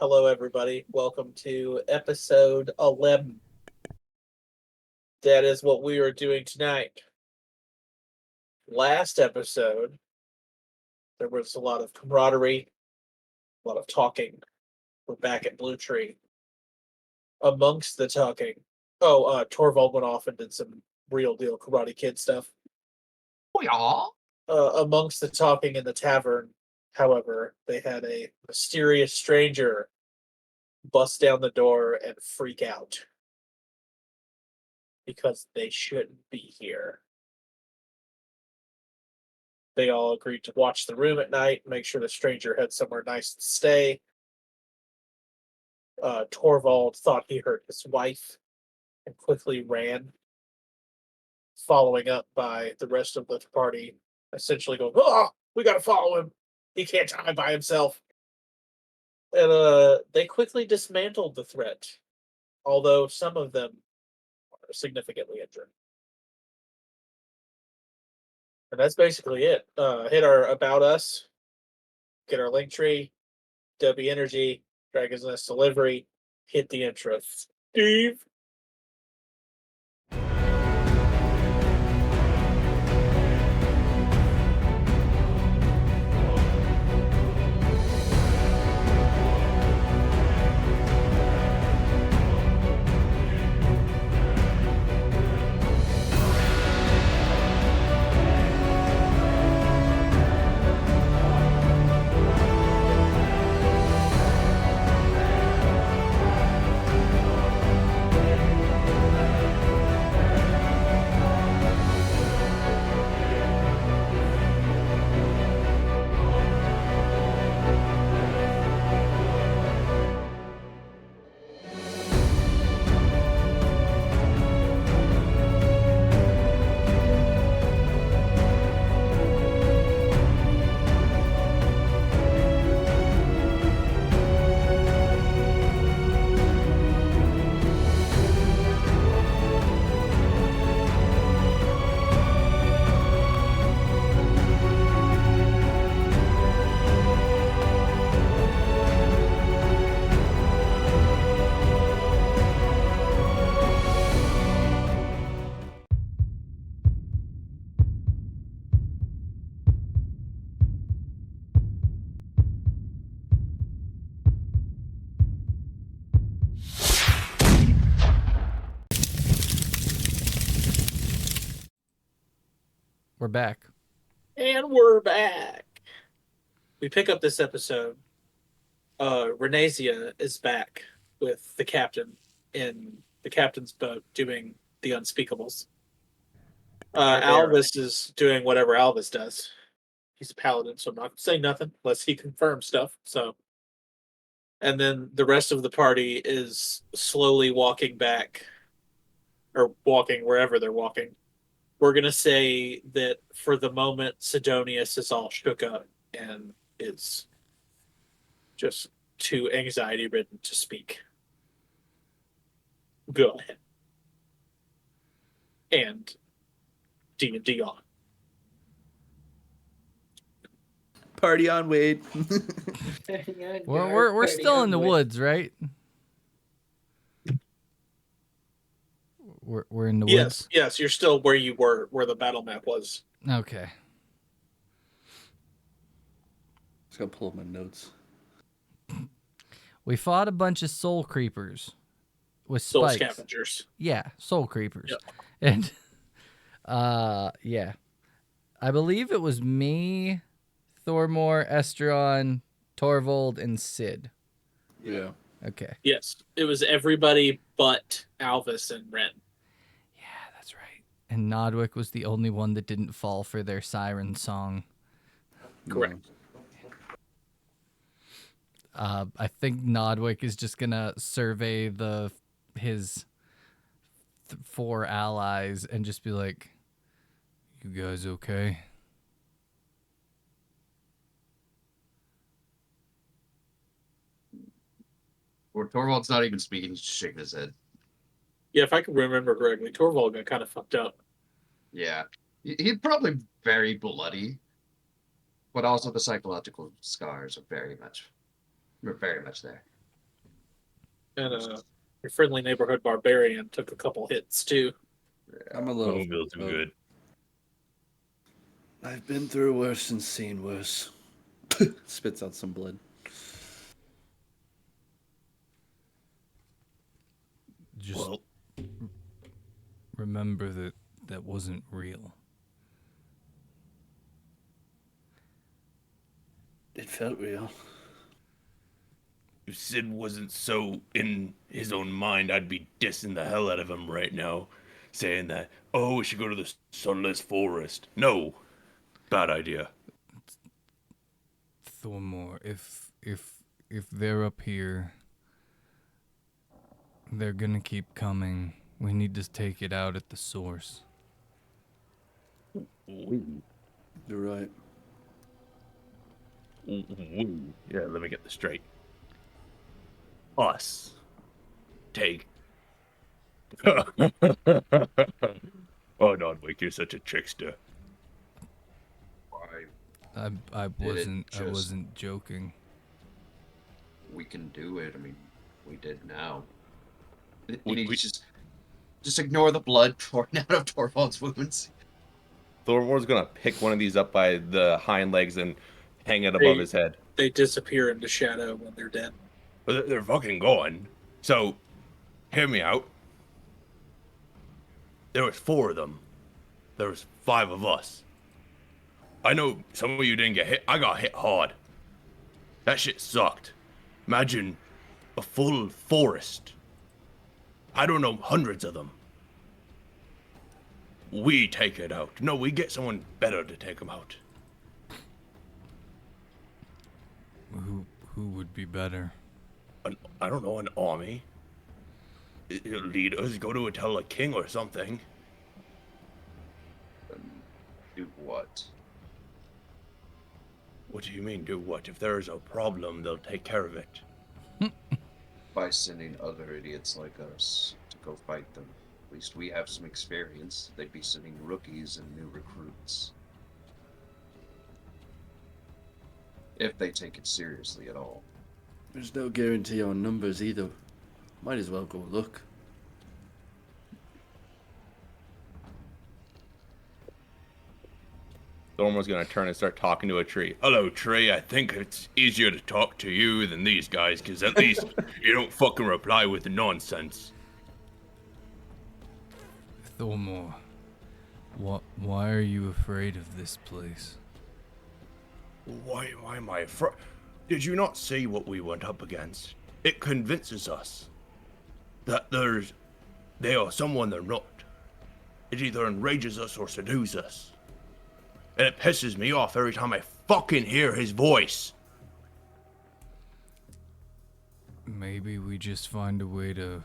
Hello, everybody. Welcome to episode 11. That is what we are doing tonight. Last episode, there was a lot of camaraderie, a lot of talking. We're back at Blue Tree. Amongst the talking, Torvald went off and did some real deal Karate Kid stuff. Oh, yeah. Amongst the talking in the tavern, however, they had a mysterious stranger bust down the door and freak out because they shouldn't be here. They all agreed to watch the room at night, make sure the stranger had somewhere nice to stay. Torvald thought he heard his wife and quickly ran, following up by the rest of the party, essentially going, "Oh, we gotta follow him. He can't die by himself." And they quickly dismantled the threat, although some of them are significantly injured. And that's basically it. Hit our About Us, get our link tree, W Energy, Dragon's Nest Delivery, hit the intro. Steve. We're back. And we're back. We pick up this episode. Renasia is back with the captain in the captain's boat doing the unspeakables. Alvis is doing whatever Alvis does. He's a paladin, so I'm not saying nothing unless he confirms stuff. So, and then the rest of the party is slowly walking back, or walking wherever they're walking. We're gonna say that for the moment, Sidonius is all shook up and is just too anxiety ridden to speak. Go ahead. And D&D on. Party on, Wade. We're still in the woods, right? We're in the woods. Yes, you're still where you were, where the battle map was. Okay. Just gotta pull up my notes. We fought a bunch of soul creepers with Soul spikes. scavengers. Yeah, soul creepers. Yep. And yeah. I believe it was me, Thormor, Estron, Torvald, and Sid. Yeah. Okay. Yes, it was everybody but Alvis and Ren. Yeah, that's right. And Nodwick was the only one that didn't fall for their siren song. Correct. I think Nodwick is just gonna survey his 4 allies and just be like, "You guys okay?" Or Torvald's not even speaking, he's just shaking his head. Yeah, if I can remember correctly, Torvald got kind of fucked up. Yeah. He'd probably very bloody, but also the psychological scars are very much there. And your friendly neighborhood barbarian took a couple hits too. I'm a little. Don't feel too good. I've been through worse and seen worse. Spits out some blood. Just Well, remember that that wasn't real. It felt real. if Sid wasn't so in his own mind, I'd be dissing the hell out of him right now, saying that, oh, we should go to the Sunless Forest. No, bad idea. Thormore, if they're up here, they're gonna keep coming. We need to take it out at the source. You're right. Yeah, let me get this straight. Us. Take. Oh, Nodwick, you're such a trickster. Why I wasn't just- joking. we can do it. I mean, we did now. We- You we- just ignore the blood pouring out of Torvald's wounds. Thormore's gonna pick one of these up by the hind legs and hang it above Hey. his head. They disappear into shadow when they're dead. But they're fucking gone. So, hear me out. There was 4 of them. There was 5 of us. I know some of you didn't get hit. I got hit hard. That shit sucked. Imagine a full forest. I don't know, hundreds of them. We take it out. No, we get someone better to take them out. Who would be better? I don't know, an army. Leaders go to tell a king or something. Do what? What do you mean, do what? If there is a problem, they'll take care of it. By sending other idiots like us to go fight them. At least we have some experience. They'd be sending rookies and new recruits. If they take it seriously at all. There's no guarantee on numbers either. Might as well go look. Thormore's gonna turn and start talking to a tree. Hello, Trey. I think it's easier to talk to you than these guys, because at least you don't fucking reply with nonsense. Thormore, why are you afraid of this place? Why am I afraid? Did you not see what we went up against? It convinces us that they are someone they're not. It either enrages us or seduces us. And it pisses me off every time I fucking hear his voice. Maybe we just find a way to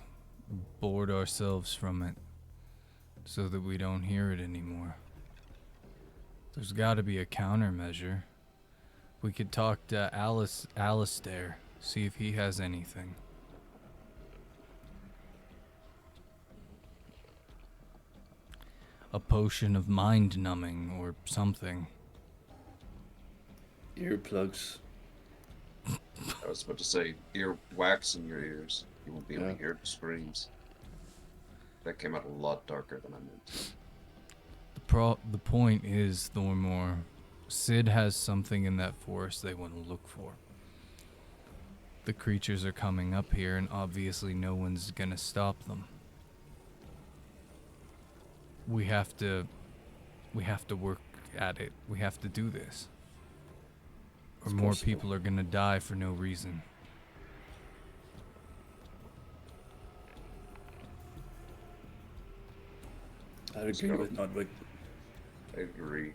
board ourselves from it so that we don't hear it anymore. There's got to be a countermeasure. We could talk to Alistair, see if he has anything. A potion of mind numbing or something. Earplugs. I was about to say, ear wax in your ears. You won't be able Yeah. to hear the screams. That came out a lot darker than I meant. The point is, Thormore, Sid has something in that forest they want to look for. The creatures are coming up here, and obviously no one's gonna stop them. We have to work at it. We have to do this. Or It's more possible. people are gonna die for no reason. I'd agree with Nodwick. I agree.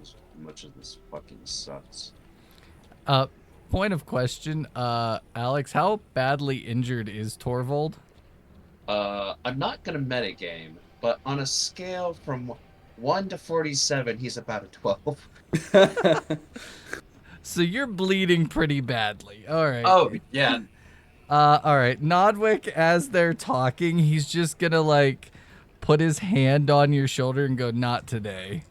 As much as this fucking sucks. Point of question, Alex, how badly injured is Torvald? I'm not gonna metagame, but on a scale from 1 to 47, he's about a 12. So you're bleeding pretty badly. All right. Oh, yeah. All right. Nodwick, as they're talking, he's just gonna like put his hand on your shoulder and go, "Not today."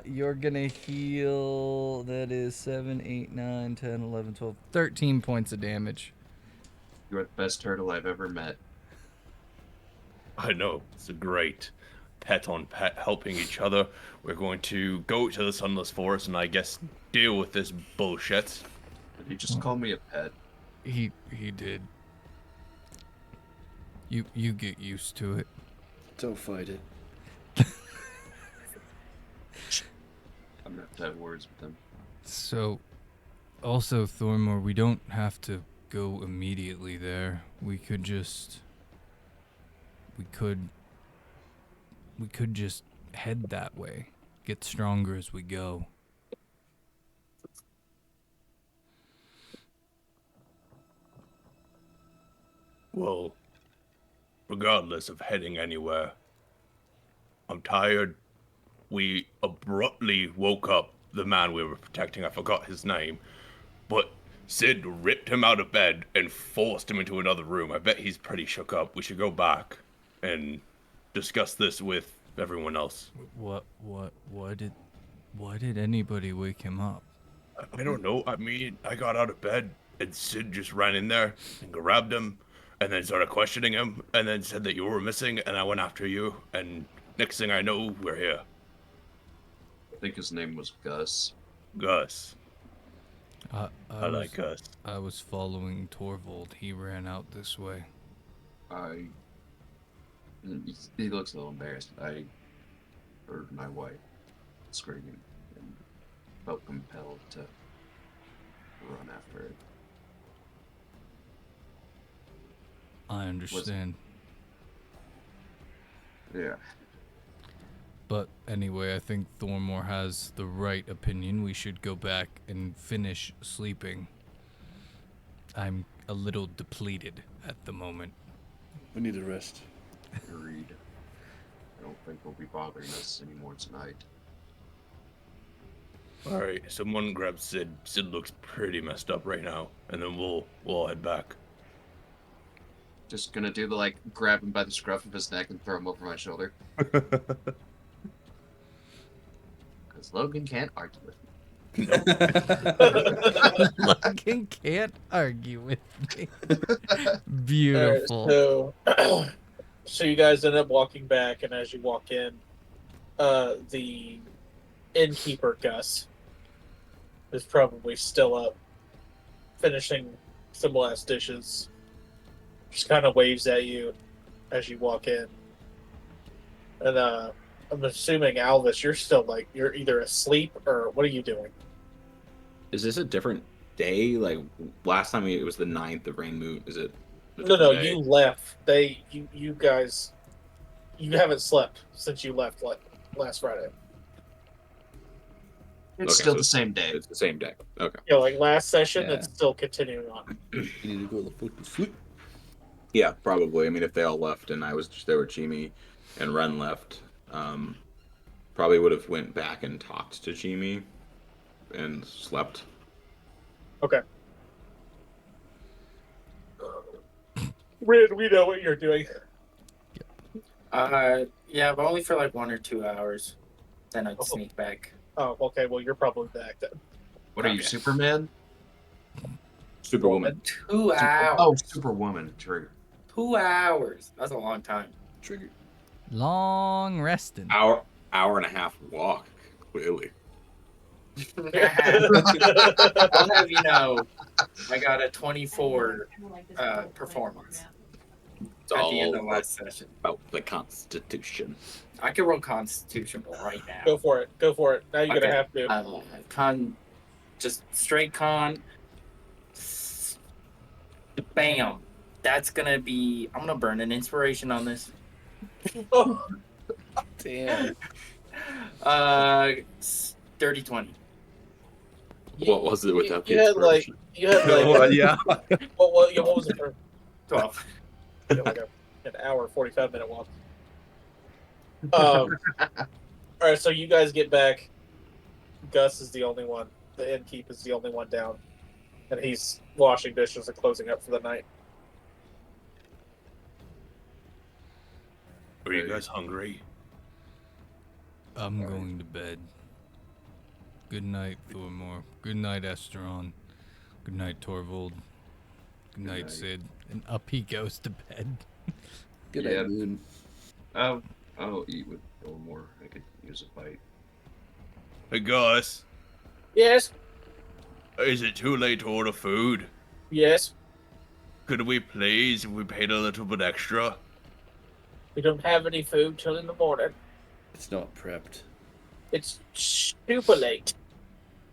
You're gonna heal. That is 7, 8, 9, 10, 11, 12, 13 points of damage. You're the best turtle I've ever met. I know. It's a great pet on pet helping each other. We're going to go to the Sunless Forest and I guess deal with this bullshit. Did you just call me a pet? He did. You get used to it. Don't fight it. I'm gonna have to have words with them. So, also Thormor, we don't have to go immediately there. We could just head that way. Get stronger as we go. Well, regardless of heading anywhere, I'm tired. We abruptly woke up the man we were protecting. I forgot his name. But Sid ripped him out of bed and forced him into another room. I bet he's pretty shook up. We should go back and discuss this with everyone else. Why did anybody wake him up? I don't know. I mean, I got out of bed and Sid just ran in there and grabbed him and then started questioning him and then said that you were missing and I went after you and next thing I know, we're here. I think his name was Gus. Gus. I I like Gus. I was following Torvald. He ran out this way. He looks a little embarrassed. I heard my wife screaming and felt compelled to run after it. I understand. Yeah. But anyway, I think Thormor has the right opinion. We should go back and finish sleeping. I'm a little depleted at the moment. We need a rest. Agreed. I don't think we'll be bothering us anymore tonight. Alright, someone grab Sid. Sid looks pretty messed up right now. And then we'll all head back. Just gonna do the grab him by the scruff of his neck and throw him over my shoulder. Because Logan can't argue with me. Logan can't argue with me. Beautiful. Alright, so you guys end up walking back, and as you walk in, the innkeeper Gus is probably still up, finishing some last dishes. Just kind of waves at you as you walk in, and I'm assuming Alvis, you're still you're either asleep or what are you doing? Is this a different day? Like last time it was the 9th of Rain Moon. Is it? a No, different day? you left. You guys, you haven't slept since you left last Friday. It's Okay, still so the same day. It's the same day. Okay. Yeah, last session, Yeah. it's still continuing on. You need to go to fucking sleep. Yeah, probably. I mean, if they all left and I was just there with Jimmy and Ren left, probably would have went back and talked to Jimmy and slept. Okay. Rid, we know what you're doing. Yeah, but only for 1 or 2 hours. Then I'd Oh. sneak back. Oh, okay. Well, you're probably back then. What are you, Okay. Superman? Superwoman. 2 hours. Oh, Superwoman. True. 2 hours. That's a long time. Trigger. Long resting. Hour and a half walk, clearly. I'll have you know, I got a 24 performance It's at all the end of last session. about the Constitution. I can roll Constitution right now. Go for it. Go for it. Now you're Okay. gonna have to. Con, just straight con. Bam. That's gonna be. I'm gonna burn an inspiration on this. Damn. Dirty 20. What was it without the You had inspiration? you had Yeah. what was it for? 12. An hour 45-minute walk. All right, so you guys get back. Gus is the only one. The innkeep is the only one down, and he's washing dishes and closing up for the night. Are you guys hungry? I'm going to bed. Good night, Thormor. Good night, Esteron. Good night, Torvald. Good night, night. Sid. And up he goes to bed. Good Yeah. night, Moon. I'll eat with Fillmore. I could use a bite. Hey, Gus, Yes, is it too late to order food? yes. Could we please, if we paid a little bit extra? We don't have any food till in the morning. It's not prepped. It's super late.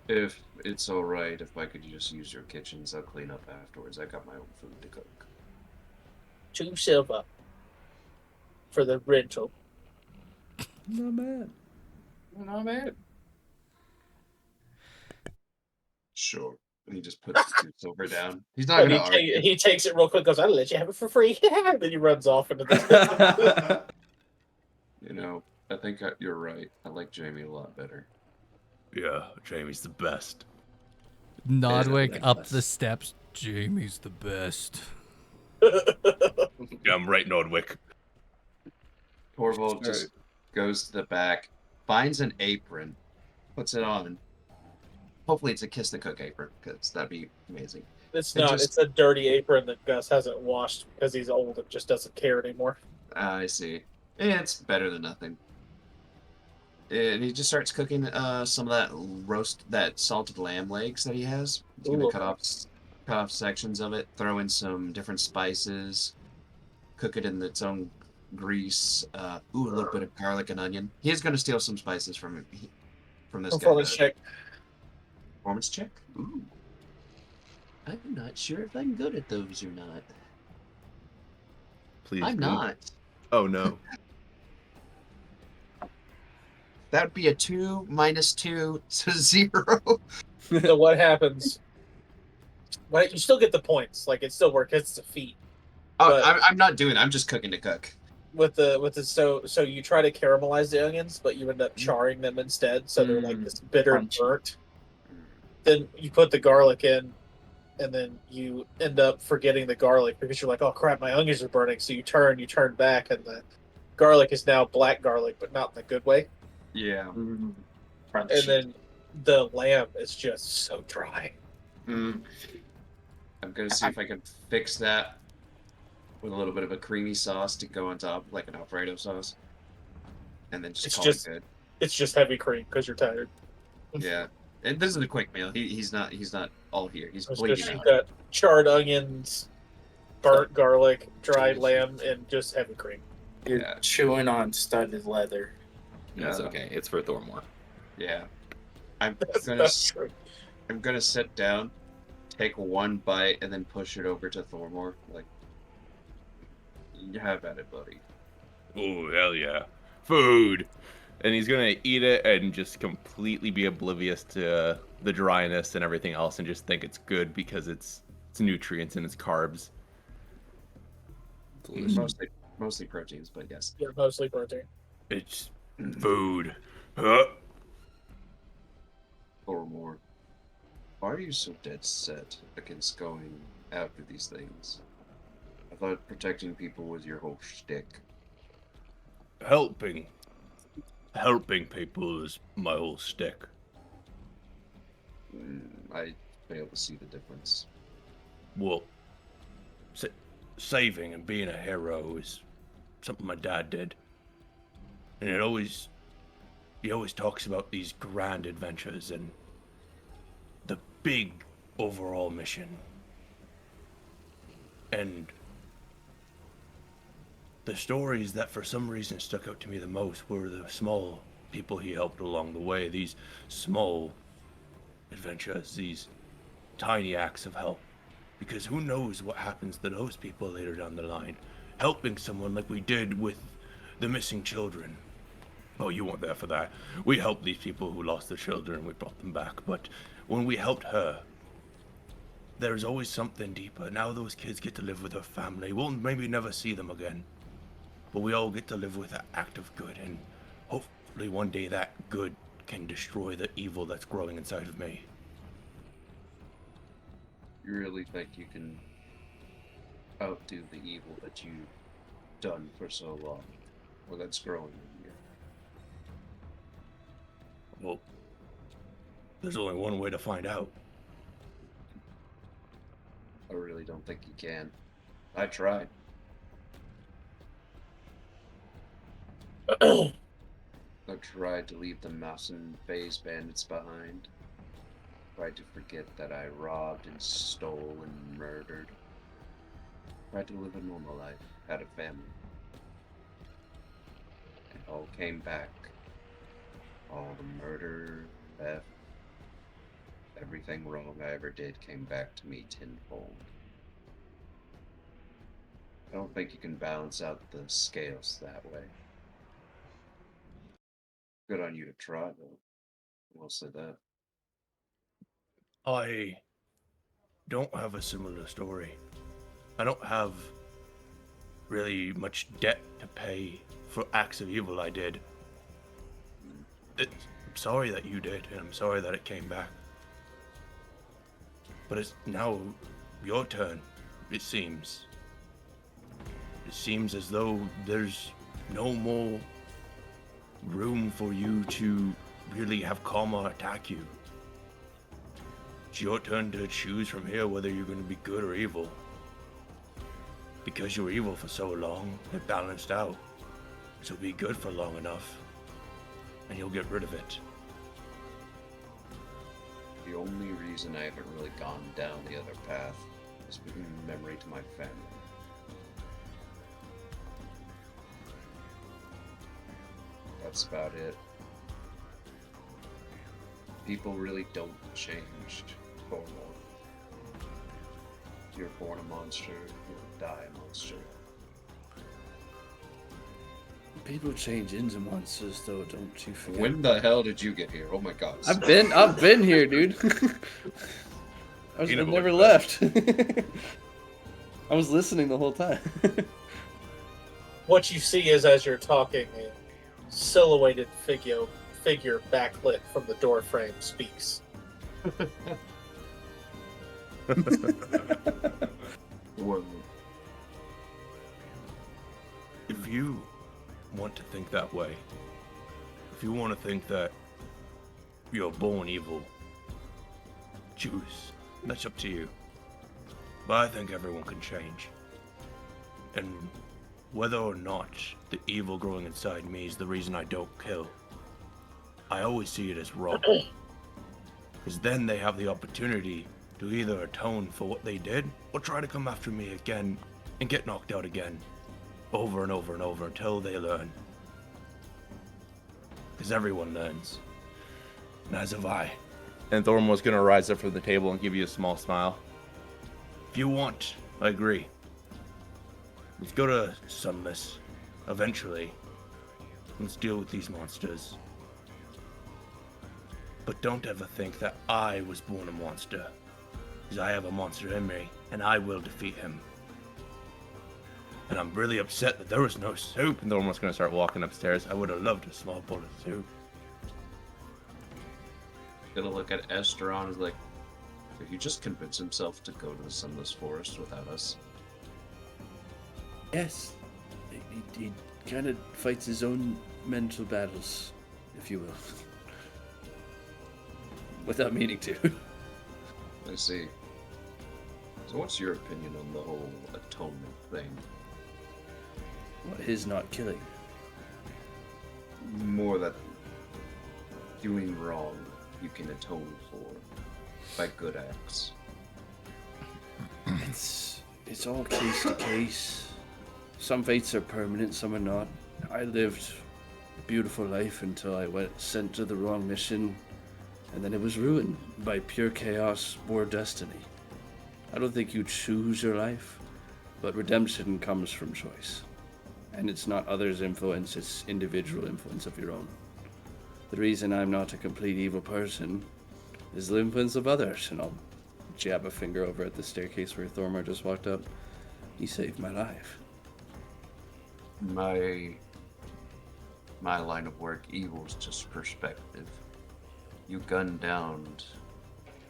If it's alright, if I could just use your kitchens, I'll clean up afterwards. I got my own food to cook. 2 silver for the rental. Not bad. Not bad. Sure. And he just puts the 2 silver down. He's not And gonna argue. he takes it real quick, goes, I'll let you have it for free. Then he runs off into the You know, I think you're right. I like Jamie a lot better. Yeah, Jamie's the best. Nodwick Yeah, up that's- the steps. Jamie's the best. Yeah, I'm right, Nordwick. Torvald just goes to the back, finds an apron, puts it on. Hopefully it's a Kiss the Cook apron, because that'd be amazing. It's And not. just- It's a dirty apron that Gus hasn't washed because he's old and just doesn't care anymore. I see. It's better than nothing. And he just starts cooking some of that salted lamb legs that he has. He's gonna Ooh. cut off sections of it, throw in some different spices, cook it in its own grease. A little bit of garlic and onion. He's gonna steal some spices from this guy. Performance check. Performance check. Ooh. I'm not sure if I'm good at those or not. Please. I'm please. not. Oh no. That would be a 2 minus 2, so 0. So what happens? But you still get the points. Like it still works. It's a feat. Oh, But- I'm not doing it. I'm just cooking to cook. With the so you try to caramelize the onions, but you end up charring them instead, so they're like this bitter and Crunchy. burnt. Then you put the garlic in, and then you end up forgetting the garlic because you're like, oh crap, my onions are burning. So you turn back, and the garlic is now black garlic, but not in the good way. Yeah. Crunchy. And then the lamb is just so dry. I'm gonna see if I can fix that with a little bit of a creamy sauce to go on top, like an Alfredo sauce, and then just It's call just- it good. It's just heavy cream because you're tired. Yeah. And this is a quick meal. He's not all here. He's It's bleeding just out. got charred onions, burnt garlic, dried lamb, and just heavy cream. You're Yeah. chewing on studded leather. That's okay. It's for Thormore. Yeah. I'm That's gonna not true. I'm gonna sit down, take one bite, and then push it over to Thormore. Like, you have at it, buddy. Oh, hell yeah. Food! And he's gonna eat it and just completely be oblivious to the dryness and everything else, and just think it's good because it's nutrients and it's carbs. Delicious. Mostly proteins, but yes. Yeah, mostly protein. It's food. Huh? Thormore, why are you so dead set against going after these things? I thought protecting people was your whole shtick. Helping people is my whole stick. I fail to see the difference. Well, saving and being a hero is something my dad did. And he always talks about these grand adventures and the big overall mission. And the stories that for some reason stuck out to me the most were the small people he helped along the way, these small adventures, these tiny acts of help. Because who knows what happens to those people later down the line. Helping someone like we did with the missing children. Oh, you weren't there for that. We helped these people who lost their children and we brought them back. But when we helped her, there's always something deeper. Now those kids get to live with their family. We'll maybe never see them again. But we all get to live with that act of good. And hopefully one day that good can destroy the evil that's growing inside of me. You really think you can outdo the evil that you've done for so long? Well, that's growing in you. Well, there's only one way to find out. I really don't think you can. I tried. I tried to leave the mouse and phase bandits behind. Tried to forget that I robbed and stole and murdered. Tried to live a normal life, had a family. It all came back. All the murder, theft, everything wrong I ever did came back to me tenfold. I don't think you can balance out the scales that way. Good on you to try, though. We'll say that. I don't have a similar story. I don't have really much debt to pay for acts of evil I did. I'm sorry that you did, and I'm sorry that it came back. But it's now your turn, it seems. It seems as though there's no more room for you to really have karma attack you. It's your turn to choose from here whether you're going to be good or evil. Because you were evil for so long, it balanced out. So be good for long enough, and you'll get rid of it. The only reason I haven't really gone down the other path is bringing memory to my family. That's about it. People really don't change for more. You're born a monster, you'll die a monster. People change into monsters, though. Don't you forget. When the hell did you get here? Oh my god. I've been here, dude. I never left. I was listening the whole time. What you see is, as you're talking, a silhouetted figure backlit from the door frame speaks. Whoa. If you want to think that way, if you want to think that you're born evil, choose. That's up to you. But I think everyone can change. And whether or not the evil growing inside me is the reason I don't kill, I always see it as wrong. Because then they have the opportunity to either atone for what they did or try to come after me again and get knocked out again. Over and over and over until they learn. Because everyone learns. And as have I. And Thormo's gonna rise up from the table and give you a small smile. If you want, I agree. Let's go to Sunless. Eventually. Let's deal with these monsters. But don't ever think that I was born a monster. Because I have a monster in me, and I will defeat him. And I'm really upset that there was no soup. And Thormo's gonna start walking upstairs. I would have loved a small bowl of soup. Gonna look at Esteron as like, did he just convince himself to go to the Sunless Forest without us? Yes. He kind of fights his own mental battles, if you will. Without meaning to. I see. So what's your opinion on the whole atonement thing? What, his not killing? More that doing wrong you can atone for by good acts. It's all case to case. Some fates are permanent, some are not. I lived a beautiful life until I went sent to the wrong mission, and then it was ruined by pure chaos or destiny. I don't think you choose your life, but redemption comes from choice. And it's not others' influence, it's individual influence of your own. The reason I'm not a complete evil person is the influence of others, and I'll jab a finger over at the staircase where Thormar just walked up. He saved my life. My line of work, evil's just perspective. You gun down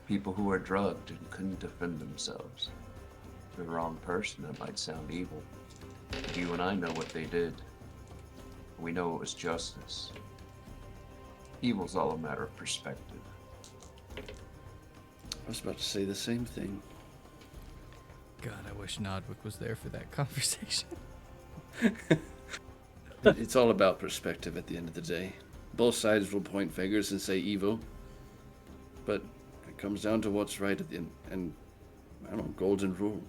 people who are drugged and couldn't defend themselves. The wrong person, it might sound evil. You and I know what they did. We know it was justice. Evil's all a matter of perspective. I was about to say the same thing. God, I wish Nodwick was there for that conversation. It's all about perspective at the end of the day. Both sides will point fingers and say evil, but it comes down to what's right at the end. And I don't know, golden rule,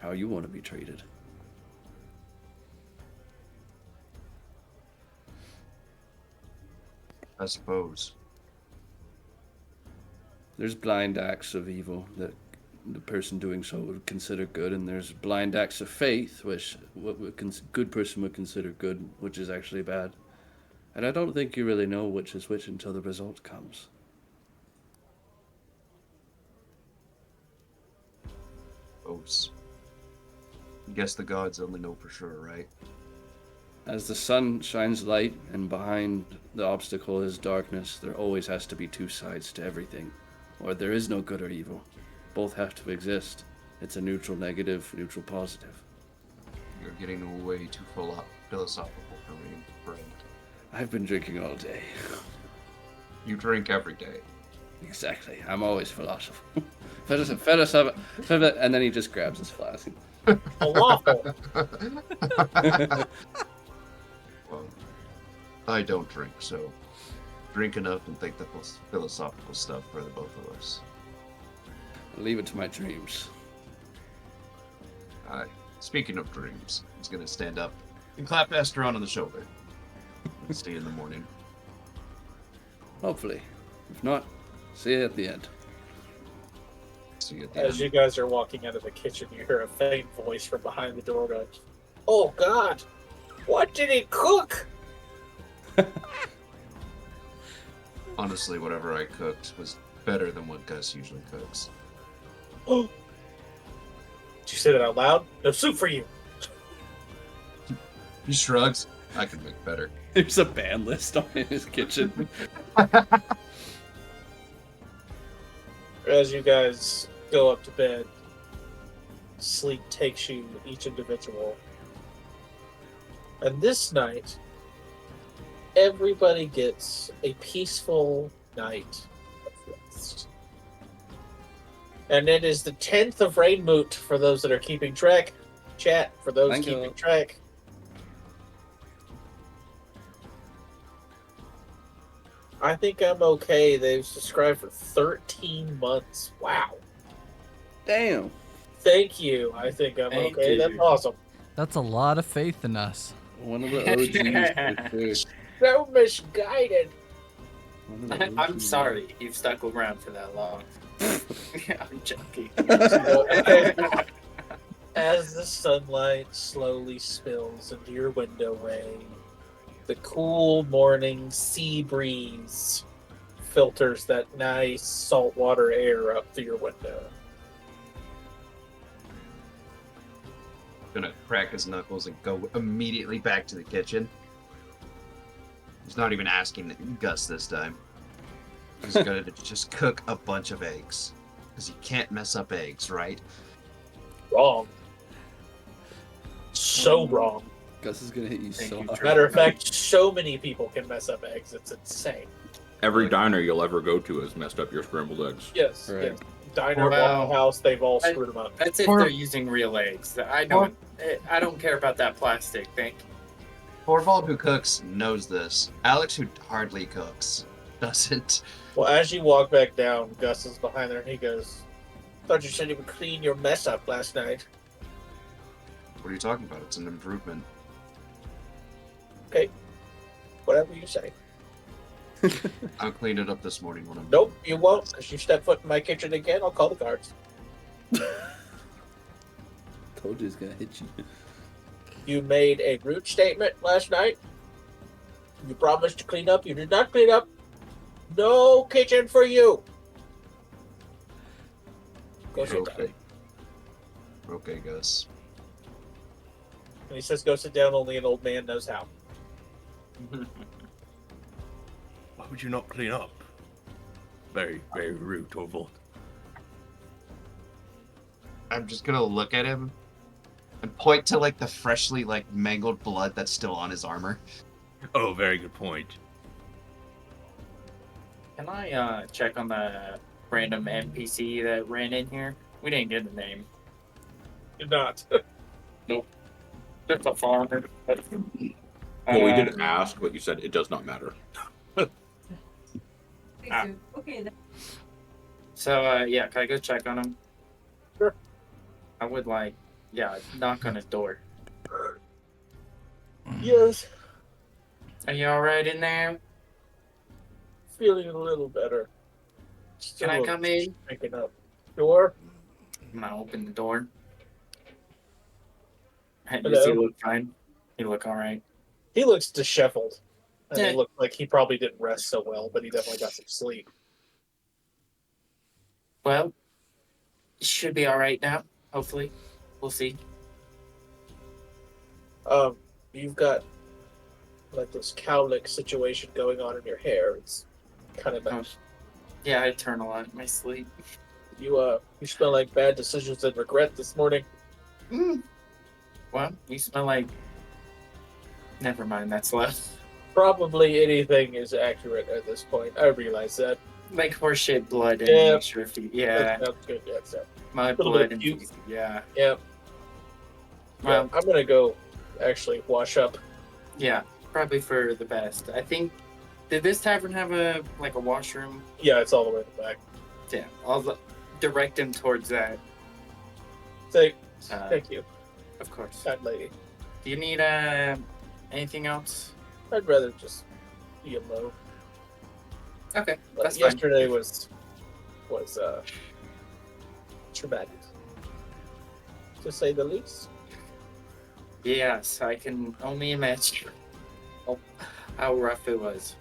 how you want to be treated. I suppose. There's blind acts of evil that the person doing so would consider good, and there's blind acts of faith, which good person would consider good, which is actually bad. And I don't think you really know which is which until the result comes. Suppose. I guess the gods only know for sure, right? As the sun shines light and behind the obstacle is darkness, there always has to be two sides to everything. Or there is no good or evil. Both have to exist. It's a neutral negative, neutral positive. You're getting way too philosophical for me, friend. I've been drinking all day. You drink every day. Exactly. I'm always philosophical. And then he just grabs his flask. Falafel. Well, I don't drink, so drink enough and think the philosophical stuff for the both of us. Leave it to my dreams. Speaking of dreams, he's gonna stand up and clap Asteron on the shoulder. See you in the morning. Hopefully. If not, see you at the end. See you at the As end. you guys are walking out of the kitchen, you hear a faint voice from behind the door going, "Oh God, what did he cook?" Honestly, whatever I cooked was better than what Gus usually cooks. Oh. Did you say that out loud? No soup for you. He shrugs. I can make better. There's a ban list on in his kitchen. As you guys go up to bed, sleep takes you each individual. And this night, everybody gets a peaceful night of rest. And it is the 10th of Rainmoot for those that are keeping track. Chat, for those Thank keeping you. track. I think I'm okay. They've subscribed for 13 months. Wow. Damn. Thank you. I think I'm Thank okay. you. That's awesome. That's a lot of faith in us. One of the OGs. for sure. So misguided. One of the I'm OGs. sorry you've stuck around for that long. I'm joking. As the sunlight slowly spills into your windowway, the cool morning sea breeze filters that nice saltwater air up through your window. Gonna crack his knuckles and go immediately back to the kitchen. He's not even asking Gus this time. He's gonna just cook a bunch of eggs. Because he can't mess up eggs, right? Wrong. So wrong. Gus is gonna hit you Thank so you, hard. Trey. Matter of fact, so many people can mess up eggs. It's insane. Every diner you'll ever go to has messed up your scrambled eggs. Yes. Right. Yes. Diner, Wow. Waffle House, they've all screwed them up. That's if Or- they're using real eggs. I don't. I don't care about that plastic. Thank you. Thorvald, who cooks, knows this. Alex, who hardly cooks, doesn't. Well, as you walk back down, Gus is behind there and he goes, "Thought you said you would clean your mess up last night." What are you talking about? It's an improvement. Okay. Whatever you say. I'll clean it up this morning when I'm Nope, you won't, because you step foot in my kitchen again, I'll call the guards. Told you he's gonna hit you. You made a rude statement last night. You promised to clean up. You did not clean up. No kitchen for you. Go sit down. Okay. Okay, Gus. And he says, "Go sit down. Only an old man knows how." Why would you not clean up? Very, very rude, Torvald. I'm just gonna look at him and point to like the freshly like mangled blood that's still on his armor. Oh, very good point. Can I check on the random NPC that ran in here? We didn't get a name. You're not. Just a farmer. Well, we did ask, but you said it does not matter. Okay. So, yeah, can I go check on him? Sure. I would knock on his door. Yes, Are you alright in there? feeling a little better. Can I come in? Picking up. Door? I'm gonna open the door. Does Hello? he look fine? He look alright. He looks disheveled. And Yeah. he looked like he probably didn't rest so well, but he definitely got some sleep. Well, he should be alright now. Hopefully. We'll see. You've got like this cowlick situation going on in your hair. It's kind of nice. Yeah, I turn a lot in my sleep. You smell like bad decisions and regret this morning. Well, you smell like. Never mind, that's less. Probably anything is accurate at this point. I realize that. Like horseshit blood and Yeah. mixture of yeah, That sounds good. Yeah, so. my little blood bit and of puke. yeah. Yeah. Well, I'm gonna go actually wash up. yeah, probably for the best. I think. Did this tavern have a washroom? Yeah, it's all the way in the back. Yeah, I'll direct him towards that. Thank you, Of course. kind lady. Do you need anything else? I'd rather just be alone. Okay, But that's fine. yesterday was traumatic, to say the least. Yes, I can only imagine how rough it was.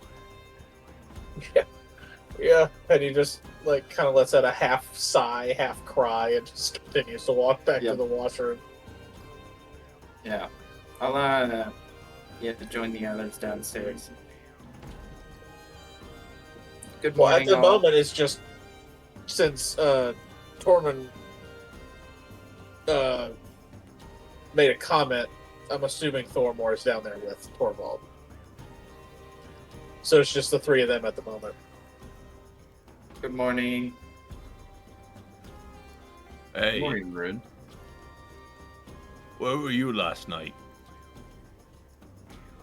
Yeah, and he just kind of lets out a half sigh, half cry, and just continues to walk back to Yep. the washroom. Yeah. I'll you have to join the others downstairs. Good Well, morning. at the all. moment, it's just since Tormund made a comment. I'm assuming Thormore is down there with Torvald. So it's just the three of them at the moment. Good morning. Hey, Morning, Rude. where were you last night?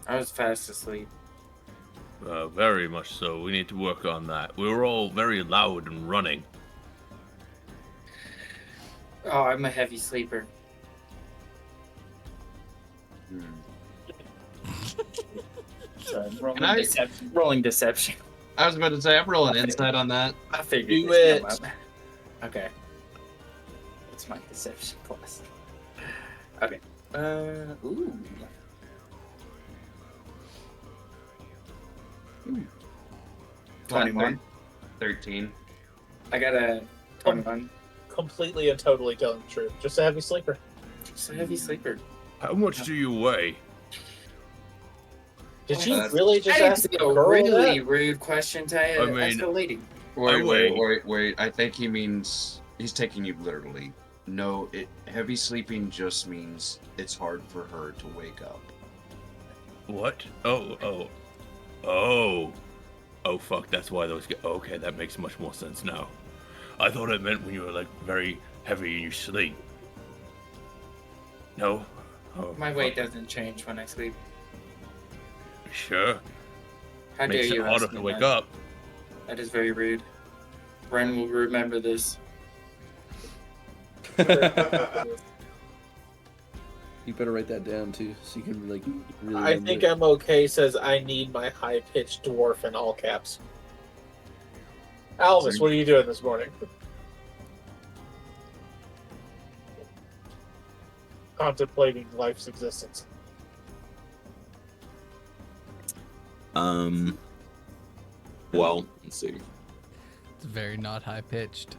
I was fast asleep. Very much so. We need to work on that. We were all very loud and running. Oh, I'm a heavy sleeper. So I'm rolling, Can I- rolling deception. I was about to say, I'm rolling insight on that. I figured. Do this it. come up. Okay. What's my deception plus? Okay. Ooh. What, 21. 13. I got a 21. Completely and totally telling the truth. Just a heavy sleeper. Just a heavy sleeper. How much do you weigh? Did you That's- really just That's ask a a girl really that? rude question to I mean- ask a lady. Wait. I think he means he's taking you literally. No, heavy sleeping just means it's hard for her to wake up. What? Oh, fuck, that's why those get. Okay, that makes much more sense now. I thought it meant when you were, very heavy in your sleep. No? Oh, My weight doesn't change when I sleep. Sure. How Makes dare it you harder ask me to wake that? up. That is very rude. Ren will remember this. You better write that down too, so you can really. I think I'm okay. Says I need my high pitched dwarf in all caps. Alvis, what are you doing this morning? Contemplating life's existence. Well, let's see. It's very not high pitched.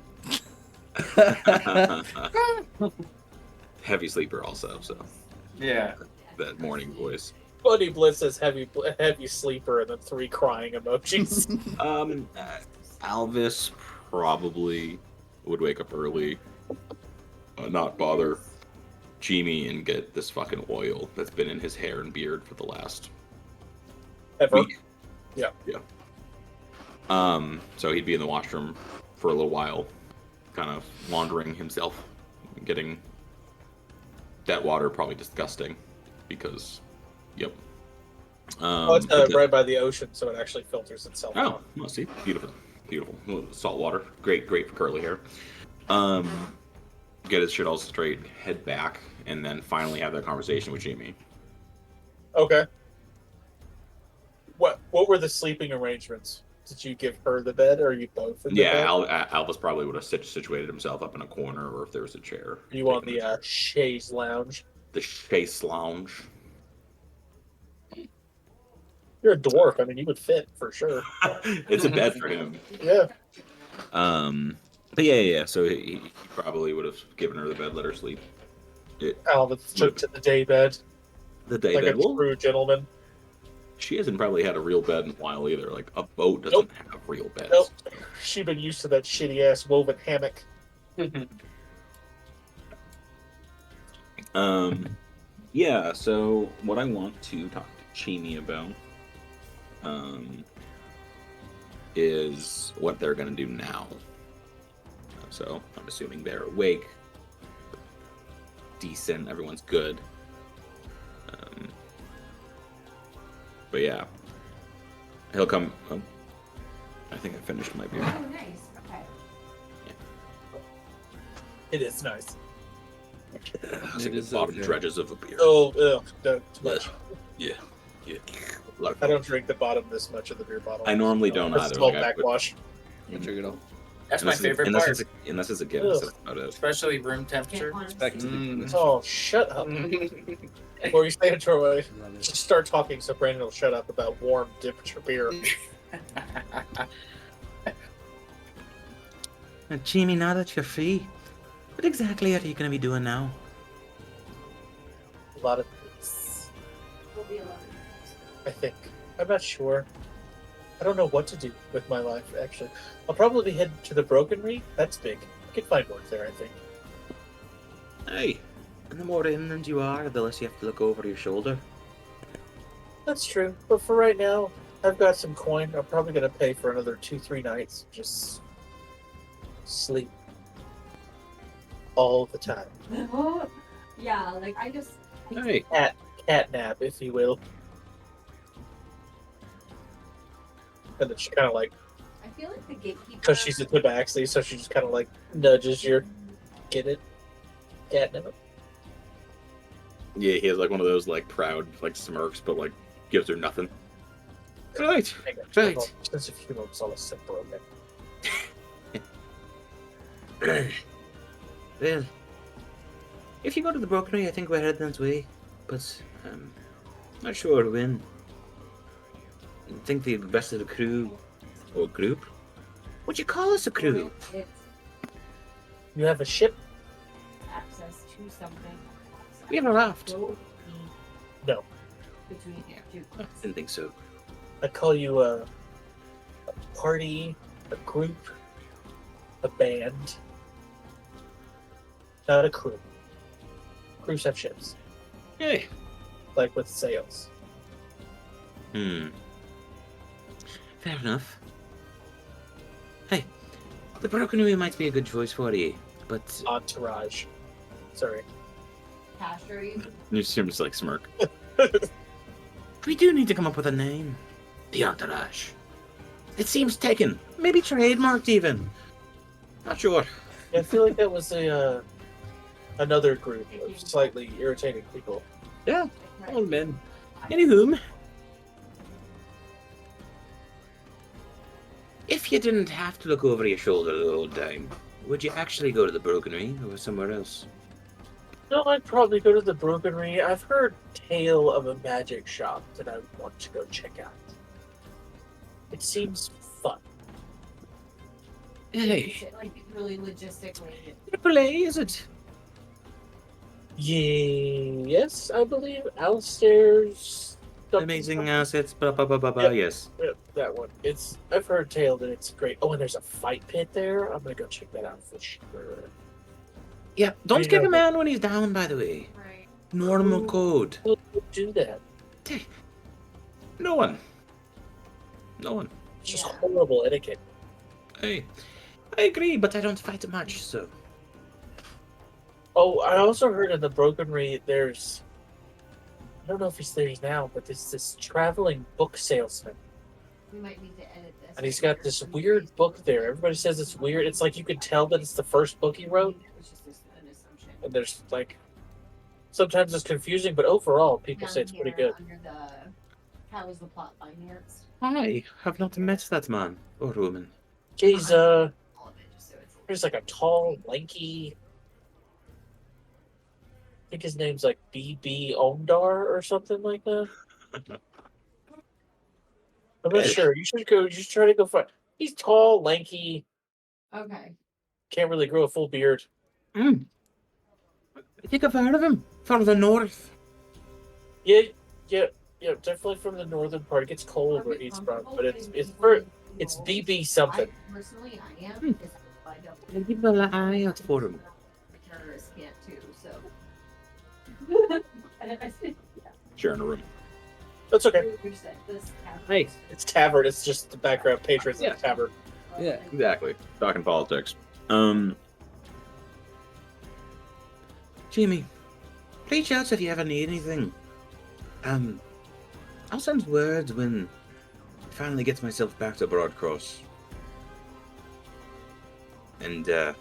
Heavy sleeper also, so Yeah. that morning voice. Buddy Blitz says heavy sleeper and then 3 crying emojis. Alvis probably would wake up early, not bother Jimmy and get this fucking oil that's been in his hair and beard for the last Ever. week. Yeah. So he'd be in the washroom for a little while, kind of laundering himself, getting that water probably disgusting, because, yep. Oh, it's But the- right by the ocean, so it actually filters itself Oh, out. well, see, beautiful, beautiful. Salt water, great for curly hair. Get his shit all straight, head back, and then finally have that conversation with Jimmy. Okay. What were the sleeping arrangements? Did you give her the bed, or are you both in the Yeah, bed? Albus probably would have situated himself up in a corner, or if there was a chair. You on take him the chaise lounge? the chaise lounge. You're a dwarf. I mean, you would fit for sure. It's a bed for him. Yeah. But yeah. So he probably would have given her the bed, let her sleep. Albus took to the day bed The day like bed. a Well, true gentleman. she hasn't probably had a real bed in a while either. Like a boat doesn't Nope. have real beds. Nope. She been used to that shitty ass woven hammock. Yeah, so what I want to talk to Chini about is what they're gonna do now. So I'm assuming they're awake, decent, everyone's good. But yeah, he'll come. Oh, I think I finished my beer. Oh, nice. Okay. It is nice. It's like It the is bottom okay. dredges of a beer. Oh, ugh, no, too much. Yeah. Look, I don't drink the bottom this much of the beer bottle. I normally don't That's either. small Like, I put- backwash. I drink it all. That's my favorite unless part. Unless it's a Guinness, Ugh. that's about it. Especially room temperature. Can't Back to honestly. the Oh, shut up. What were you saying, Troy? Just start talking so Brandon will shut up about warm temperature beer. Jimmy, now that you're free, what exactly are you going to be doing now? A lot of things, Will be alone. I think. I'm not sure. I don't know what to do with my life, actually. I'll probably be heading to the Broken Reef. That's big. I can find work there, I think. Hey, and the more inland you are, the less you have to look over your shoulder. That's true. But for right now, I've got some coin. I'm probably going to pay for another 2-3 nights. Just sleep. All the time. Yeah, like I just. Hey, Cat nap, if you will. And then she kind of like, I feel like the gatekeeper. because she's a tabaxi, so she just kind of like nudges your, get it? Catnip. yeah, he has like one of those like proud like smirks, but like gives her nothing. Right. Right. Sense of humor was all a sip broken. Well, if you go to the Brokery, I think we're heading that way, but not sure when. I think the rest of the crew or group. Would you call us a crew? It's You have a ship? access to something. We have a raft. Will be No. between two. Didn't think so. I call you a party, a group, a band. Not a crew. Crews have ships, Hey. like with sails. Fair enough. Hey, the Broken Wheel might be a good choice for you, but Entourage. Sorry. Pasture you. you seem to like smirk. We do need to come up with a name. The Entourage. It seems taken, maybe trademarked even. Not sure. Yeah, I feel like that was a another group of slightly irritating people. Yeah, all men. Anywhom, if you didn't have to look over your shoulder the whole time, would you actually go to the Broken Ring or somewhere else? No, I'd probably go to the Broken Ring. I've heard tale of a magic shop that I want to go check out. It seems fun. Hey, Like really logistically. Triple A, is it? Yes, I believe Alistair's something- Amazing assets, blah blah blah blah blah. Yep. Yes. Yeah, that one. I've heard tale that it's great. Oh, and there's a fight pit there. I'm gonna go check that out for sure. Yeah. Don't you kick know a man when he's down. By the way, Right. normal code. Who would do that? No one. No one. It's just Yeah. horrible etiquette. Hey, I agree, but I don't fight much, so. Oh, I also heard in the Brokenry there's, I don't know if he's there now, but there's this traveling book salesman. We might need to edit this. And he's got this weird book there. Everybody says it's weird. It's like you could tell that it's the first book he wrote. It's just an assumption. And there's like, sometimes it's confusing, but overall, people say it's pretty good. Under the, how is the plot finance? I have not met that man or woman. He's All of it, just so it's. he's like a tall, lanky. I think his name's like BB Omdar or something like that. I'm not sure. You should go. You should try to go find. He's tall, lanky, Okay. can't really grow a full beard. I think I've heard of him. Further north. Yeah, definitely from the northern part. It gets cold where he's from, but it's BB something. Personally, I am. Because I don't. I'll keep an eye out for him. Terrorists can't too, so. Sharing a room. That's okay. Hey. It's tavern. It's just the background patrons Yeah. of the tavern. Yeah. Exactly. Talking politics. Jamie, reach out if you ever need anything. I'll send word when I finally get myself back to Broadcross. And the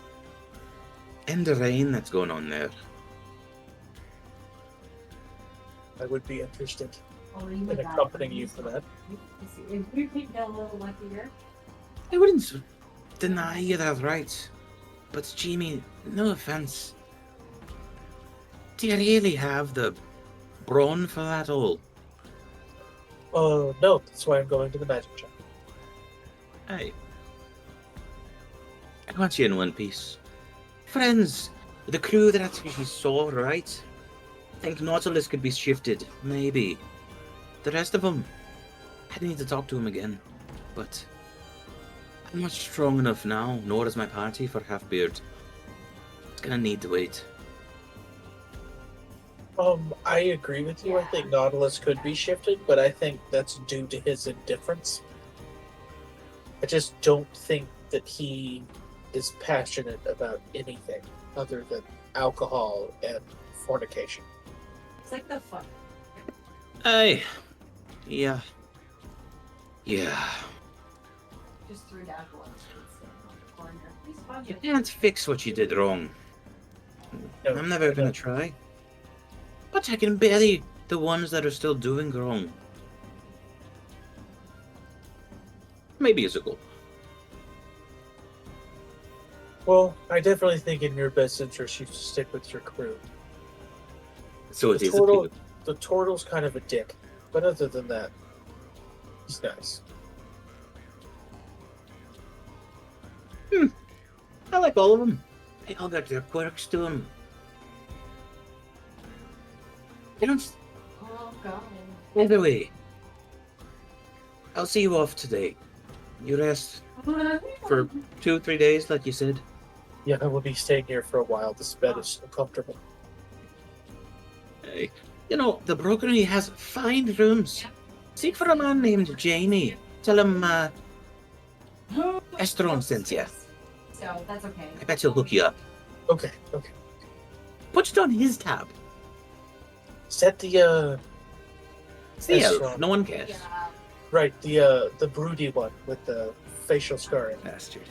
rain that's going on there. I would be interested Or you in would accompanying you for that. If we get a little luckier. I wouldn't deny you that right. But Jamie, no offense. Do you really have the brawn for that all? No, that's why I'm going to the magic shop. Hey. I want you in one piece. Friends, the crew that actually saw, right? Think Nautilus could be shifted, maybe. The rest of them, I need to talk to him again. But I'm not strong enough now, nor is my party for Halfbeard. It's gonna need to wait. I agree with you. I think Nautilus could be shifted, but I think that's due to his indifference. I just don't think that he is passionate about anything other than alcohol and fornication. It's like the fun. Hey. Yeah. Yeah. Just threw down one. On the corner. He's fun. You can't fix what you did wrong. No, I'm never gonna try. But I can bury the ones that are still doing wrong. Maybe it's a goal. Well, I definitely think in your best interest you should stick with your crew. So it The is a turtle, pivot. the turtle's kind of a dick, but other than that, he's nice. I like all of them. They all got their quirks to them. They don't. Oh, God. Either way, I'll see you off today. You rest for 2-3 days, like you said. Yeah, I will be staying here for a while. This bed is so comfortable. Hey, you know, the brokery has fine rooms. Seek for a man named Jamie. Tell him, Estron sent you. So that's okay. I bet he'll hook you up. Okay. Put it on his tab. Set the It's the elf. Estron. No one cares. Yeah. right, the broody one with the facial scarring. Bastard.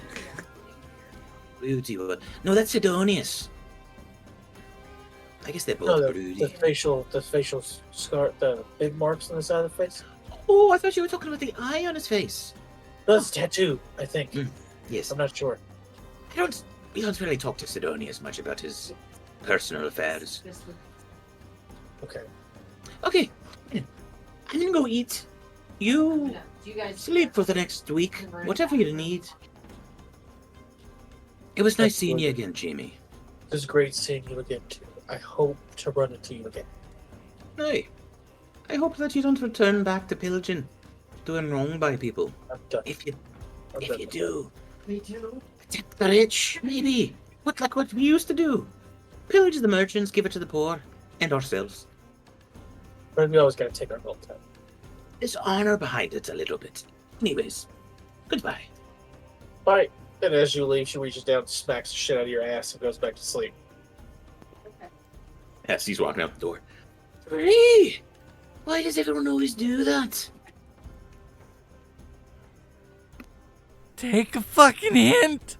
Broody one. No, that's Sidonius. I guess they're both No, broody. the facial scar, the big marks on the side of the face. Oh, I thought you were talking about the eye on his face. That's tattoo, I think. Yes. I'm not sure. We don't really talk to Sidonius much about his personal affairs. This would- Okay. Okay. I'm gonna go eat. You No, do you guys sleep for the next week. Whatever you need. It was nice seeing you again, Jamie. It was great seeing you again too. I hope to run into you again. Hey. I hope that you don't return back to pillaging, doing wrong by people. I'm done. If you I'm if done. you do, Me too. protect the rich, maybe. Like what we used to do. Pillage the merchants, give it to the poor, and ourselves. But we always gotta take our gold time. There's honor behind it a little bit. Anyways, goodbye. Bye. And as you leave, she reaches down, smacks the shit out of your ass, and goes back to sleep. He's walking out the door. Really? Why does everyone always do that? Take a fucking hint.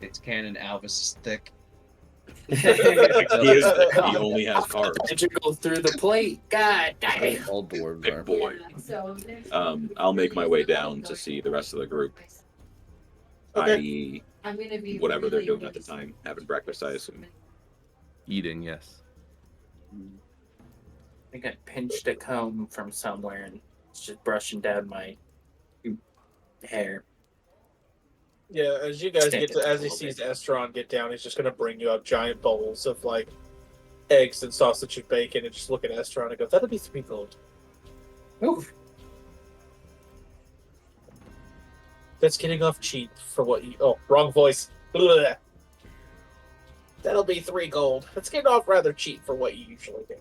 It's canon Alvis is thick. He only has carbs. Integral through the plate. God damn. All board, Big Barb. boy. So next I'll make my way down to see the rest of the group. Okay. I.e., I'm gonna be whatever they're really doing at the busy. time, having breakfast, I assume. Eating, yes. I think I pinched a comb from somewhere and it's just brushing down my hair. Yeah, as you guys Stand get to, it as a he little sees bit. Estron get down, he's just gonna bring you up giant bowls of like eggs and sausage and bacon, and just look at Estron and go, "That'll be 3 gold." Ooh. That's getting off cheap for what you. Oh, wrong voice. Ugh. That'll be 3 gold. That's getting off rather cheap for what you usually do.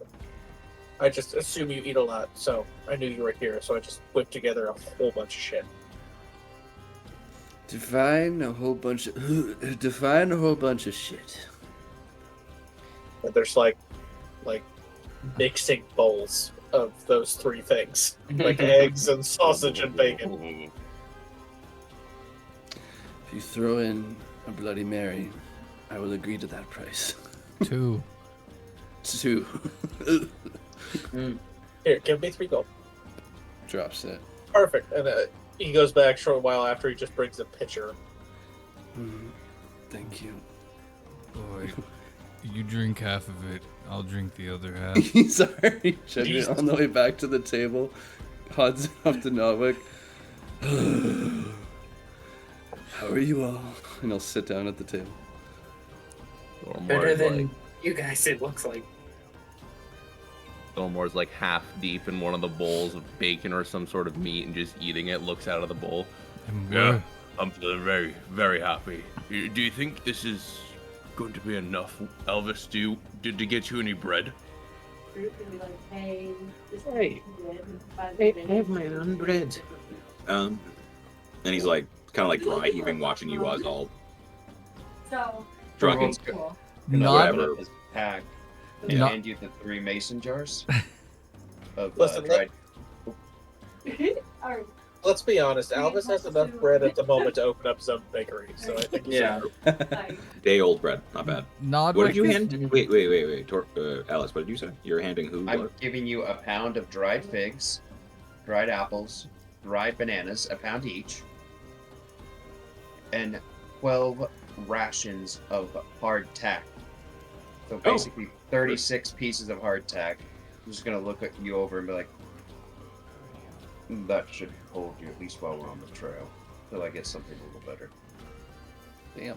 I just assume you eat a lot, so I knew you were here, so I just whipped together a whole bunch of shit. Define a whole bunch of shit. And there's like mixing bowls of those 3 things, like eggs and sausage and bacon. If you throw in a Bloody Mary, I will agree to that price. 2. 2. Here, give me 3 gold. Drops it. Perfect. And he goes back a short while after. He just brings a pitcher. Thank you. Boy, you drink half of it. I'll drink the other half. He's already chugging it Jesus. on the way back to the table. Odds up to Novick. How are you all? And I'll sit down at the table. Better than Like, you guys, it looks like. Fillmore's like half deep in one of the bowls of bacon or some sort of meat and just eating it, looks out of the bowl. And Yeah, we're- I'm feeling very, very happy. Do you think this is going to be enough, Elvis? To get you any bread? Group and be like, hey, this is Hey. good. By the I way, have my own bread. And he's like, kind of like dry heaving, watching you guys all So drunk and cool. not whatever. His pack. And Yeah. hand you the 3 mason jars of Listen, dried. Alright. Let's be honest. Alvis has enough bread at the moment to open up his own bakery, so I think he's Yeah. Like, day-old bread. Not bad. Nod What like did you this- hand? Wait. Alice, what did you say? You're handing who? I'm What? giving you a pound of dried figs, dried apples, dried bananas, a pound each, and 12 rations of hardtack. So basically 36 pieces of hardtack. I'm just gonna look at you over and be like, that should hold you at least while we're on the trail. Till I get something a little better. Damn.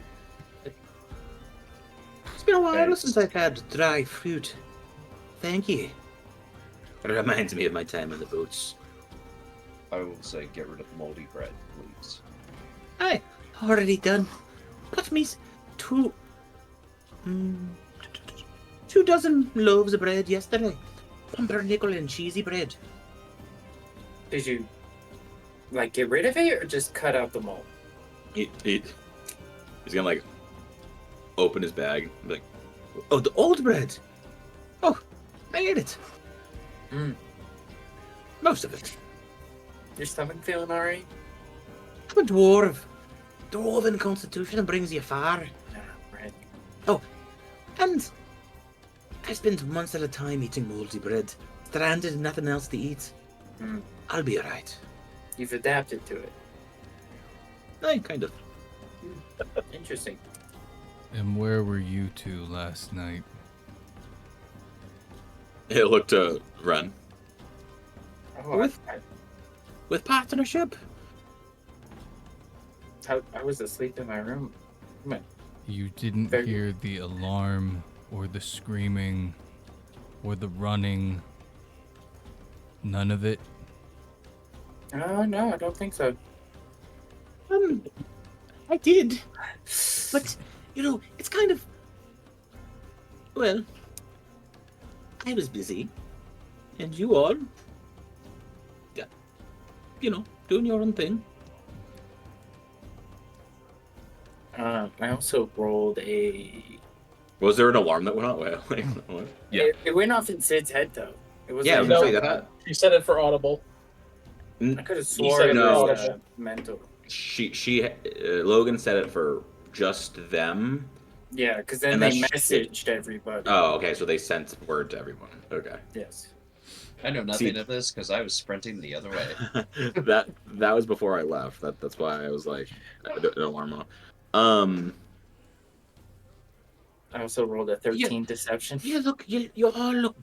It's been a while Thanks. since I've had dry fruit. Thank you. It reminds me of my time on the boats. I will say get rid of moldy bread, please. Aye, already done. Got me 2 dozen loaves of bread yesterday. Pumpernickel and cheesy bread. Did you like get rid of it or just cut out the mold? He's gonna like open his bag and be like, "Oh, the old bread. Oh, I ate it. Mm. Most of it. Your stomach feeling alright? I'm a dwarf. Dwarven constitution brings you far. Yeah, right. And I spent months at a time eating moldy bread. Stranded, nothing else to eat. Mm. I'll be alright. You've adapted to it. Aye, kind of. Interesting. And where were you two last night? He'll look to Ren. Oh, With partnership? I was asleep in my room. You didn't Very- hear the alarm or the screaming or the running. None of it. Oh no, I don't think so. I did. But, you know, it's kind of. Well, I was busy. And you all. Yeah, you know, doing your own thing. I also rolled a Was there an alarm that went off? Wait, what? Yeah. It went off in Sid's head though. It was Yeah, I was like, gonna say that. She said it for audible. I could have said sworn it it for was audible. mental. Logan said it for just them. Yeah, because then And they that's- messaged everybody. Oh, okay. So they sent word to everyone. Okay. Yes. I know nothing of this because I was sprinting the other way. that was before I left. That's why I was like, an alarm off. I also rolled a 13 deception. You all look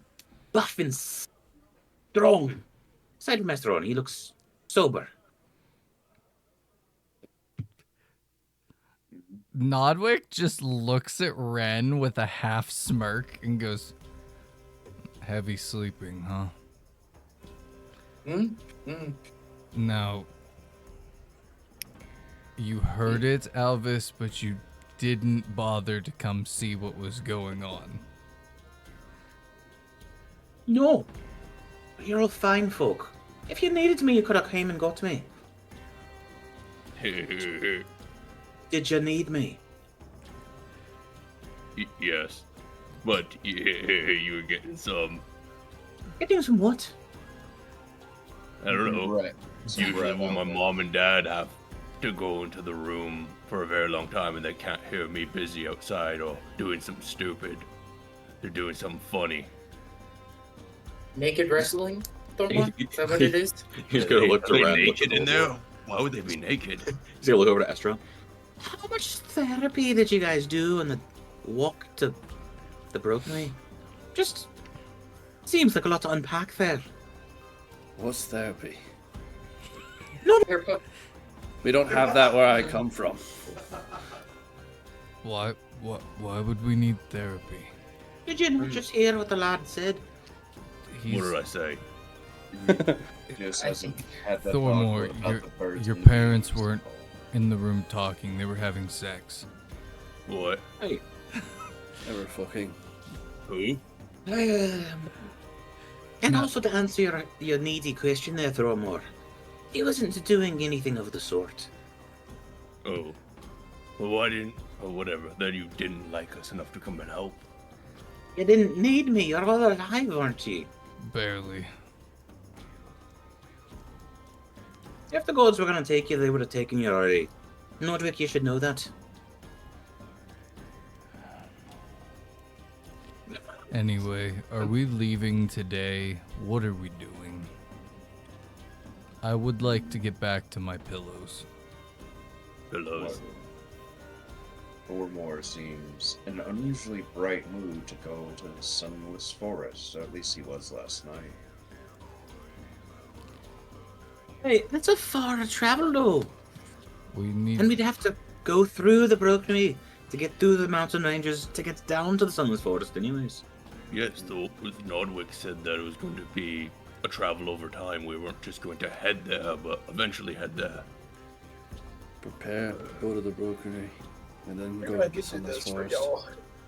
buff and strong. Aside from Master Owen, he looks sober. Nodwick just looks at Ren with a half smirk and goes, "Heavy sleeping, huh?" Now, you heard it, Alvis, but you didn't bother to come see what was going on. No. You're all fine folk. If you needed me, you could have came and got me. Did you need me? Yes, but you were getting some. Getting some what? I don't know. Right. Usually, when my mom and dad have to go into the room for a very long time and they can't hear me busy outside or doing something stupid, they're doing something funny. Naked wrestling? Thormar? Is that what it is? He's gonna look Are they around. naked in there? Why would they be naked? He's gonna look over to Estra. How much therapy did you guys do on the walk to the Broken? Just seems like a lot to unpack there. What's therapy? No, We don't have that where I come from. Why would we need therapy? did you not just hear what the lad said? What did I say? Just I hasn't had that Thormore, thought about the birds your and the parents bees. weren't in the room talking. They were having sex. What? Hey, Never fucking. Who? and No. also to answer your needy question there, Thromore, he wasn't doing anything of the sort. Oh. Well, why didn't... Or whatever. Then you didn't like us enough to come and help. You didn't need me. You're all alive, aren't you? Barely. If the gods were going to take you, they would have taken you already. Nordwick, you should know that. Anyway, are we leaving today? What are we doing? I would like to get back to my pillows. Pillows. Thormore seems in an unusually bright mood to go to the Sunless Forest, or at least he was last night. Hey, that's a far travel, though. We need. And we'd have to go through the Broken to get through the mountain ranges to get down to the Sunless Forest, anyways. Yes, though Nordwick said that it was going to be a travel over time. We weren't just going to head there, but eventually head there. Prepare, go to the Brokery, and then go to the Sunless Forest.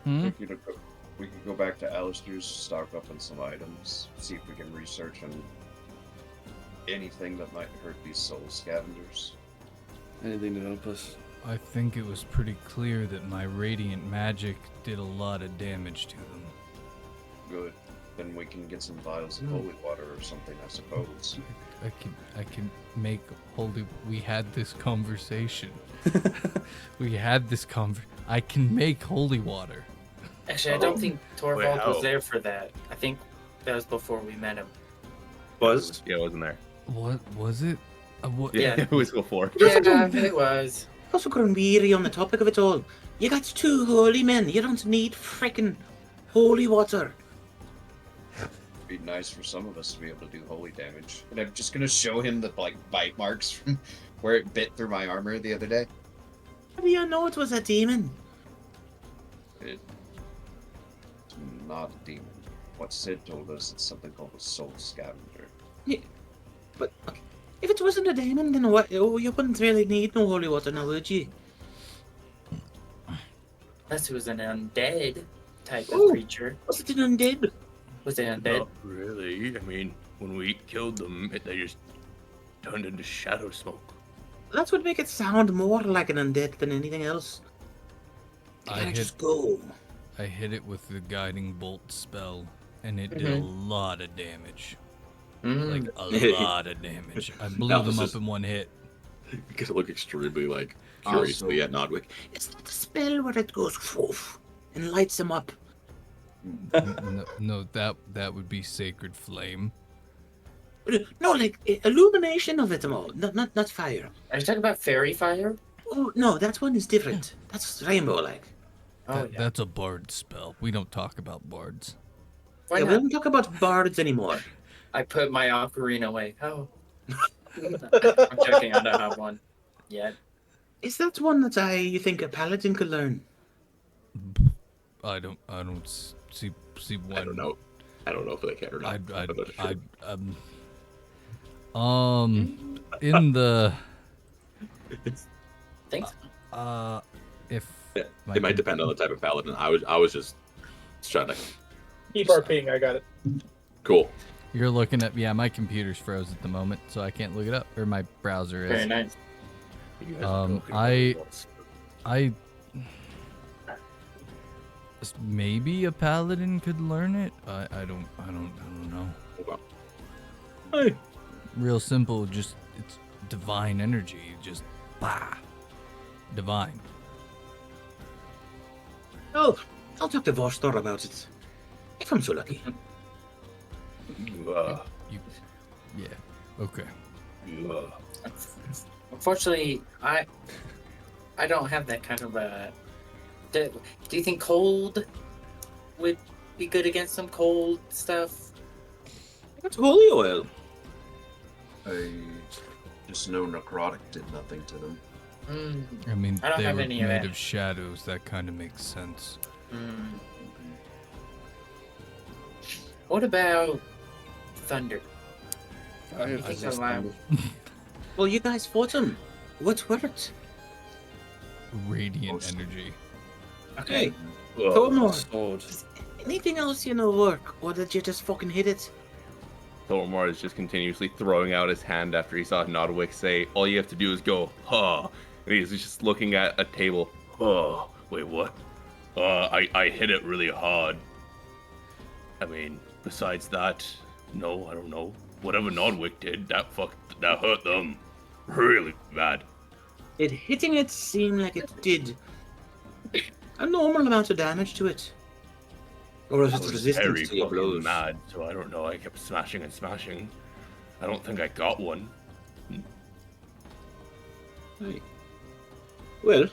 Hmm? We could go back to Alistair's, stock up on some items, see if we can research on anything that might hurt these soul scavengers. Anything to help us. I think it was pretty clear that my radiant magic did a lot of damage to them. Good. Then we can get some vials of holy water or something, I suppose. I can make holy. We had this conversation. I can make holy water. Actually, I don't think Torvald how? was there for that. I think that was before we met him. Was? Yeah, I wasn't there. What was it? What? Yeah, Yeah. it was before. Yeah, it was. Also grown weary on the topic of it all. You got two holy men. You don't need frickin' holy water. It'd be nice for some of us to be able to do holy damage. And I'm just gonna show him the bite marks from where it bit through my armor the other day. How do you know it was a demon? It's not a demon. What Sid told us, it's something called a soul scavenger. But okay, if it wasn't a demon, then what? Oh, you wouldn't really need no holy water now, would you? Unless it was an undead type Ooh. of creature. Was it an undead? Was it undead? Not really. I mean, when we killed them, they just turned into shadow smoke. That's what make it sound more like an undead than anything else. They I gotta hit- just go. I hit it with the guiding bolt spell, and it did a lot of damage. Like a lot of damage. I blew them up in one hit. You get to look extremely like curiously at Nodwick. Is that the spell where it goes woof and lights them up? No, that would be Sacred Flame. No, like illumination of it all, not fire. Are you talking about fairy fire? Oh no, that one is different. That's rainbow-like. Oh, yeah. That's a bard spell. We don't talk about bards. Why Yeah, we not? don't talk about bards anymore. I put my ocarina away. Oh. I'm joking. I don't have one yet. Is that one that you think a paladin could learn? I don't see one. I don't know. I don't know if they can or not. In the Thanks. if It might depend on the type of paladin. I was just trying to. Keep RPing, I got it. Cool. you're looking at, my computer's froze at the moment, so I can't look it up, or my browser is. Very nice. I maybe a paladin could learn it. I don't know. Hey. Real simple, just it's divine energy, just divine. Oh, I'll talk to Vostor about it. If I'm so lucky. Yeah. Okay. Unfortunately, I don't have that kind of do you think cold would be good against some cold stuff? What's holy oil? I just know necrotic did nothing to them. I mean, I don't they have were any of made that. of shadows. That kind of makes sense. What about thunder? I have think resist so, Lyle. thunder. Well, you guys fought him. What worked? Radiant energy. Okay. Thormor, Sword. anything else work, or did you just fucking hit it? Thormar is just continuously throwing out his hand after he saw Nodwick say, all you have to do is go, huh. And he's just looking at a table. Oh, wait, what? I hit it really hard. I mean, besides that, no, I don't know. Whatever Nodwick did, that hurt them. Really bad. Did hitting it seem like it did a normal amount of damage to it? Or is I it was resistance very to your fucking blows? mad, so I don't know. I kept smashing and smashing. I don't think I got one. Right. Well,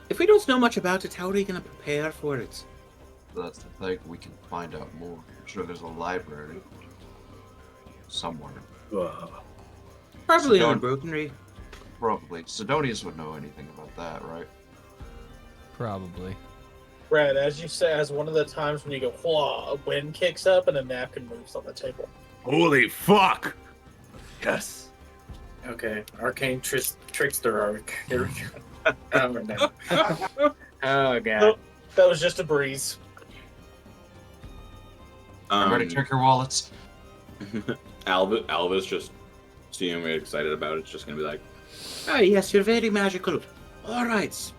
if we don't know much about it, how are we going to prepare for it? That's the thing. We can find out more. I'm sure there's a library somewhere. Probably So on don't- Brokenry. Probably. Sidonius would know anything about that, right? Probably. Brad, as you say, as one of the times when you go, whoa, a wind kicks up and a napkin moves on the table. Holy fuck! Yes. Okay, arcane trickster arc. Here we go. Oh no. Oh god. Nope, that was just a breeze. Everybody check your wallets. Alva's just seeing me excited about it. It's just gonna be like, Ah, yes, you're very magical. All right.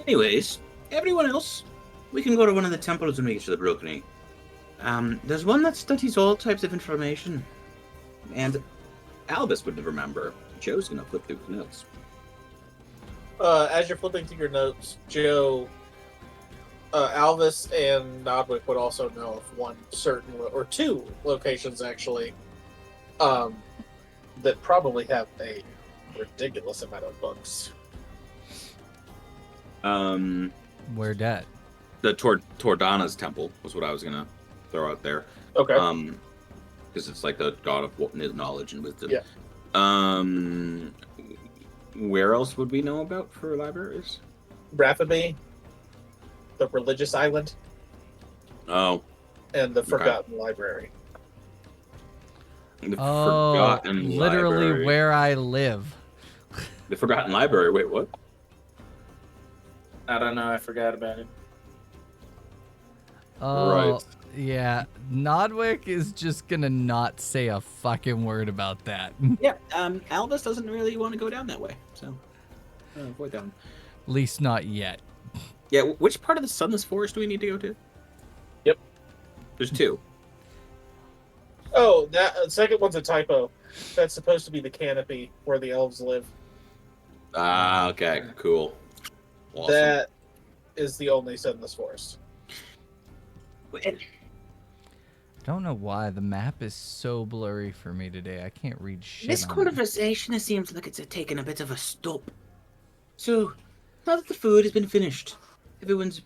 Anyways, everyone else, we can go to one of the temples when we get to the Broken. There's one that studies all types of information. And Albus would remember. Joe's gonna flip through the notes. As you're flipping through your notes, Joe, Alvis and Nodwick would also know of one certain, or two locations actually, that probably have a ridiculous amount of books. Where dat? The Tordana's temple was what I was gonna throw out there. Okay. Because it's like the god of knowledge and wisdom. Yeah. Where else would we know about for libraries? Raffaby, the religious island, Oh, and the Okay. Forgotten Library. the Oh, Forgotten literally Library. where I live. The Forgotten Library. Wait, what? I don't know, I forgot about it. Oh, Right. yeah. Nodwick is just gonna not say a fucking word about that. Yeah, Albus doesn't really want to go down that way, so avoid that one. At least not yet. Yeah, which part of the Sunless Forest do we need to go to? Yep. There's two. Oh, that second one's a typo. That's supposed to be the canopy where the elves live. Ah, okay, cool. Awesome. That is the only Sunless Forest. I don't know why the map is so blurry for me today. I can't read shit. This on it. conversation seems like it's taken a bit of a stop. So, now that the food has been finished, everyone's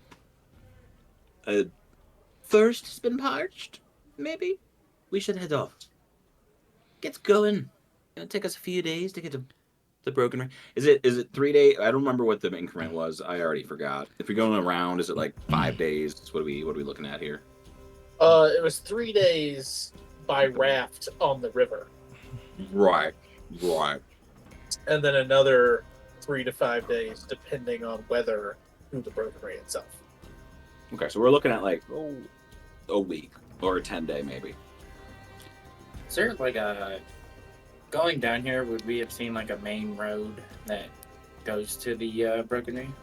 thirst has been parched, maybe we should head off. Get going. It'll take us a few days to get to The Broken Ring. Is it 3 days? I don't remember what the increment was. I already forgot. If we're going around, is it like 5 days? What are we looking at here? It was 3 days by raft on the river, Right. and then another 3 to 5 days depending on weather through the Broken Ring itself. Okay, so we're looking at like a week or a 10-day maybe. Is there like a going down here? Would we have seen like a main road that goes to the Broken Ring?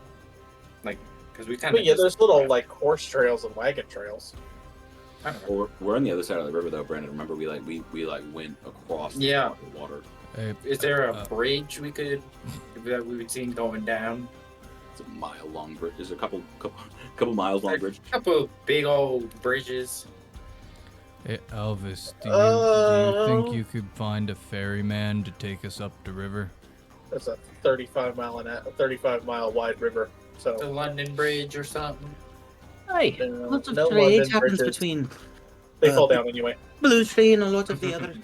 Like, because we kind But of yeah, there's little like horse trails and wagon trails. I don't know. Well, we're on the other side of the river though, Brandon. Remember we went across Yeah. the water. Hey, Is there a bridge that we would see going down? It's a mile-long bridge. There's a couple miles long bridge. A couple big old bridges. hey, Elvis, do you think Uh, you could find a ferryman to take us up the river? It's a 35 mile wide river. The So London Bridge or something. Aye, no, lots of no trade London happens bridges. between They fall down anyway. Blue Tree and a lot of the other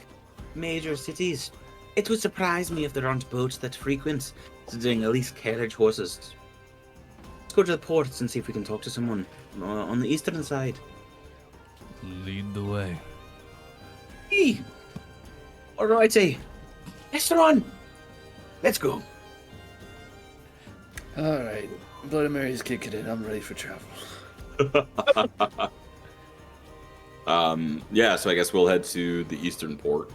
major cities. It would surprise me if there aren't boats that frequent, considering at least carriage horses. Let's go to the ports and see if we can talk to someone on the eastern side. Lead the way. Hey! Alrighty. Esteron! Let's go. Alright. Bloody Mary's kicking in. I'm ready for travel. Yeah, so I guess we'll head to the eastern port.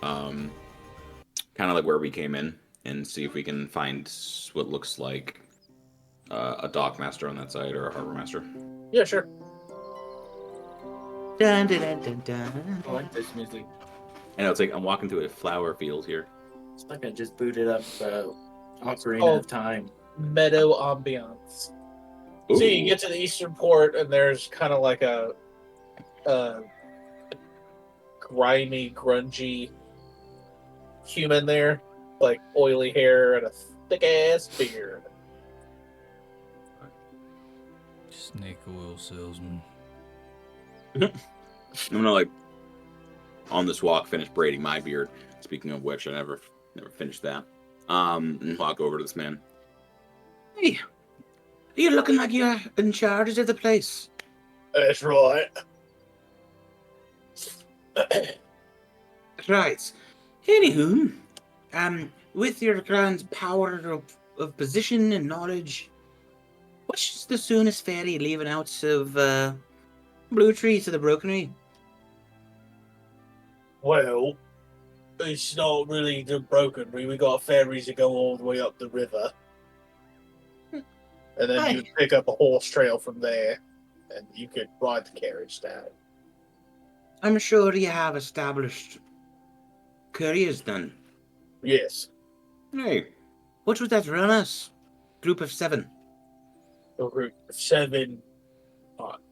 Kind of like where we came in, and see if we can find what looks like a dockmaster on that side or a harbor master. Yeah, sure. Dun, dun, dun, dun, dun. I like this music. And it's like I'm walking through a flower field here. It's like I just booted up Ocarina of Time. Meadow ambiance. So you get to the eastern port, and there's kind of like a grimy, grungy human there, like oily hair and a thick ass beard. Snake oil salesman. I'm gonna like on this walk finish braiding my beard. Speaking of which, I never finished that. And walk over to this man. Hey! You're looking like you're in charge of the place. That's right. Right. Anywho, with your grand power of position and knowledge, what's the soonest ferry leaving out of Blue Tree to the Broken Ring? Well, it's not really the Broken Ring. We got ferries that go all the way up the river. And then you pick up a horse trail from there, and you could ride the carriage down. I'm sure you have established couriers then. Yes. Hey, What would that run us? Group of 7. The group of 7,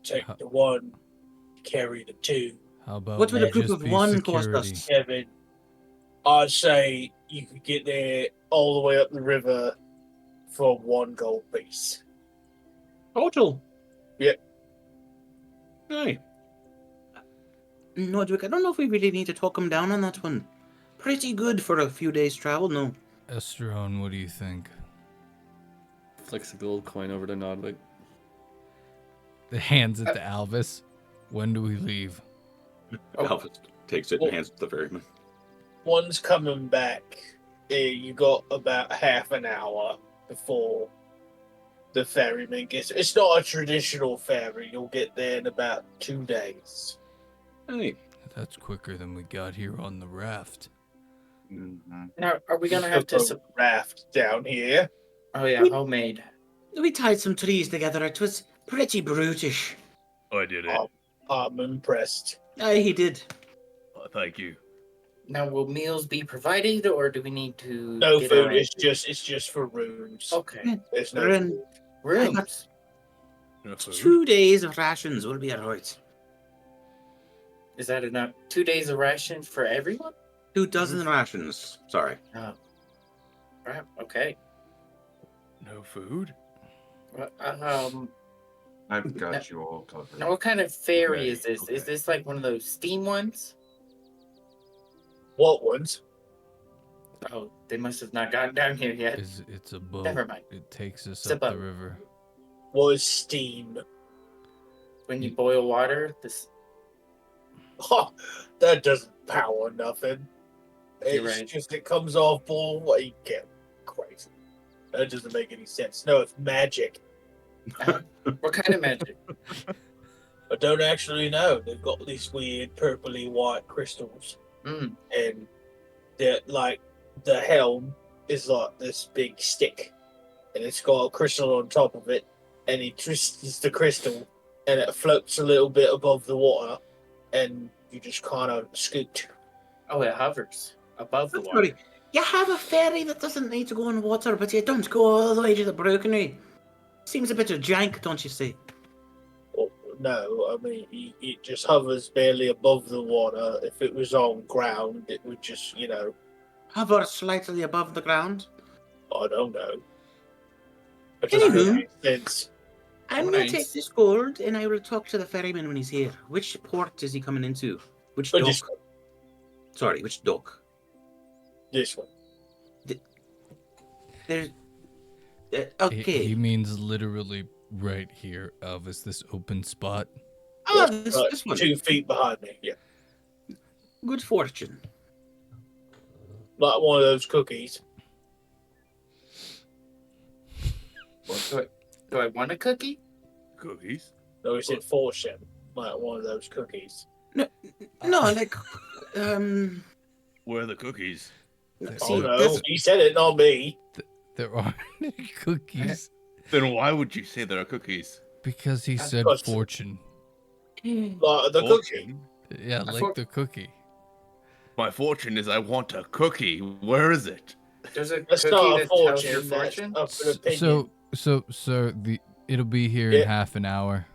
take the 1, carry the 2. How about What would we a group just of be 1 cost security? us? 7. I'd say you could get there all the way up the river for 1 gold piece. Total? Yep. Aye. No, Dwick, I don't know if we really need to talk him down on that one. Pretty good for a few days' travel, no. Esteron, what do you think? Flicks the gold coin over to Nodwick. Hands it to Alvis. When do we leave? Elvis takes it and hands it to the ferryman. 1's coming back. You got about half an hour before the ferryman gets. It's not a traditional ferry. You'll get there in about 2 days. Hey. That's quicker than we got here on the raft. Now, are we gonna have to? Took a raft down here. Oh yeah, homemade. We tied some trees together. It was pretty brutish. I did it. Oh, I'm impressed. He did. Thank you. Now, will meals be provided, or do we need to? No get food. our- It's just for rooms. Okay. There's no We're in Rooms. No food. 2 days of rations. Will be alright. Is that enough? 2 days of ration for everyone? 2 dozen rations. Sorry. Oh. Right. Okay. No food? Well, I've got you all covered. now what kind of ferry Okay, is this? Is okay. this like one of those steam ones? What ones? Oh, they must have not gotten down here yet. It's a boat. Never mind. It takes us It's a up the boat. river. What is steam? When you boil water, this. Oh, that doesn't power nothing. You're It's right. just it comes off boil. What you get crazy. That doesn't make any sense. No, it's magic. What kind of magic? I don't actually know. They've got these weird purpley white crystals, Mm. and they're like the helm is like this big stick, and it's got a crystal on top of it, and he twists the crystal, and it floats a little bit above the water, and you just kind of scoot. Oh, it hovers above the That's water. pretty. You have a ferry that doesn't need to go in water, but you don't go all the way to the Brokenry. Seems a bit of jank, don't you see? Well, no, I mean it just hovers barely above the water. If it was on ground, it would just, Hover slightly above the ground. I don't know. It doesn't Anywho. make sense. I'm going Nice. to take this gold and I will talk to the ferryman when he's here. Which port is he coming into? Which But dock? just Sorry, which dock? this one. There's. He Okay. means literally right here, Elvis, this open spot. Oh, this one. 2 feet behind me. Yeah, Good fortune. like one of those cookies. Do I want a cookie? Cookies? No, he said fortune, like one of those cookies. No, like, Where are the cookies? see, Oh no, this, he said it, not me. There aren't any cookies Then why would you say there are cookies? because he That's said because- fortune. Like the cookie. Fortune? Yeah, I like thought- the cookie. My fortune is I want a cookie. Where is it? There's a That's cookie not a that tells your fortune. That's fortune. up for opinion. So it'll be here Yeah. in half an hour.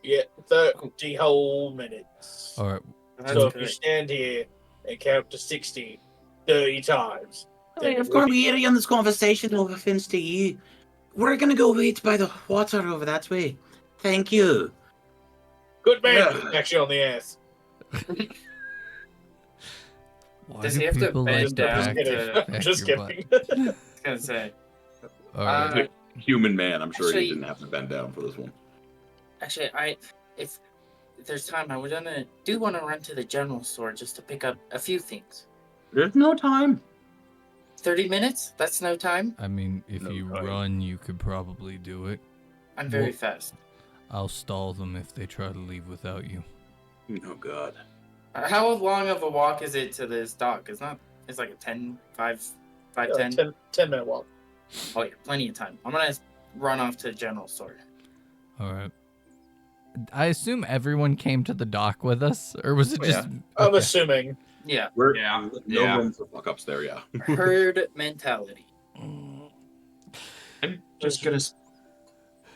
Yeah, 30 whole minutes. All right. That's So if you good. stand here and count to 60 30 times, then I've got to be on this conversation, no offense to you. We're going to go wait by the water over that way. Thank you. good man. Yeah. Actually, on the ass. Why Does do he have to people bend like down back- kidding. to- back Just your butt? kidding. I was gonna say. All right. Uh, Human man, I'm sure Actually- he didn't have to bend down for this one. Actually, if there's time, I want to run to the general store just to pick up a few things. There's no time. 30 minutes? That's no time. I mean, if No, you right. run, you could probably do it. I'm very Well- fast. I'll stall them if they try to leave without you. Oh God. How long of a walk is it to this dock? It's like a 10, 5, 10. 10-minute walk. Oh yeah, plenty of time. I'm gonna run off to the general store. All right. I assume everyone came to the dock with us, or was it Oh, just? I'm Okay. assuming. Yeah, We're Yeah, no yeah. room for fuck ups there, yeah. herd mentality. I'm just gonna.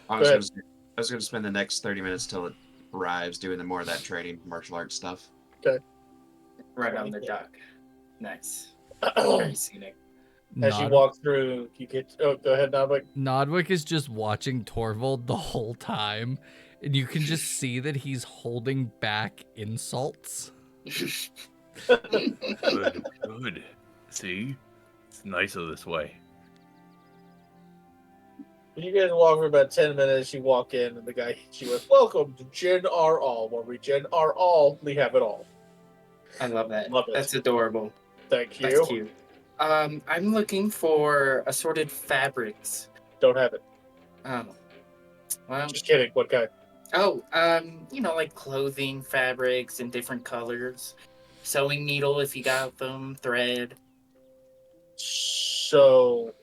I Go was ahead. gonna, say- I was gonna spend the next 30 minutes till it arrives doing the more of that trading martial arts stuff. Right on the dock. Nice. As Very scenic. you Nod- walk through, you get. Oh, go ahead, Nabik. Nodwick is just watching Torvald the whole time, and you can just see that he's holding back insults. Good, good. See? It's nicer this way. You guys walk for about 10 minutes. You walk in, and the guy hits you with, "Welcome to Gen R All, where we Gen R All, we have it all." I love that. Love it. That's adorable. Thank you. That's cute. I'm looking for assorted fabrics. Don't have it. Oh. Well, Just kidding. What kind? like clothing fabrics in different colors. Sewing needle if you got them, thread. So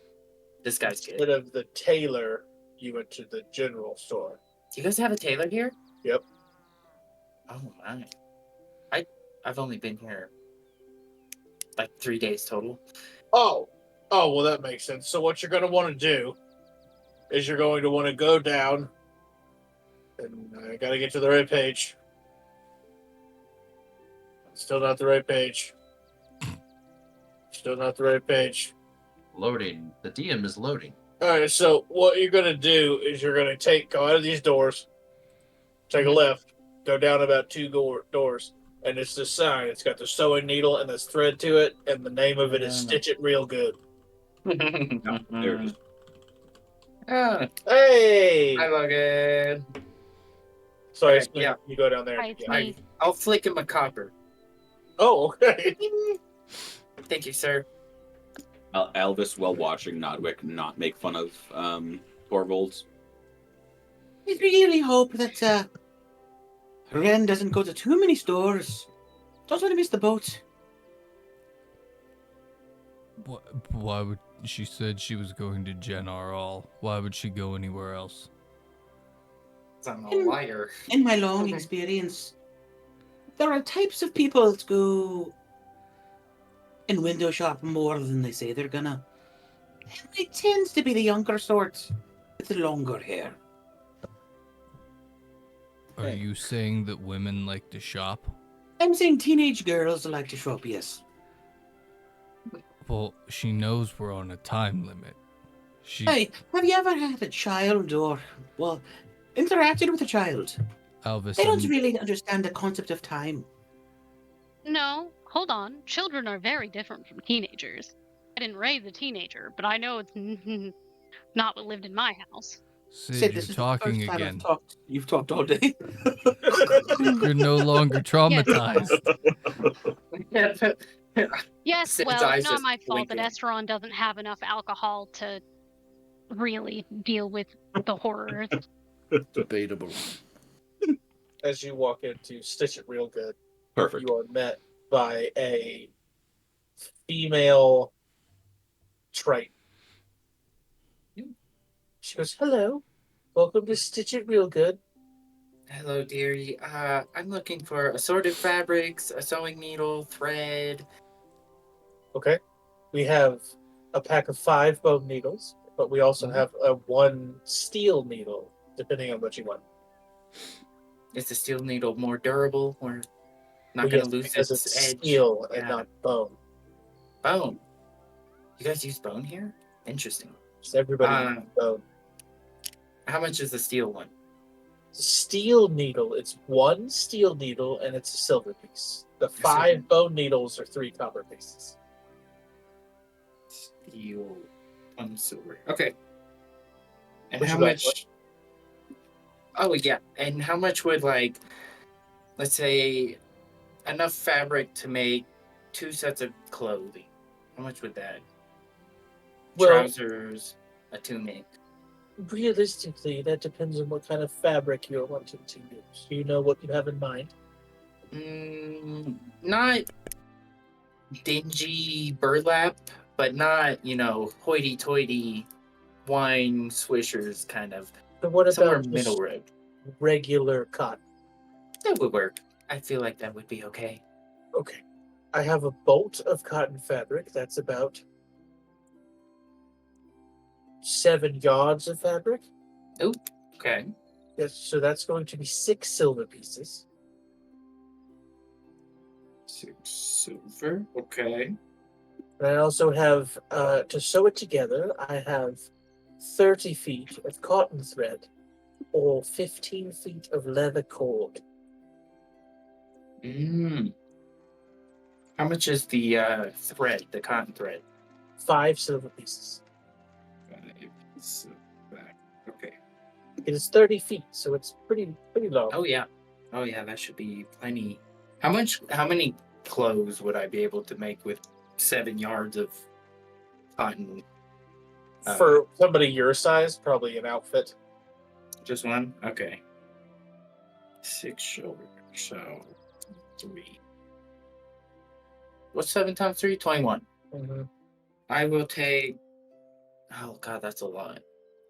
This guy's instead good. of the tailor, you went to the general store. Do you guys have a tailor here? Yep. Oh my. I've only been here like 3 days total. Oh, well, that makes sense. So what you're going to want to do is you're going to want to go down, and I got to get to the right page. Still not the right page. Still not the right page. Loading. The DM is loading. All right, so what you're going to do is you're going to go out of these doors, take a left, go down about 2 doors, and it's this sign. It's got the sewing needle and this thread to it, and the name of it is Stitch It Real Good. There it is. Ah, Hey! hi, Logan. Sorry, Okay, Split, yeah. you go down there. Hi, it's Yeah. me. I'll flick him a copper. Oh, okay. Thank you, sir. Elvis, while watching Nodwick not make fun of Torvalds. I really hope that Ren doesn't go to too many stores. Don't want to miss the boat. Why would she said she was going to General? Why would she go anywhere else? I'm a liar. In my long experience, there are types of people that go and window shop more than they say they're gonna. And it tends to be the younger sort with the longer hair. Are you saying that women like to shop? I'm saying teenage girls like to shop, yes. Well, she knows we're on a time limit. She Hey, have you ever had a child or, well, interacted with a child? Elvis, They don't I'm- really understand the concept of time. No, hold on. Children are very different from teenagers. I didn't raise a teenager, but I know it's not what lived in my house. Sid, this you're is talking the first time again. You've talked all day. You're no longer traumatized. Yes, Sid's well, eyes it's not just my fault that blinking. Esteron doesn't have enough alcohol to really deal with the horrors. Debatable. As you walk into Stitch It Real Good, Perfect. you are met by a female Triton. She goes, "Hello, welcome to Stitch It Real Good." Hello, dearie. I'm looking for assorted fabrics, a sewing needle, thread. Okay, we have a pack of 5 bone needles, but we also have a 1 steel needle, depending on what you want. Is the steel needle more durable or not Well, going yes, to lose because its it's edge? steel and Yeah. not bone. Bone. You guys use bone here? Interesting. So everybody uses bone. How much is the steel one? The steel needle, it's 1 steel needle and it's a silver piece. The 5 bone needles are 3 copper pieces. Steel, one silver. Okay. And Would how you like much? Oh yeah. And how much would, like, let's say, enough fabric to make 2 sets of clothing? How much would that? Well- Trousers, a tunic. Realistically, that depends on what kind of fabric you're wanting to use. Do you know what you have in mind? Not dingy burlap, but not, hoity-toity wine swishers kind of. But what Somewhere about middle just road. regular cotton? That would work. I feel like that would be okay. Okay. I have a bolt of cotton fabric. That's about 7 yards of fabric. Okay. Yes, so that's going to be 6 silver pieces. 6 silver. Okay. And I also have, to sew it together, I have 30 feet of cotton thread or 15 feet of leather cord. How much is the thread, the cotton thread? 5 silver pieces. 5 silver. Okay. It is 30 feet, so it's pretty long. Oh yeah. That should be plenty. How many clothes would I be able to make with 7 yards of cotton? For somebody your size, probably an outfit. Just one? Okay. 6 shoulder. So 3. What's 7 times 3? 21. Mm-hmm. I will take. Oh god, that's a lot.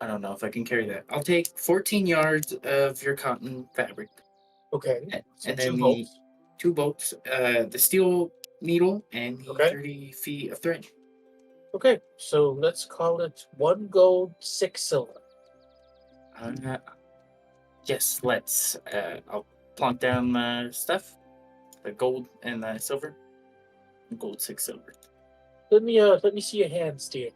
I don't know if I can carry that. I'll take 14 yards of your cotton fabric. Okay. And, So and then 2 the bolts. 2 bolts, the steel needle, and the Okay. 30 feet of thread. Okay, so let's call it 1 gold, 6 silver. Yes, let's. I'll plonk down my stuff, the gold and the silver. Gold, 6 silver. Let me see your hands, dear.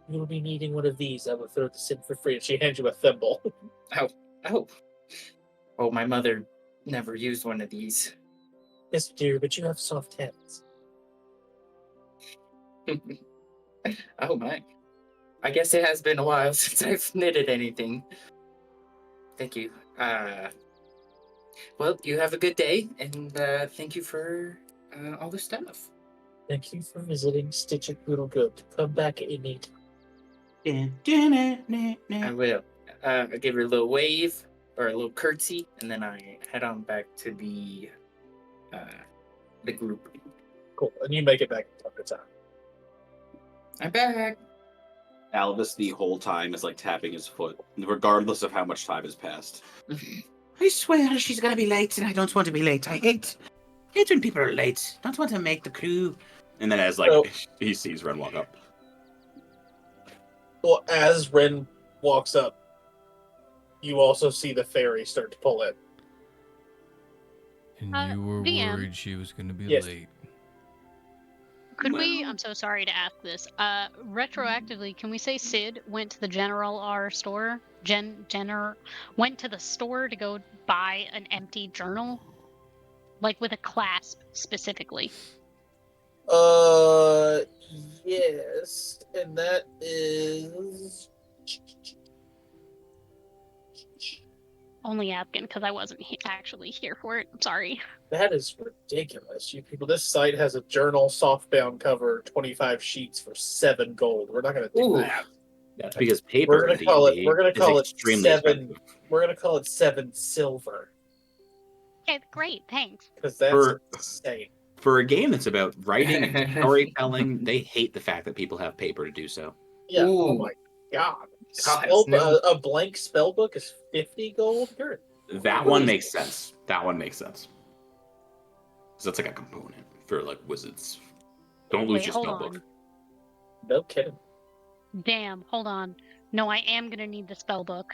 You'll be needing one of these. I will throw this in for free. And she hands you a thimble. Oh. Oh, my mother never used one of these. Yes, dear, but you have soft hands. Oh my. I guess it has been a while since I've knitted anything. Thank you. Well, you have a good day, and thank you for all the stuff. Thank you for visiting Stitch and Poodle Good. Come back at any time. I will. I give her a little wave or a little curtsy, and then I head on back to the group. Cool. And you make it back in time to time. I'm back. Albus the whole time is like tapping his foot, regardless of how much time has passed. I swear she's gonna be late, and I don't want to be late. I hate when people are late. Don't want to make the crew. And then as like So- he sees Ren walk up. Well, as Ren walks up, you also see the fairy start to pull in. And you were DM. worried she was going to be Yes. late. Could we? I'm so sorry to ask this. Retroactively, can we say Sid went to the General R store? Jenner went to the store to go buy an empty journal, like with a clasp specifically. Yes, and that is Only asking because I wasn't actually here for it. I'm sorry. that is ridiculous. You people, this site has a journal softbound cover, 25 sheets for 7 gold. We're not going to do Ooh. that. That's because paper We're gonna in call it. D&D We're gonna is call it extremely 7. expensive. We're gonna call it 7 silver Okay, great. Thanks. because that's For- insane. For a game that's about writing and storytelling, they hate the fact that people have paper to do so. Yeah. Oh Ooh. my god. God, Spell, it's new. a blank spell book is 50 gold. You're That one makes sense. That one makes sense. Because that's like a component for like wizards. Don't lose Wait, your hold spell on. book. no kidding. Damn. Hold on. No, I am gonna need the spell book.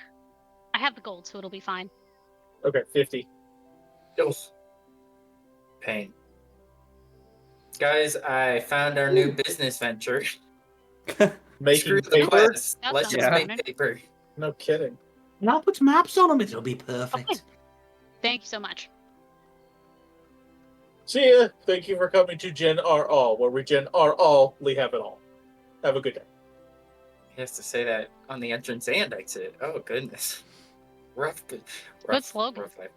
I have the gold, so it'll be fine. Okay, 50. Pain. Guys, I found our new business venture. Making Screw the paper. quest. That Let's sounds just fun. make paper. No kidding. And I'll put maps on them. It'll be perfect. Okay. Thank you so much. See ya. Thank you for coming to Gen R All, where we Gen R All, we have it all. Have a good day. He has to say that on the entrance and exit. Oh goodness. Rough. Good slogan. Rough life.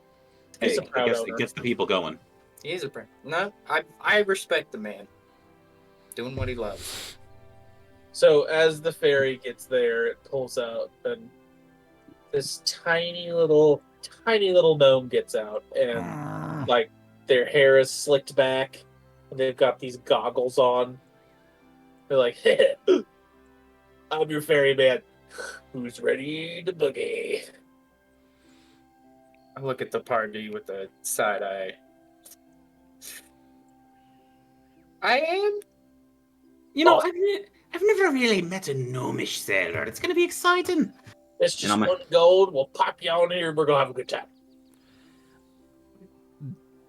Hey, He's a proud owner. it gets the people going. He is a prince. No, I respect the man. Doing what he loves. So as the fairy gets there, it pulls out, and this tiny little gnome gets out, and like their hair is slicked back, and they've got these goggles on. They're like, "I'm your fairy man. Who's ready to boogie?" I look at the party with a side eye. I am. You know, I've never really met a gnomish sailor. It's gonna be exciting. It's just I'm a- 1 gold. We'll pop you on here. We're gonna have a good time.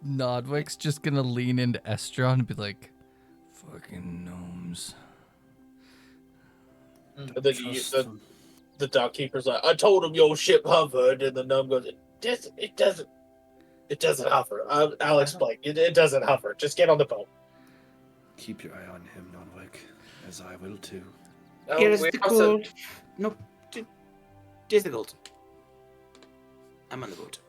Nodwick's just gonna lean into Estron and be like, fucking gnomes. And then Trust the them. dock keeper's like, "I told him your ship hovered," and the gnome goes, It doesn't hover. I'll explain. It doesn't hover. Just get on the boat." Keep your eye on him, Nonwick, as I will too. Oh, Here's we the also- gold. No, here's the gold. I'm on the boat.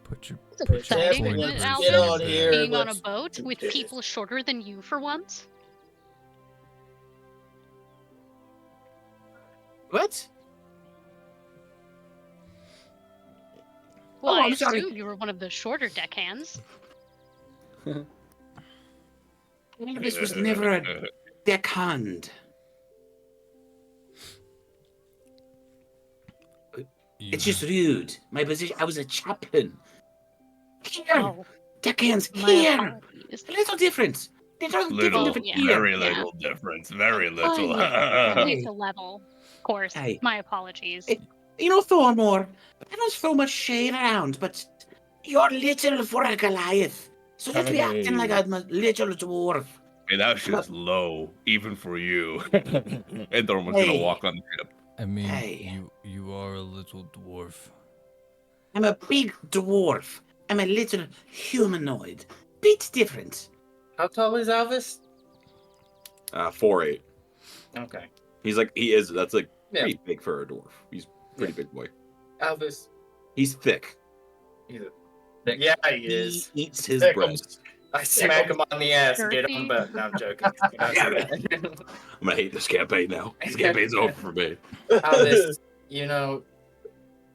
Put your It's a Put your pathetic, point isn't it, in. Albus? Get on here, Being on a let's boat do with this. people shorter than you for once. What? Well, Oh, I I'm sorry. assumed you were one of the shorter deckhands. This was never a deckhand. It's just rude. My position. I was a chaplain. Here, Oh, deckhands. my Here, apologies. a little different. Little, different yeah. here. very Yeah. little difference. Very little. At Hey. least a level. Of course. Hey. My apologies. Hey. You know, Thormore, I don't throw much shade around, but you're little for a Goliath. So just be acting like a little dwarf. Hey, that was just low, even for you. And Thormon's gonna Hey. walk on the ship. I mean, Hey. you are a little dwarf. I'm a big dwarf. I'm a little humanoid. Bit different. How tall is Alvis? 4'8". Okay. That's like Yeah. pretty big for a dwarf. He's a pretty big boy. Alvis. He's thick. He's a yeah, he is. He eats his Thick bread. 'ems. I smack him on the ass and get Girthy. on the. No, I'm joking. You don't say that. I'm gonna hate this campaign now. This campaign's over for me. Alvis, you know,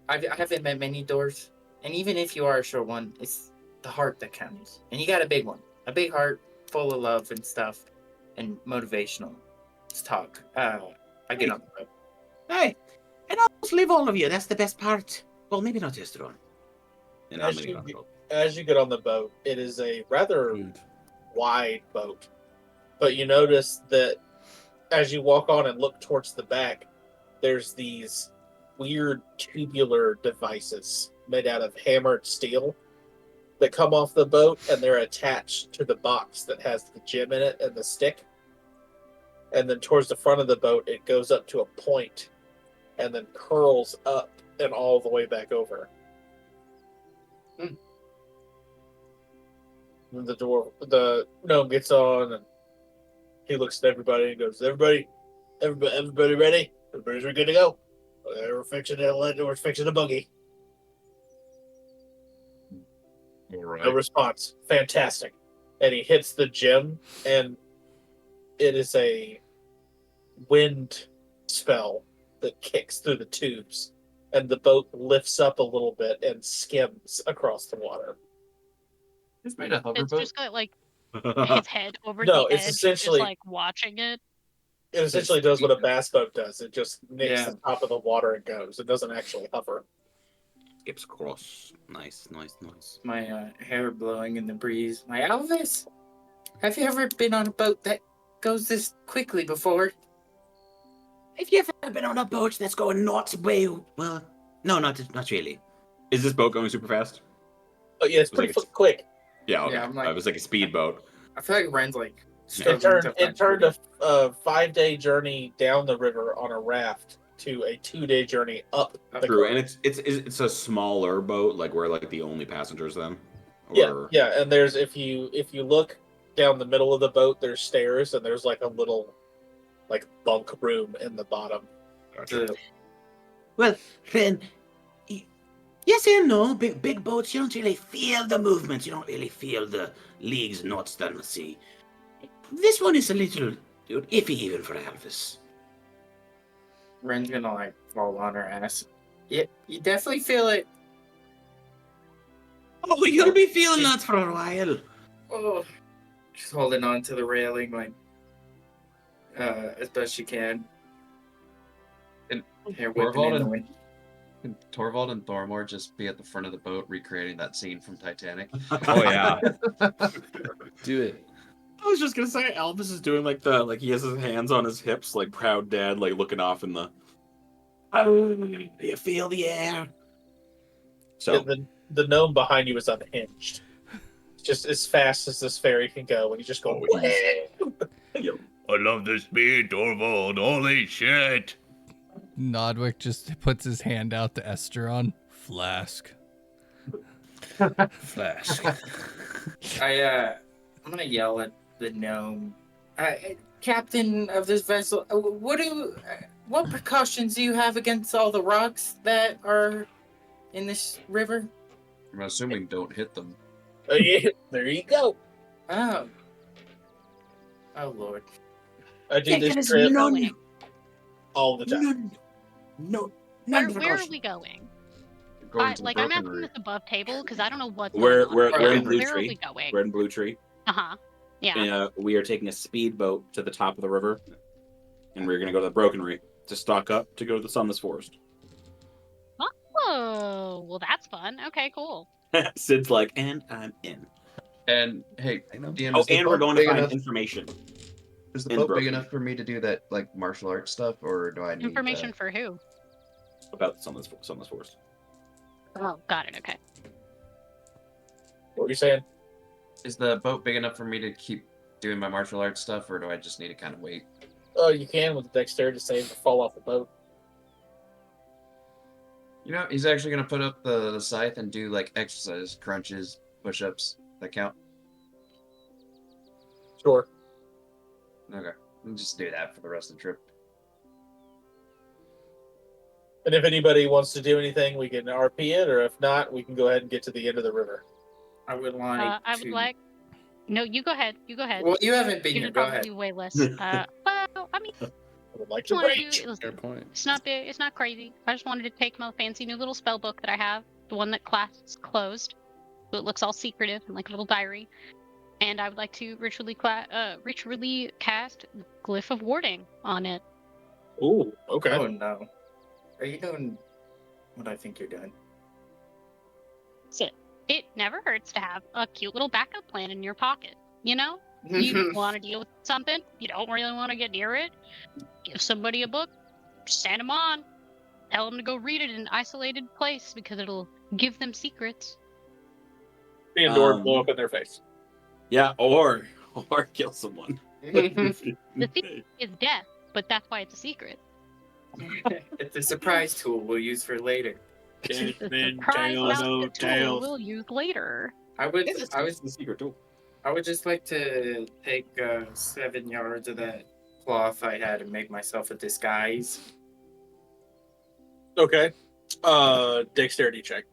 I haven't met many dwarves, and even if you are a short one, it's the heart that counts. And you got a big one, a big heart full of love and stuff, and motivational. Let's talk. I get on the boat. Hey, and I'll just leave all of you. That's the best part. Well, maybe not Esteron. And I'm As gonna you, get on the boat. as you get on the boat, it is a rather Rude. wide boat. But you notice that as you walk on and look towards the back, there's these weird tubular devices made out of hammered steel that come off the boat, and they're attached to the box that has the gem in it and the stick. And then towards the front of the boat, it goes up to a point and then curls up and all the way back over. And the gnome gets on, and he looks at everybody and goes, everybody ready? Everybody's good to go. We're fixing a buggy. All right. No response. Fantastic. And he hits the gem, and it is a wind spell that kicks through the tubes, and the boat lifts up a little bit and skims across the water. It's made a It's hoverboat. just got like his head over No, the it's edge, essentially- just like watching it. It essentially does what a bass boat does. It just nicks Yeah. the top of the water and goes. It doesn't actually hover. Skips across. Nice. My hair blowing in the breeze. My Alvis, have you ever been on a boat that goes this quickly before? Have you ever been on a boat that's going not way well? No, not really. Is this boat going super fast? But yeah, it's It's pretty like quick. Yeah, okay. Yeah, I'm like- It was like a speedboat. I feel like Ren's like It struggling turned to find a 5-day journey down the river on a raft to a 2-day journey up the True, coast. and it's a smaller boat, like we're like the only passengers then. Yeah, and there's if you look down the middle of the boat, there's stairs, and there's like a little like bunk room in the bottom. Gotcha. Well, then, yes and no. Big boats, you don't really feel the movement. You don't really feel the leagues knots down the sea. This one is a little iffy even for Alvis. Ren's gonna like fall on her ass. Yeah, you definitely feel it. Oh, you'll be feeling that for a while. Oh, she's holding on to the railing like as best she can. And Hair whipping in the wind. Can Torvald and Thormor just be at the front of the boat recreating that scene from Titanic? Oh yeah. Do it. I was just gonna say Elvis is doing like he has his hands on his hips, like proud dad, like looking off in the. Oh, you feel the air. So And the gnome behind you is unhinged. It's just as fast as this ferry can go, and you just go. I love the speed, Torvald. Holy shit. Nodwick just puts his hand out to Esteron. Flask. Flask. I'm gonna yell at the gnome. Captain of this vessel, what precautions do you have against all the rocks that are in this river? I'm assuming don't hit them. Yeah, there you go. Oh Lord. I do Yeah, this there's trip none, all the time. none Where are precaution. we going? Going to the I'm broken asking room. this above table because I don't know what's we're going on. we're in Right. Blue Where are we Tree. going? We're in Blue Tree. Uh-huh. Yeah. And we are taking a speedboat to the top of the river, and we're gonna go to the Broken Reef to stock up to go to the Sunless Forest. Oh, well, that's fun. Okay, cool. Sid's like, and I'm in. And hey, I know. DM, Oh, is the and we're boat going to big find enough? information. Is the in the boat big broken. enough for me to do that like martial arts stuff, or do I need Information for who? About some of this forest. Oh, got it. Okay. What were you saying? Is the boat big enough for me to keep doing my martial arts stuff, or do I just need to kind of wait? Oh, you can with the dexterity save to fall off the boat. You know, he's actually gonna put up the scythe and do like exercise, crunches, push-ups. That count? Sure. Okay, we'll just do that for the rest of the trip. And if anybody wants to do anything, we can RP it, or if not, we can go ahead and get to the end of the river. I would like I would to. like. No, you go ahead. You go ahead. Well, you haven't been You here. would Go probably ahead. do way less. Well, I mean, I would like I to wanna do- rage. listen, Fair point. it's not big. It's not crazy. I just wanted to take my fancy new little spell book that I have, the one that clasps closed, so it looks all secretive and like a little diary. And I would like to ritually cast Glyph of Warding on it. Ooh, okay. Oh no. Are you doing what I think you're doing? So it never hurts to have a cute little backup plan in your pocket. You know, you want to deal with something, you don't really want to get near it. Give somebody a book, send them on, tell them to go read it in an isolated place because it'll give them secrets. Me and Dora Um, blow up in their face. Yeah, or kill someone. The secret is death, but that's why it's a secret. It's a surprise tool we'll use for later. The Caveman, surprise tail, not no the tool tails. we'll use later. I would the secret too. I would just like to take 7 yards of that cloth I had and make myself a disguise. Okay. Dexterity check.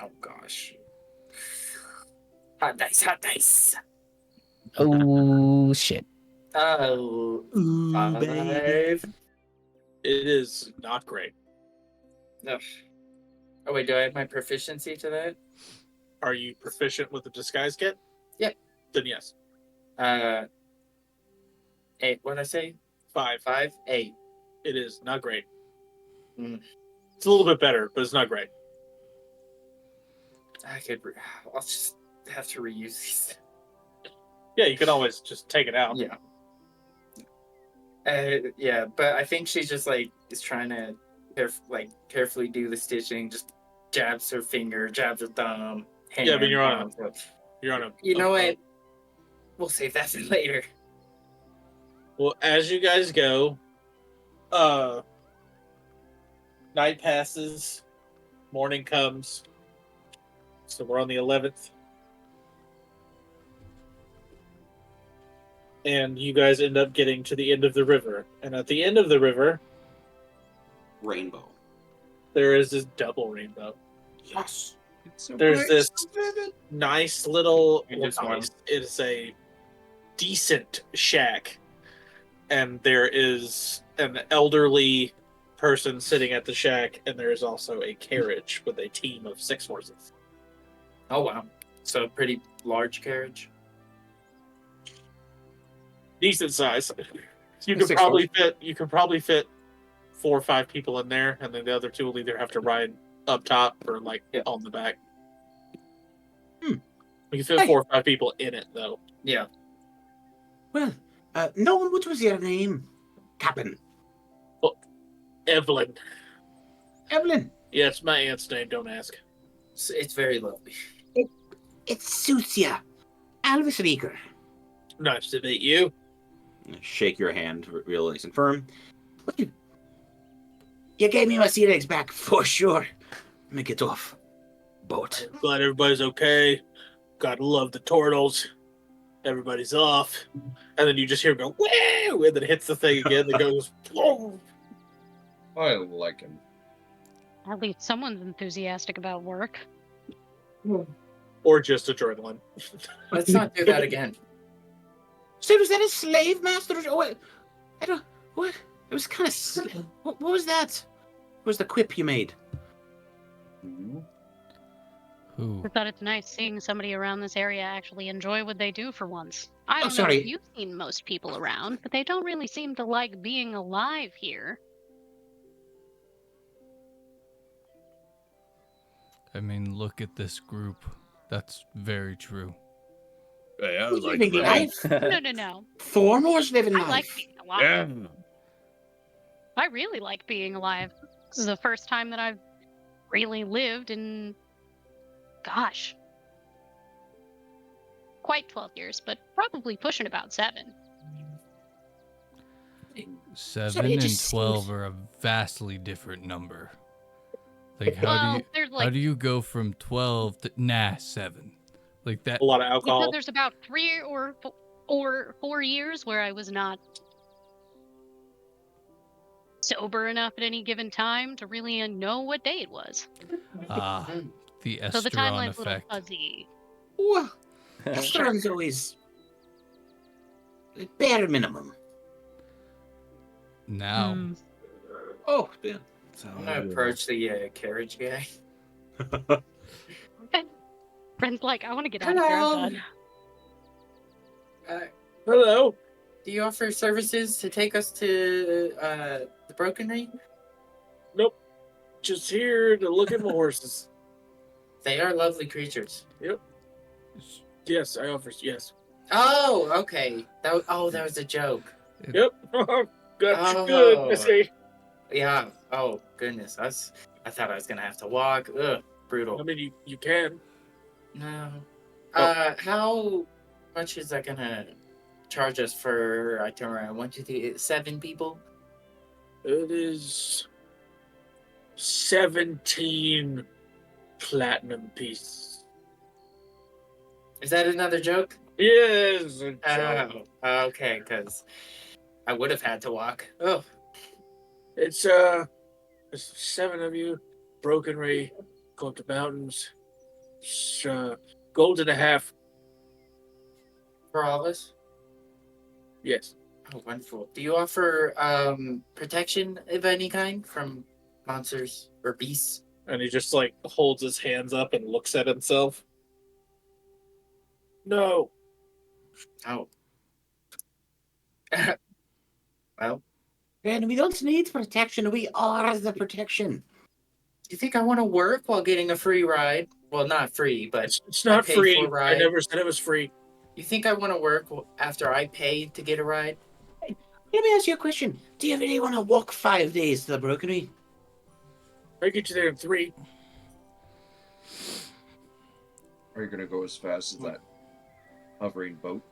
Oh gosh. Hot dice, hot dice. Oh shit. Oh, Ooh, 5. It is not great. Ugh. Oh wait, do I add my proficiency to that? Are you proficient with the disguise kit? Yep. Then yes. 8. What'd I say? 5. 5, 8. It is not great. Mm. It's a little bit better, but it's not great. I'll just have to reuse these. Yeah, you can always just take it out. Yeah. Yeah, but I think she just is trying to carefully do the stitching. Just jabs her finger, jabs her thumb. Hand, Yeah, but you're on arm. You're on a. You know what? We'll save that for later. Well, as you guys go, night passes, morning comes. So we're on the 11th. And you guys end up getting to the end of the river. And at the end of the river, Rainbow. there is this double rainbow. Yes. There's this nice little. And just one. It is a decent shack, and there is an elderly person sitting at the shack, and there is also a carriage with a team of 6 horses. Oh wow! So a pretty large carriage. Decent size. You Yeah, could 6 probably fit. You could probably fit 4 or 5 people in there, and then the other 2 will either have to ride up top or on the back. You can fit 4 or 5 people in it, though. Yeah. Well, Nolan, what was your name? Captain. Evelyn. Evelyn. Yeah, it's my aunt's name. Don't ask. It's very lovely. It suits ya. Alvis Reeker. Nice to meet you. Shake your hand, real nice and firm. You gave me my sea legs back for sure. Let me get off. Boat. Glad everybody's okay. Gotta love the turtles. Everybody's off. And then you just hear him go, woo! And then it hits the thing again that goes, whoa! I like him. At least someone's enthusiastic about work. Or just adrenaline. Let's not do that again. So was that a slave master? Oh, wait. I don't. What? It was kind of. What was that? What was the quip you made? Who? I thought it's nice seeing somebody around this area actually enjoy what they do for once. I don't know sorry. if you've seen most people around, but they don't really seem to like being alive here. I mean, look at this group. That's very true. Hey, I Who's like living that. life? No. Thormore's living I life. like being alive. Yeah. I really like being alive. This is the first time that I've really lived in, gosh, quite 12 years, but probably pushing about 7. 7 it and just 12 seems- are a vastly different number. Like, how Well, do you there's how like do you go from 12 to 7? Like that. A lot of because alcohol. there's about 3 or 4 years where I was not sober enough at any given time to really know what day it was. Ah, the So the Estron timeline's a little effect. fuzzy. Well, Estron's always bare minimum. Now, Hmm. Oh, yeah. I'm gonna approach the carriage guy. Friend's like, I want to get out of here. Hello. I'm done. Hello. Do you offer services to take us to the Broken Ring? Nope. Just here to look at my horses. They are lovely creatures. Yep. Yes, I offer. Yes. Oh, okay. That was a joke. Yep. Got you Oh. good. I see. Yeah. Oh goodness. I thought I was gonna have to walk. Ugh. Brutal. I mean, you can. No. Oh. How much is that gonna charge us for itinerary? 1, 2, 3, 7 people? It is 17 platinum pieces. Is that another joke? Yes. Oh, okay, because I would have had to walk. Oh, It's 7 of you. Broken Ray, go up the mountains. It's gold and a half. for all of us? Yes. Oh, wonderful. Do you offer protection of any kind from monsters or beasts? And he just like holds his hands up and looks at himself. No. Oh. Well, And we don't need protection. We are the protection. you think I want to work while getting a free ride? Well, not free, but It's not I pay free. for a I ride. never said it was free. You think I want to work after I pay to get a ride? Let me ask you a question. Do you really want to walk 5 days to the Broken Ring? I get you there in 3. Are you gonna go as fast as that hovering boat?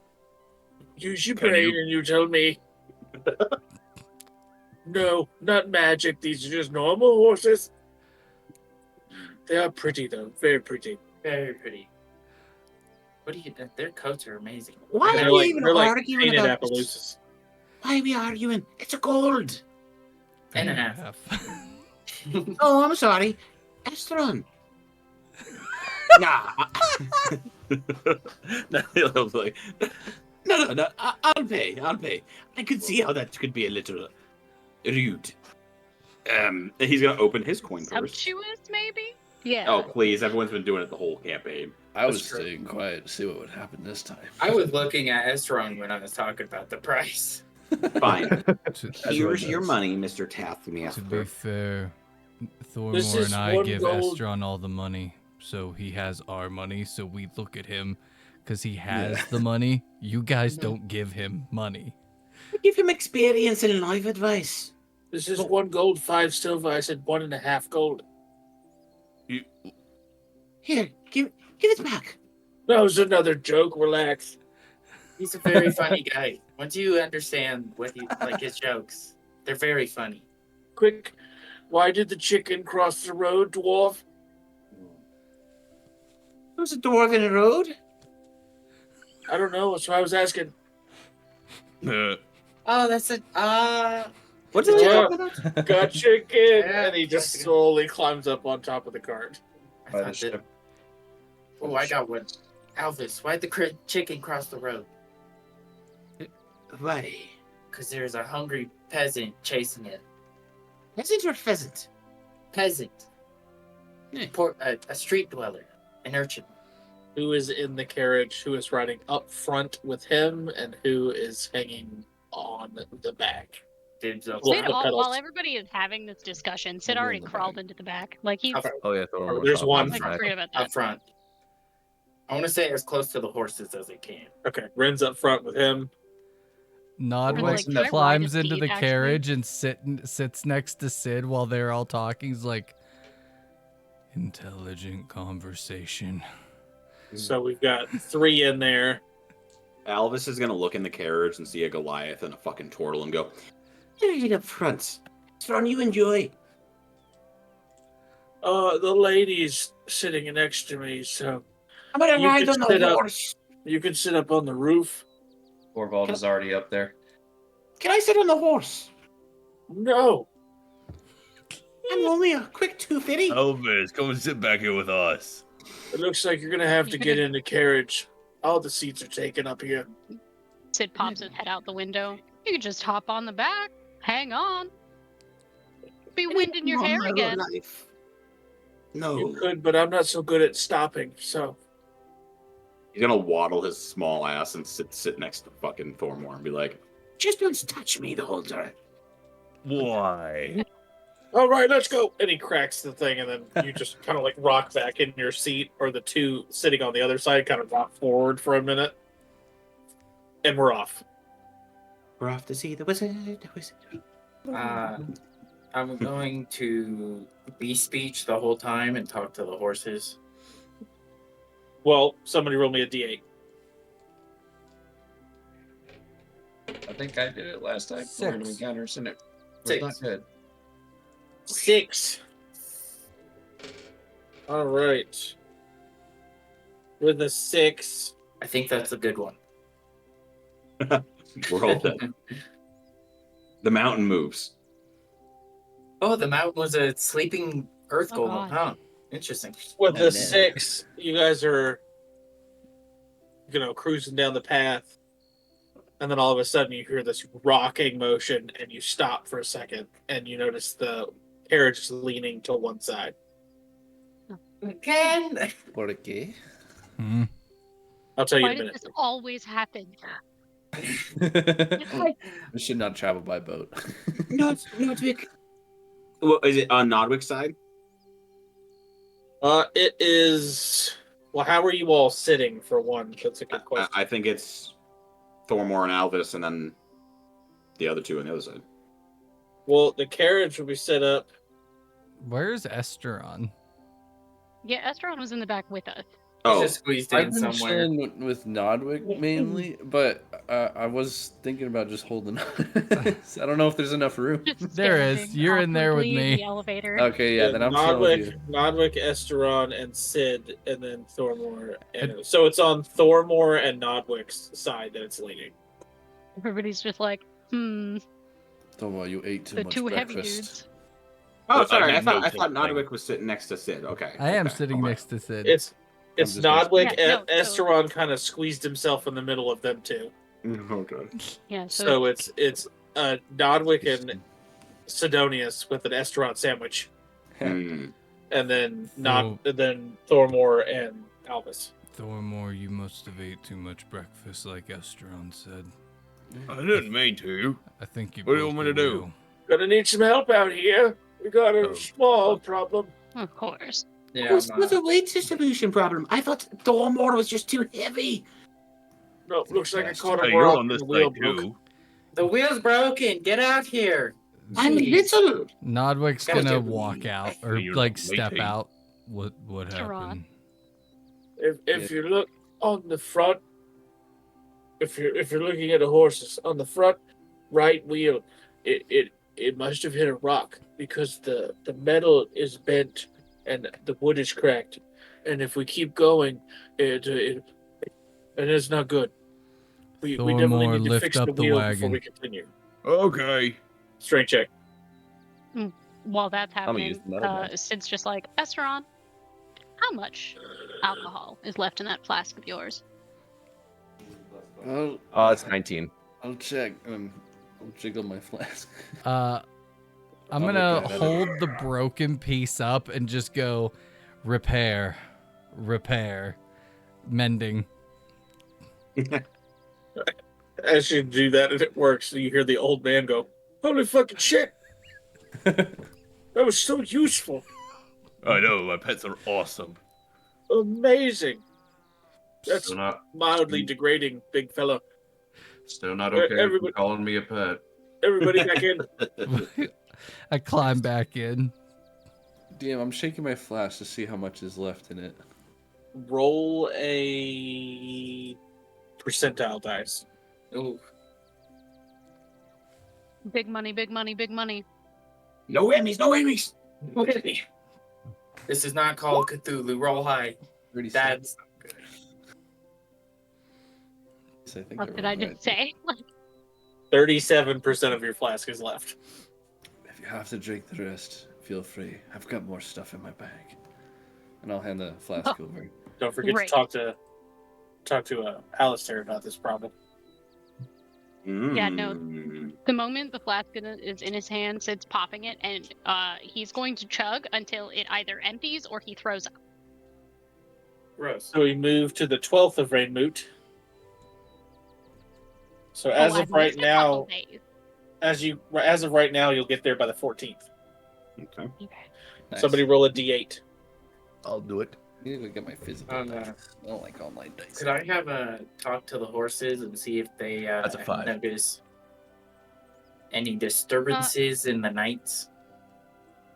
Use your Can brain you- and you tell me. No, not magic. These are just normal horses. They are pretty though. Very pretty. Very pretty. What do you? Their coats are amazing. Why They're are we like, even they're like arguing painted about Appaloosas. Why are we arguing? It's a gold. And a half. Oh, I'm sorry. Estron. Nah. No, I was like, no. I'll pay. I could see how that could be a little rude. He's gonna open his coin purse. Sumptuous, maybe? Yeah. Oh please! Everyone's been doing it the whole campaign. I was That's true. staying quiet to see what would happen this time. I was looking at Estron when I was talking about the price. Fine. To Here's your does. money, Mr. be Taskmaster. fair, This Thormore is and I one give gold. Estron all the money, so he has our money. So we look at him because he has the money. You guys don't give him money. We give him experience and life advice. This is 1 gold, 5 silver. I said 1.5 gold. Here, give it back. That was another joke. Relax. He's a very funny guy. Once you understand what he like his jokes, they're very funny. Quick. Why did the chicken cross the road, dwarf? There's a dwarf in the road. I don't know. That's why I was asking. Oh, that's a What's the Yeah. joke about? Got chicken. Yeah, And he just chicken. slowly climbs up on top of the cart. I By the thought that, ship. oh, I got one. Alvis, why'd the chicken cross the road? Why? Because there's a hungry peasant chasing it. Peasant or pheasant? Peasant. Yeah. A street dweller. An urchin. Who is in the carriage? Who is riding up front with him? And who is hanging on the back? dibs up. Well, Sid, the pedals. while everybody is having this discussion, Sid I'll be already in the crawled back. into the back. Like he's Okay. Oh yeah, Thor. There's one. like, forget about that. Up front. I want to say as close to the horses as I can. Okay, Ren's up front with him. like, Nodwick can I ride climbs a into steed, the actually? carriage and sits next to Sid while they're all talking. He's like, intelligent conversation. So we've got 3 in there. Alvis is gonna look in the carriage and see a Goliath and a fucking turtle and go, "Get up front. It's fun you enjoy." The lady's sitting next to me, so I'm gonna You ride can on sit the up. horse. you can sit up on the roof. Orvald is already up there. Can I sit on the horse? No. I'm only a quick 250. Elvis, come and sit back here with us. It looks like you're gonna have to get in the carriage. All the seats are taken up here. Sid pops his head out the window. You could just hop on the back. Hang on. Be winding your hair again. Life. You No. could, but I'm not so good at stopping, so He's gonna waddle his small ass and sit next to fucking Thormore and be like, "Just don't touch me the whole time." Why? all right, let's go. And he cracks the thing, and then you just kind of like rock back in your seat, or the 2 sitting on the other side kind of rock forward for a minute, and we're off. We're off to see the wizard. I'm going to be speech the whole time and talk to the horses. Well, somebody roll me a d8. I think I did it last time. 6. Random encounters, and it was 6. not good. 6. All right. With a 6, I think that's a good one. We're all dead. The mountain moves. Oh, the mountain was a sleeping earth Oh, golem, God. huh? Interesting. with Oh, the man. 6, you guys are, cruising down the path, and then all of a sudden you hear this rocking motion, and you stop for a second, and you notice the carriage is leaning to one side. Again? Por qué? Hmm. I'll tell you Why in a does minute. this always happen? We should not travel by boat. Nodwick. Well, is it on Nodwick's side? It is. Well, how are you all sitting for one? That's a good question. I think it's Thormore and Alvis, and then the other 2 on the other side. Well, the carriage will be set up. Where's Esteron? Yeah, Esteron was in the back with us. Oh, Just squeezed I've in been somewhere. chilling with Nodwick mainly, but I was thinking about just holding on. I don't know if there's enough room. Just There is. standing You're in there with awkwardly in me. the elevator. Okay, yeah, then I'm chilling with you. Nodwick, Esteron, and Sid, and then Thormore. And so it's on Thormore and Nodwick's side that it's leaning. Everybody's just like, Don't worry, you ate too the much 2 heavy breakfast. dudes. Oh, I sorry. I have thought no I thought complaint. Nodwick was sitting next to Sid. Okay. I am okay, sitting all right. next to Sid. It's just Nodwick. Yeah, no, so- Esteron kind of squeezed himself in the middle of them two. Okay. Yeah, So it's Nodwick and Sidonius with an Esteron sandwich, Hmm. and then Oh. then Thormore and Albus. Thormore, you must have ate too much breakfast, like Esteron said. I didn't mean to. I think you. What do you broke want me a to do? wheel. Gonna need some help out here. We got a Oh. small problem. of course. Yeah, What's a weight distribution problem? I thought Thormore was just too heavy. No, looks like I caught a Hey, you're rock on and this the wheel side broke. too. the wheel's broken. Get out here. I'm Jeez. little. Nodwick's Gotta gonna get- walk out or You're like not step waiting. out. What Esteron. happened? If you look on the front, if you're looking at the horses on the front right wheel, it must have hit a rock because the metal is bent and the wood is cracked, and if we keep going, and it's not good. We definitely Thormore, need to lift fix up the the wheel before wagon. we continue. Okay. Strength check. While that's gonna happening, use the metal one. Sid's just like, Esteron, how much alcohol is left in that flask of yours? I'll It's 19. check. I'll jiggle my flask. I'm I'll gonna look at it. hold the broken piece up and just go, repair, mending. As you do that, and it works, you hear the old man go, Holy fucking shit! That was so useful. I know, my pets are awesome. Amazing. That's Still not, mildly degrading, big fella. still not okay with everybody- you calling me a pet. Everybody back in. I climb back in. DM, I'm shaking my flask to see how much is left in it. Roll a percentile dice. Ooh. Big money, big money, big money. No whammies, no whammies. No whammies. This is not Call of Cthulhu. Roll high. 37. That's I think What did I just say? 37% of your flask is left. If you have to drink the rest, feel free. I've got more stuff in my bag. And I'll hand the flask over. Don't forget Great. to talk to Alistair about this problem. Yeah, no. Mm. The moment the flask is in his hand, Sid's popping it, and he's going to chug until it either empties or he throws up. gross. So we move to the 12th of Rainmoot. So as I've of right missed a couple now, days. as of right now, you'll get there by the 14th. Okay. Okay. Nice. Somebody roll a d8. I'll do it. I need to go get my physical dice. I don't like online dice. Could I have a talk to the horses and see if they That's a 5. notice any disturbances in the nights?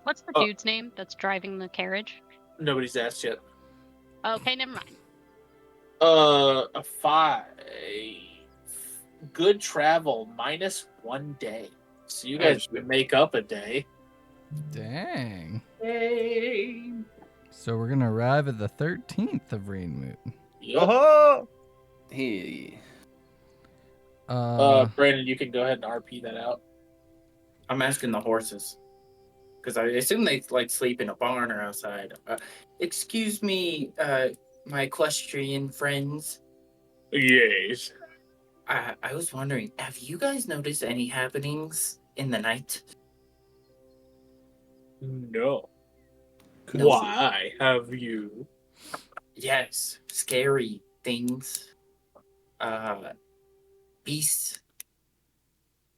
What's the Oh. dude's name that's driving the carriage? Nobody's asked yet. Okay, never mind. A 5. Good travel minus 1 day. So you guys would make up a day. Dang. Hey. So we're gonna arrive at the 13th of Rainmoot. Oh! Hey. Brandon, you can go ahead and RP that out. I'm asking the horses. Because I assume they like sleep in a barn or outside. Excuse me, my equestrian friends. Yes. I was wondering, have you guys noticed any happenings in the night? No. No. Why have you? Yes, scary things. Beasts.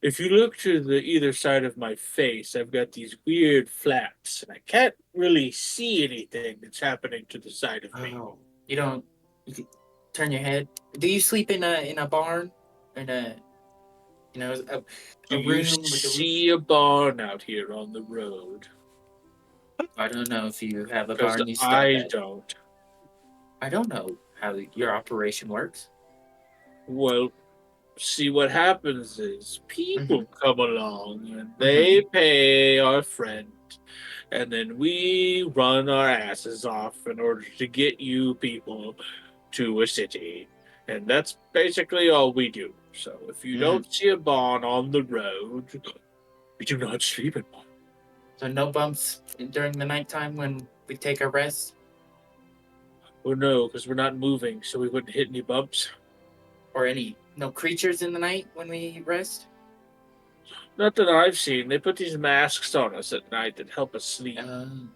If you look to the either side of my face, I've got these weird flaps, and I can't really see anything that's happening to the side of me. Oh, you don't. You can turn your head. Do you sleep in a barn? In a, you know, a Do room you with a see a barn out here on the road? I don't know if you have a Because barn. You stop I at. don't. I don't know how your operation works. Well, see, what happens is people come along and they pay our friend, and then we run our asses off in order to get you people to a city. And that's basically all we do. So if you don't see a barn on the road, we do not sleep in one. So no bumps during the nighttime when we take a rest. Well, no, because we're not moving, so we wouldn't hit any bumps. Or no creatures in the night when we rest. Not that I've seen. They put these masks on us at night that help us sleep. Well,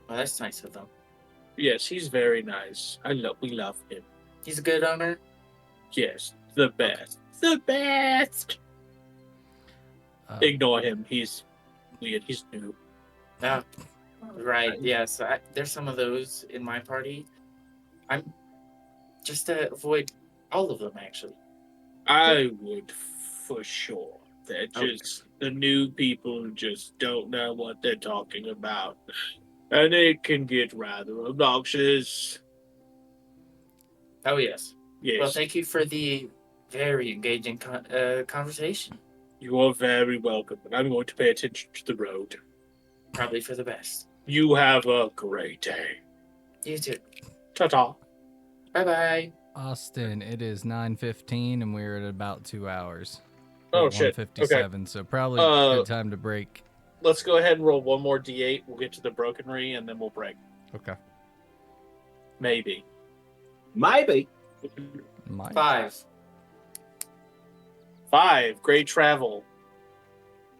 that's nice of them. Yes, he's very nice. We love him. He's a good owner. Yes, the best. The best. Ignore him. He's weird. He's new. Ah, right. Yes, there's some of those in my party. I'm just to avoid all of them, actually. I would for sure. They're Okay. just the new people who just don't know what they're talking about. And it can get rather obnoxious. Oh yes. Yes. Well, thank you for the very engaging conversation. You are very welcome, and I'm going to pay attention to the road. Probably for the best. You have a great day. You too. Ta-ta. Bye bye. Austin, it is 9:15 and we're at about 2 hours. Oh, At shit. 1:57, so probably good time to break. Let's go ahead and roll one more d8. We'll get to the brokenry, and then we'll break. Okay. Maybe. Maybe. Mine. 5. 5. Great travel.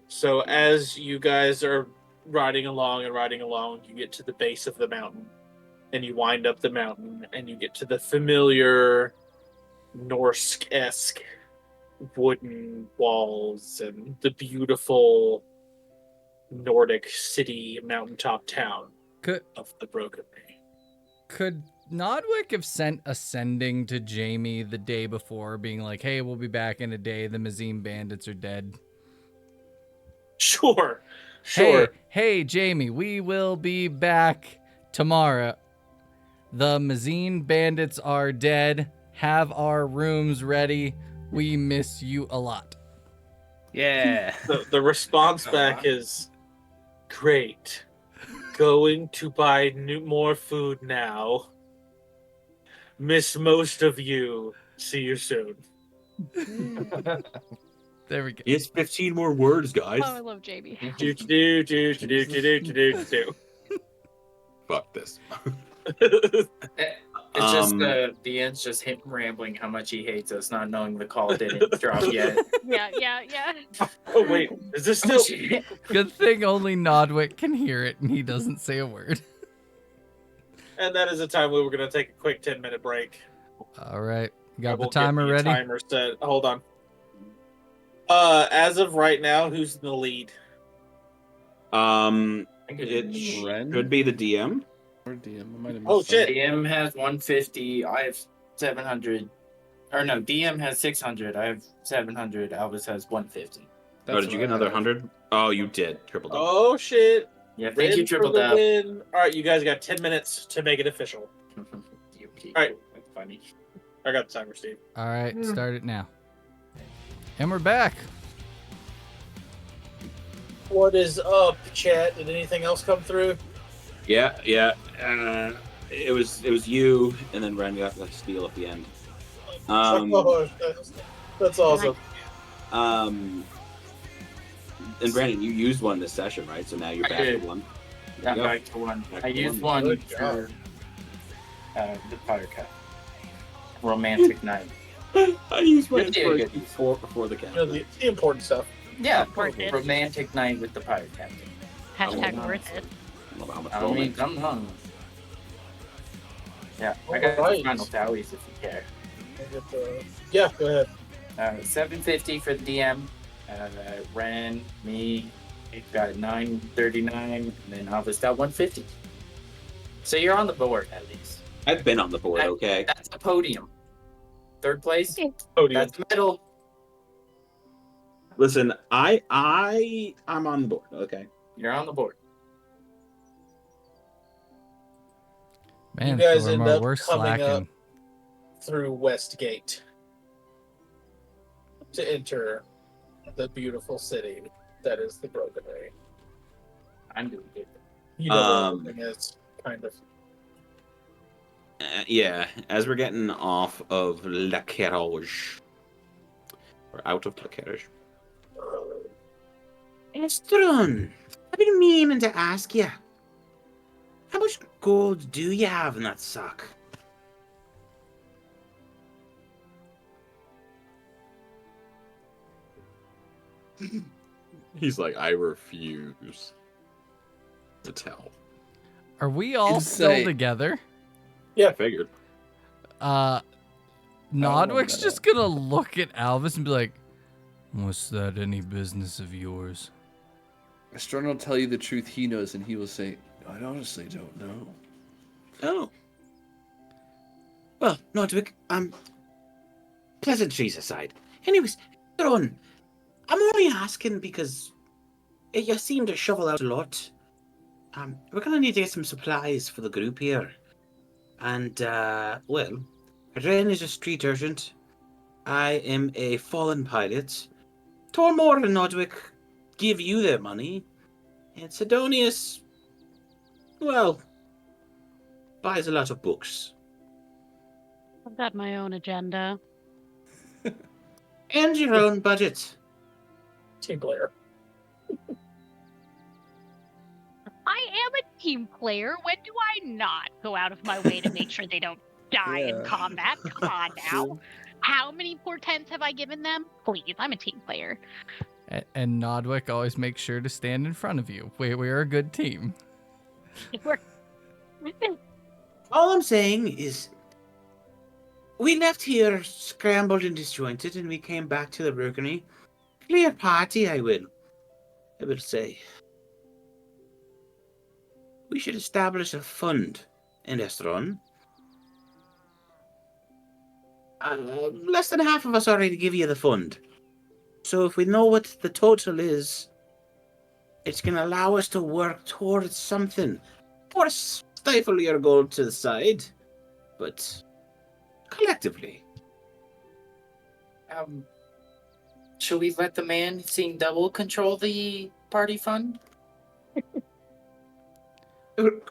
So as you guys are riding along, you get to the base of the mountain, and you wind up the mountain, and you get to the familiar Norse-esque wooden walls and the beautiful Nordic city mountaintop town Could of the Broken Ring. could Nodwick have sent a sending to Jamie the day before, being like, "Hey, we'll be back in a day. The Mazim bandits are dead." Sure. Sure. Hey, Jamie, we will be back tomorrow. The Mazine bandits are dead. Have our rooms ready. We miss you a lot. Yeah. The response back is great. Going to buy more food now. Miss most of you. See you soon. There we go. It's 15 more words, guys. Oh, I love Jamie. Do. Fuck this. It's just the end's just him rambling how much he hates us, not knowing the call didn't drop yet. Yeah. Oh wait, is this still? Good thing only Nodwick can hear it and he doesn't say a word. And that is the time we were gonna take a quick 10-minute break. All right. Got the We'll timer get ready? Timer set. Hold on. As of right now, who's in the lead? It Ren? could be the DM. Or DM. I might have Oh, missed shit. DM has 150. I have 700. Or no, DM has 600. I have 700. Alvis has 150. Oh, did you get another 100? Oh, you did. Triple double. Oh shit! Yeah, thank you, Rin for Triple the Dab. win. All right, you guys got 10 minutes to make it official. You people. All right. That's funny. I got the timer, Steve. All right, start it now. And we're back. What is up, chat? Did anything else come through? Yeah. It was you, and then Ren got the steal at the end. That's awesome. And Brandon, you used one this session, right? So now you're I back to did. one. Yeah, Yep. back to one. Back I to used one. one Good for the Fire Cut. Romantic Night. I used mine Good deal, first good. before the cat. You know, the important stuff. Yeah, Important. Romantic Night with the Pirate Captain. Hashtag Oh, worth it. I don't know how much I mean, romance. come on. Yeah, I got Alright. the final tallies if you care. Yeah, go ahead. 750 for the DM. Ren, me, got 939, and then Alvis got 150. So you're on the board at least. I've been on the board, okay? That's a podium. Third place. Podium. That's medal. Listen, I'm on the board, okay? You're on the board. Man, you guys Thormar, end up we're coming slacking. up through Westgate to enter the beautiful city that is the Broken Ring. I'm doing good. You know what everything is, kind of. Yeah, as we're getting off of La Carriage. We're out of La Carriage. Estron, I've been meaning to ask you. How much gold do you have in that sock? He's like, I refuse to tell. Are we all still Insane. together? I figured. Nodwick's that just gonna look at Alvis and be like, "What's that any business of yours?" Strong will tell you the truth he knows, and he will say, I honestly don't know. Oh. Well, Nodwick, pleasantries aside. Anyways, Estron, I'm only asking because you seem to shovel out a lot. We're gonna need to get some supplies for the group here. And, well, Ren is a street urchin. I am a fallen pilot. Tormor and Nodwick give you their money. And Sidonius, well, buys a lot of books. I've got my own agenda. And your own budget. Team player. I am a team player. When do I not go out of my way to make sure they don't die in Yeah. combat? Come on now. How many portents have I given them? Please, I'm a team player. And Nodwick always makes sure to stand in front of you. We're a good team. We're- All I'm saying is, We left here scrambled and disjointed, and we came back to the Burgundy. Clear party, I will say. We should establish a fund in Estron. Less than half of us already give you the fund. So if we know what the total is, it's going to allow us to work towards something. Or stifle your gold to the side, but collectively. Should we let the man seeing double control the party fund?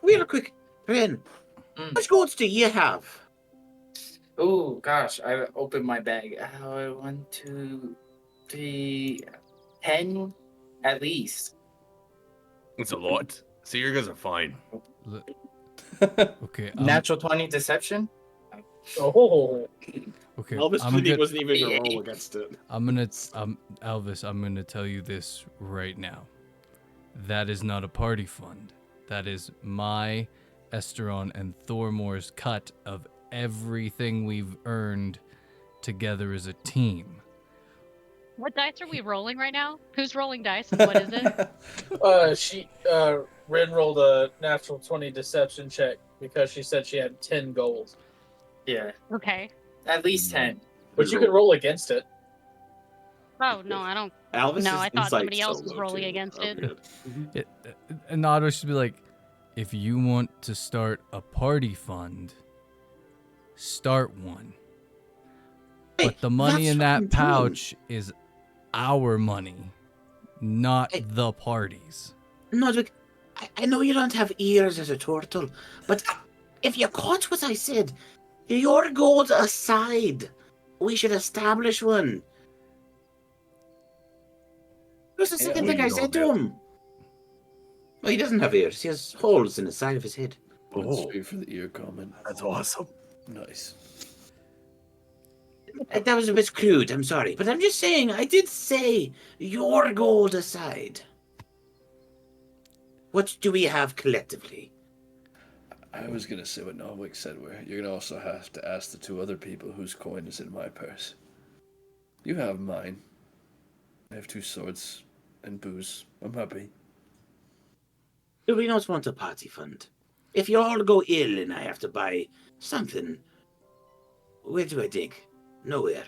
Real quick, Ren, how much golds do you have? Oh gosh, I opened my bag. 1, 2, 3, 10 at least. It's a lot. So you guys are fine. Okay. Natural 20 deception. Oh. Okay. Elvis I'm good. wasn't even gonna roll against it. Elvis, I'm gonna tell you this right now. That is not a party fund. That is my, Esteron, and Thormore's cut of everything we've earned together as a team. What dice are we rolling right now? Who's rolling dice and what is it? Ren rolled a natural 20 deception check because she said she had 10 gold. Yeah, Okay. at least 10. But you could roll against it. Oh, no, I don't. Alvis' No, I thought insight's somebody else so was low, rolling too. against Oh, it. good. And Nado should be like, if you want to start a party fund, start one. But the money that's in what I'm that doing. pouch is our money, not the party's. No, look, I know you don't have ears as a turtle, but if you caught what I said, your gold aside, we should establish one. What's the second well, thing you I know said that. to him? Well, he doesn't have ears. He has holes in the side of his head. Went Oh, straight for the ear comment. that's awesome. Nice. That was a bit crude, I'm sorry. But I'm just saying, I did say your gold aside. What do we have collectively? I was gonna say what Norwick said, where you're gonna also have to ask the 2 other people whose coin is in my purse. You have mine. I have 2 swords and booze. I'm happy. Do we not want a party fund? If you all go ill and I have to buy something, where do I dig? Nowhere.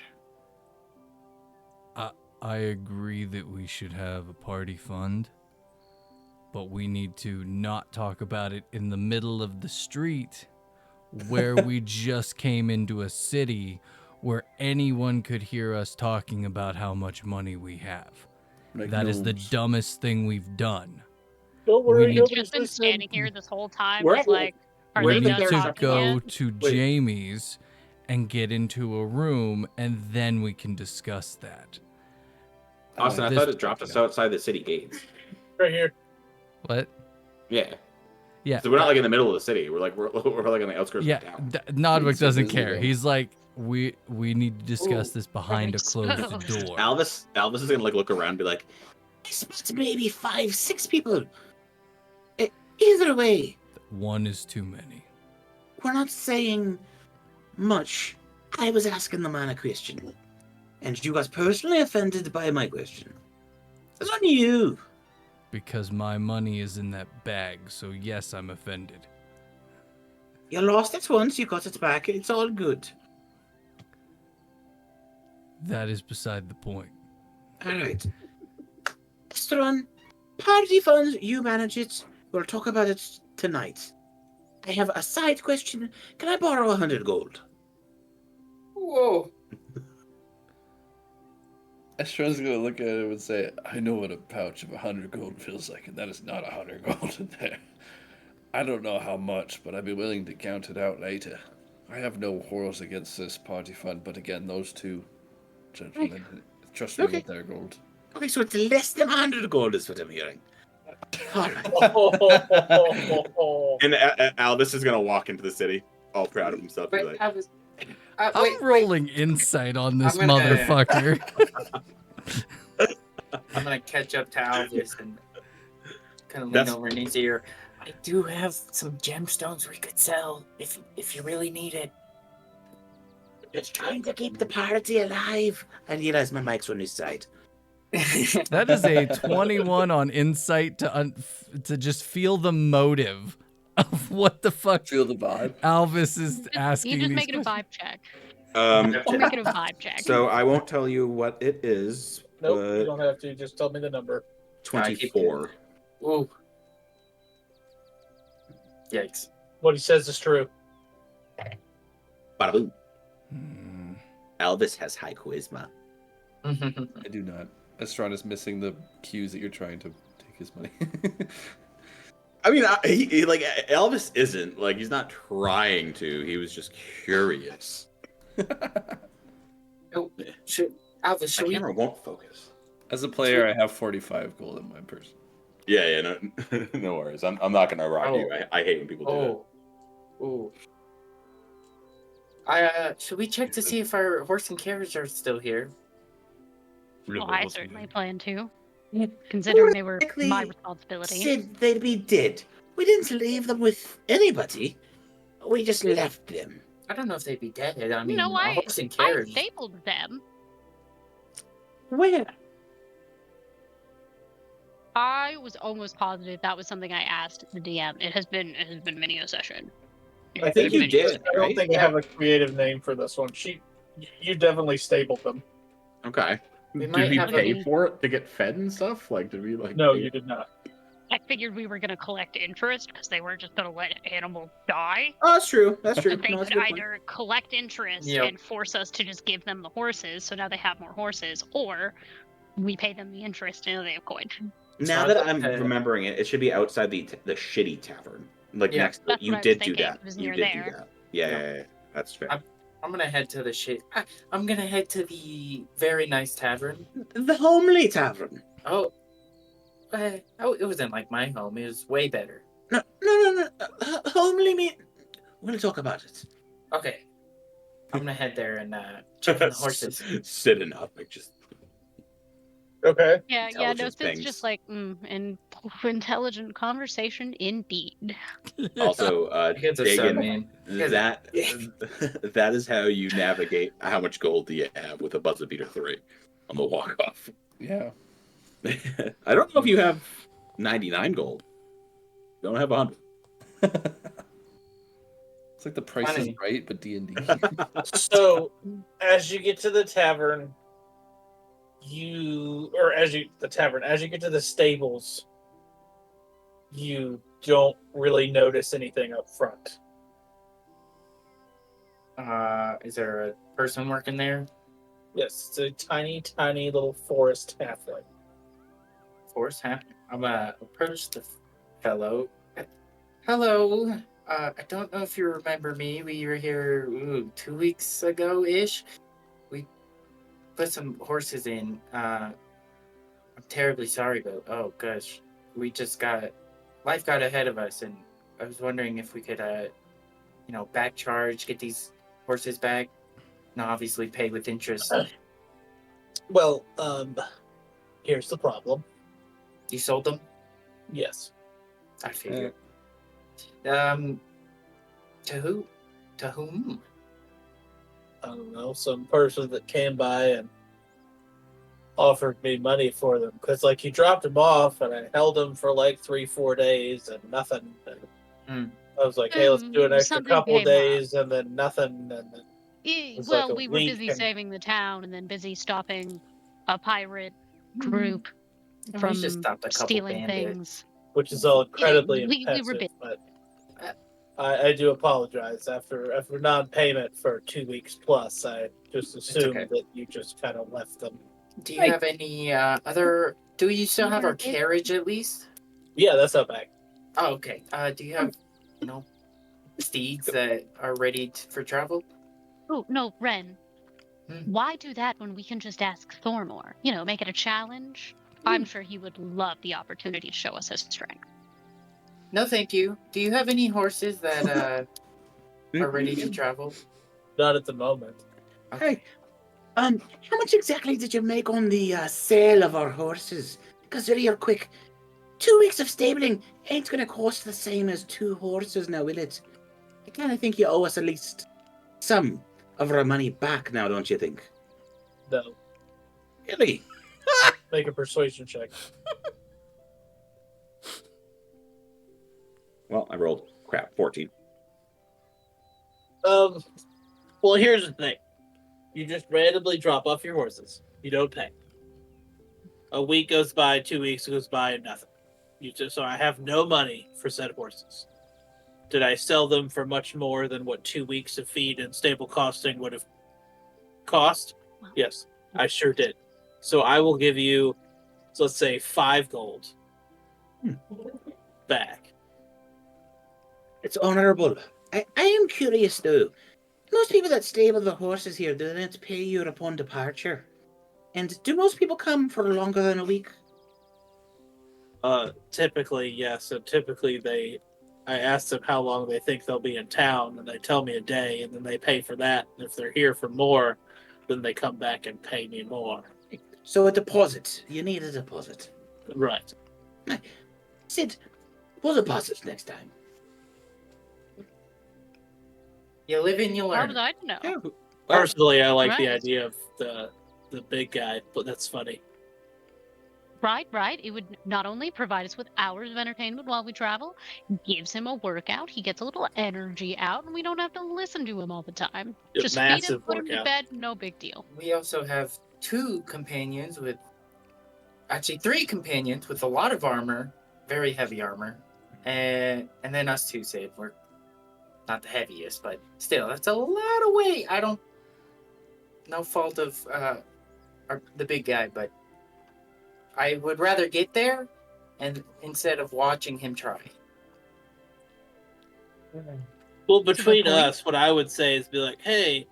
I agree that we should have a party fund, but we need to not talk about it in the middle of the street where we just came into a city where anyone could hear us talking about how much money we have. Like That is the gnomes. dumbest thing we've done. Don't We worry, need- He's nobody's just been listening. standing here this whole time. Where- He's like, are where they We the need done bears to talking go yet? to Wait. Jamie's and get into a room, and then we can discuss that. Austin, I This- thought it dropped us outside the city gates. Right here. What? Yeah. Yeah. So we're not like in the middle of the city. We're like on the outskirts Yeah, of town. Nodwick He's so doesn't busy, care. though. He's like, we need to discuss this behind a Right. closed door. Alvis is gonna like look around and be like, I spot maybe 5, 6 people. Either way, One is too many. we're not saying much. I was asking the man a question, and you got personally offended by my question. It's on you. Because my money is in that bag, so yes, I'm offended. You lost it once, you got it back. It's all good. That is beside the point. All right. Estron, party funds, you manage it. We'll talk about it tonight. I have a side question. Can I borrow 100 gold? Whoa. Estron's gonna look at him and say, I know what a pouch of 100 gold feels like, and that is not 100 gold in there. I don't know how much, but I'd be willing to count it out later. I have no quarrels against this party fund, but again, those 2 gentlemen, trust me Okay. with their gold. Okay, so it's less than 100 gold is what I'm hearing. All right. and Alvis is gonna walk into the city, all proud of himself. Wait, Be like, I was. I'm rolling insight on this I'm gonna- motherfucker. I'm gonna catch up to Alvis and kind of lean That's- over in his ear. I do have some gemstones we could sell if you really need it. Just trying to keep the party alive. I realize my mic's on this side. That is a 21 on insight to just feel the motive of what the fuck Feel the vibe. Alvis is asking. You just these make it a questions. vibe check. Um, Make it a vibe check. so I won't tell you what it is. Nope, you but don't have to. Just tell me the number. 24. Ooh. Yikes. What he says is true. Bada boom. Hmm. Elvis has high charisma. I do not. Estron is missing the cues that you're trying to take his money. I mean, like Elvis isn't like he's not trying to. He was just curious. Oh, Alvis, My should we? camera won't focus. As a player, I have 45 gold in my purse. Yeah, no, no worries. I'm not gonna rob you. I hate when people do Oh. Ooh. Should we check to see if our horse and carriage are still here? Well, I certainly plan to, considering they were my responsibility. Said they'd be dead. We didn't leave them with anybody. We just left them. I don't know if they'd be dead. I mean, No, a horse and I carriage. stabled them. Where? I was almost positive that was something I asked the DM. It has been many a session. I think you did, I don't think I have a creative name for this one. You definitely stabled them. Okay. We Did might we have pay a- for it to get fed and stuff? Like, did we like? No, pay- you did not. I figured we were going to collect interest because they weren't just going to let animals die. Oh, that's true. That's true. But they No, that's a could good point. either collect interest Yep. and force us to just give them the horses, so now they have more horses, or we pay them the interest and they have coin. Now So that I'm okay. remembering it, it should be outside the shitty tavern. Like Yeah. next, That's you what I was did do thinking. that. It was You near did there. do that. Yeah, that's fair. I'm gonna head to the shit. I'm gonna head to the very nice tavern. The homely tavern. Oh, it wasn't like my home. It was way better. No. Homely mean. We'll talk about it. Okay, I'm gonna head there and check on the horses. Sitting up, like just Okay. Yeah, no, Intelligence it's things. just like, intelligent conversation indeed. also Kids are so Dagan, mean. that that is how you navigate how much gold do you have with a buzzer beater 3 on the walk off. Yeah. I don't know if you have 99 gold. You don't have 100. It's like the price is Funny. right, but D&D. So, as you get to the tavern, as you get to the stables, you don't really notice anything up front. Is there a person working there? Yes, it's a tiny, tiny little forest halfway. Force, huh? I'm gonna approach the fellow. Hello. I don't know if you remember me. We were here 2 weeks ago ish. We put some horses in. I'm terribly sorry, but oh gosh, life got ahead of us, and I was wondering if we could, back charge, get these horses back. No, obviously pay with interest. Well, here's the problem. You sold them? Yes. I figured. To who? To whom? I don't know, some person that came by and offered me money for them. Because, like, he dropped them off, and I held them for, like, 3-4 days, and nothing. And I was like, hey, let's do an extra Something couple came up. days, and then nothing, and then... was like Well, a we were week busy and- saving the town and then busy stopping a pirate group We from just stopped a couple stealing bandits. things. Which is all incredibly we were impressive, busy. but I do apologize. After non-payment for 2 weeks plus, I just assumed okay. that you just kind of left them. Do you have any other? Do you still have our carriage at least? Yeah, that's not bad. Oh, okay. Do you have, steeds that are ready for travel? Oh, no, Ren. Hmm. Why do that when we can just ask Thormor? Make it a challenge? I'm sure he would love the opportunity to show us his strength. No, thank you. Do you have any horses that are ready to travel? Not at the moment. Hey, how much exactly did you make on the sale of our horses? Because real quick, 2 weeks of stabling ain't gonna cost the same as 2 horses now, will it? I kind of think you owe us at least some of our money back now, don't you think? No. Really? Make a persuasion check. Well, I rolled 14. Well, here's the thing. You just randomly drop off your horses. You don't pay. A week goes by, 2 weeks goes by, and nothing. So I have no money for said horses. Did I sell them for much more than what 2 weeks of feed and stable costing would have cost? Yes, I sure did. So I will give you, so let's say 5 gold back. It's honourable. I am curious though. Most people that stable the horses here, do they not pay you upon departure? And do most people come for longer than a week? Typically, yes. And typically I ask them how long they think they'll be in town, and they tell me a day, and then they pay for that. And if they're here for more, then they come back and pay me more. So a deposit. You need a deposit. Right. Sid, we'll deposit next time. You live and you How learn. did I know? Personally, I like the Right. idea of the big guy, but that's funny. Right. It would not only provide us with hours of entertainment while we travel, gives him a workout, he gets a little energy out, and we don't have to listen to him all the time. A Just feed him, massive put him to workout. bed, no big deal. We also have 2 companions with, actually 3 companions with a lot of armor, very heavy armor, and then us 2, Sid. We're not the heaviest, but still, that's a lot of weight. No fault of the big guy, but I would rather get there, and instead of watching him try. Well, That's a good between point. us, what I would say is be like, hey,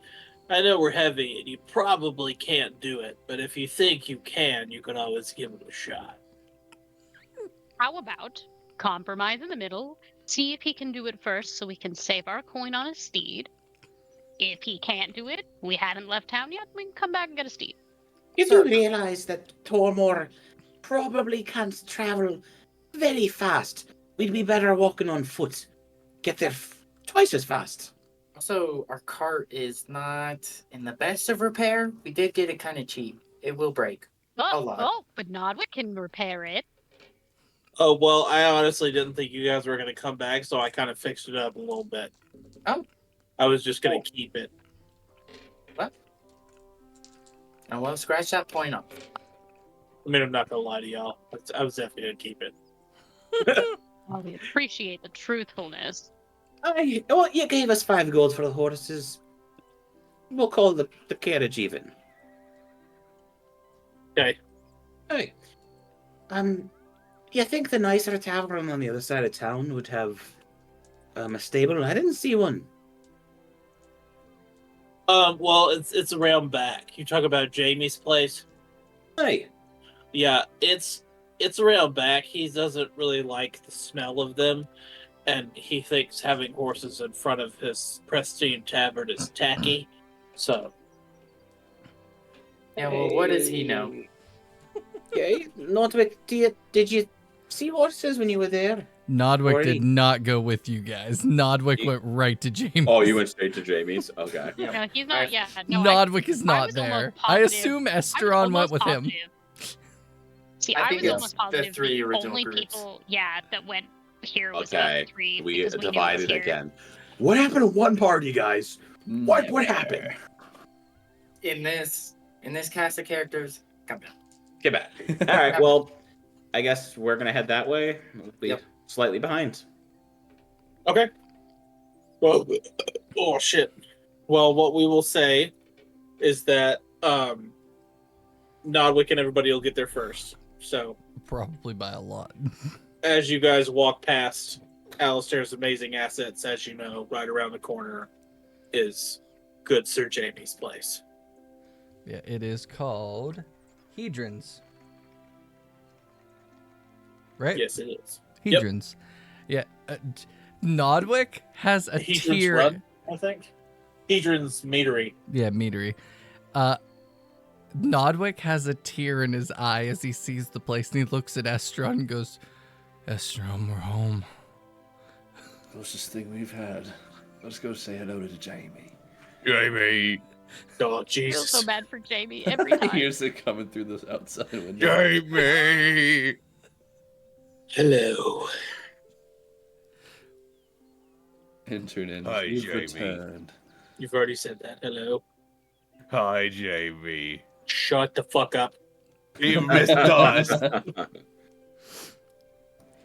I know we're heavy and you probably can't do it, but if you think you can always give it a shot. How about compromise in the middle, see if he can do it first so we can save our coin on his steed. If he can't do it, we haven't left town yet, we can come back and get a steed. You do realise that Tormore probably can't travel very fast. We'd be better walking on foot. Get there twice as fast. Also, our cart is not in the best of repair. We did get it kind of cheap. It will break. A lot. But Nodwick can repair it. Oh, well, I honestly didn't think you guys were going to come back, so I kind of fixed it up a little bit. Oh. I was just going to keep it. What? I will scratch that point up. I mean, I'm not going to lie to y'all. I was definitely going to keep it. Well, we appreciate the truthfulness. Well, you gave us 5 gold for the horses. We'll call the carriage even. Okay. Hey. You think the nicer tavern on the other side of town would have a stable? I didn't see one. Well, it's around back. You talk about Jamie's place. Hey. Yeah, it's around back. He doesn't really like the smell of them, and he thinks having horses in front of his pristine tavern is tacky. So. Yeah, well, what does he know? Okay, Nodwick, did you see horses when you were there? Nodwick Or did any- not go with you guys. Nodwick went right to James. Oh, you went straight to Jamie's? Okay. No, he's not. Yeah, no. Nodwick is I not was almost there. I positive- assume I was Esteron went almost with him. positive. See, I I think was it's almost the positive 3 the original only groups. people, that went here was Okay. the 3. We because knew it was divided here. again. What happened to one party, guys? What happened? In this cast of characters, come down. Get back. All right, well, I guess we're going to head that way. We'll be slightly behind. Okay. Well, oh shit. Well, what we will say is that Nodwick and everybody will get there first. So Probably by a lot. as you guys walk past Alistair's amazing assets, as you know, right around the corner is good Sir Jamie's place. Yeah, it is called Hedrons. Right? Yes, it is. Hedrons. Yeah. Nodwick has a Hedron's tier. Run, I think. Hedron's Meadery. Yeah, meadery. Nodwick has a tear in his eye as he sees the place, and he looks at Estron and goes, Estron, we're home. Closest thing we've had. Let's go say hello to Jamie. Jamie. Oh, I feel Jesus. so bad for Jamie every time. Here's it coming through this outside window. Jamie. Hello. Internet, Hi, you've Jamie. returned. You've already said that. Hello. Hi, Jamie. Shut the fuck up. You missed us.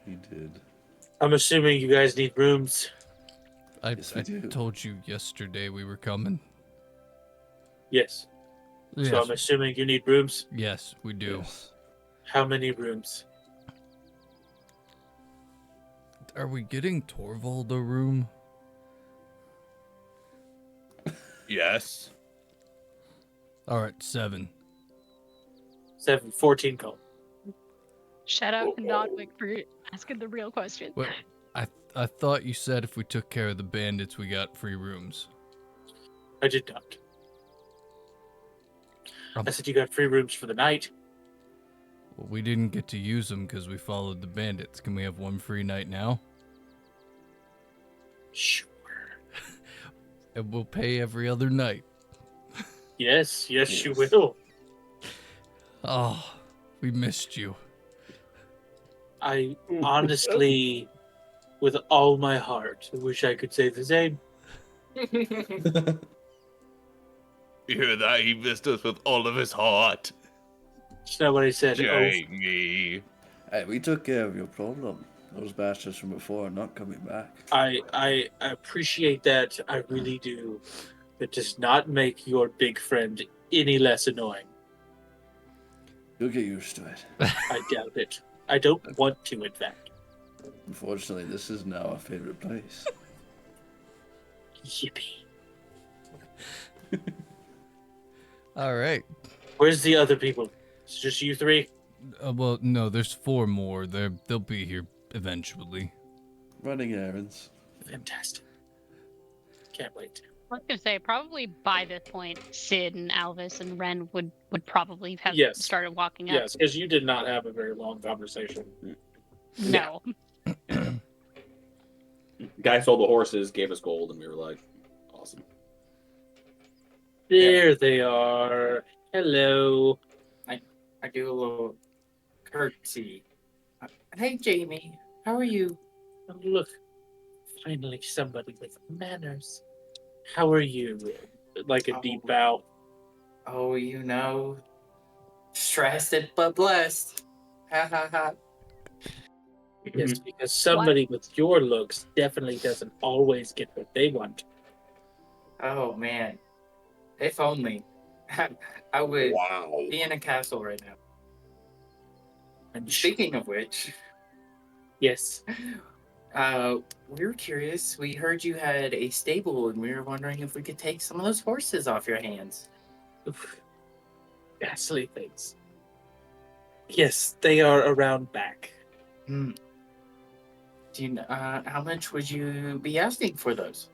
He did. I'm assuming you guys need rooms. I Yes, we do. told you yesterday we were coming. Yes. Yes, So I'm assuming you need rooms. yes, we do. Yes. How many rooms? Are we getting Torvald a room? Yes. All right, 7. 7, 14 call. Shout out to Nodwick for asking the real question. Well, I thought you said if we took care of the bandits, we got free rooms. I did not. Um, I said you got free rooms for the night. Well, we didn't get to use them because we followed the bandits. Can we have one free night now? Sure. And we'll pay every other night. Yes, yes, you will. Oh, we missed you. I honestly, with all my heart, wish I could say the same. You hear that? He missed us with all of his heart. That's not what I said. Oh, Jamie. Hey, we took care of your problem. Those bastards from before are not coming back. I appreciate that. I really do. It does not make your big friend any less annoying. You'll get used to it. I doubt it. I don't want to, in fact. Unfortunately, this is now our favorite place. Yippee. All right. Where's the other people? It's just you three? Well, no, there's 4 more. They'll be here eventually. Running errands. Fantastic. Can't wait. I was gonna say probably by this point, Sid and Alvis and Ren would probably have Yes. started walking up. Yes, because you did not have a very long conversation. No. Guy sold the horses, gave us gold, and we were like, awesome. There they are. Hello. I do a little curtsy. Hey, Jamie. How are you? Oh, look. Finally, somebody with manners. How are you? Like a deep bow. Oh, stressed but blessed. Ha ha ha. Yes, because somebody with your looks definitely doesn't always get what they want. Oh man, if only I would be in a castle right now. And speaking of which, yes, we were curious. We heard you had a stable, and we were wondering if we could take some of those horses off your hands. Oof. Ghastly things. Yes, they are around back. Hmm. Do you how much would you be asking for those?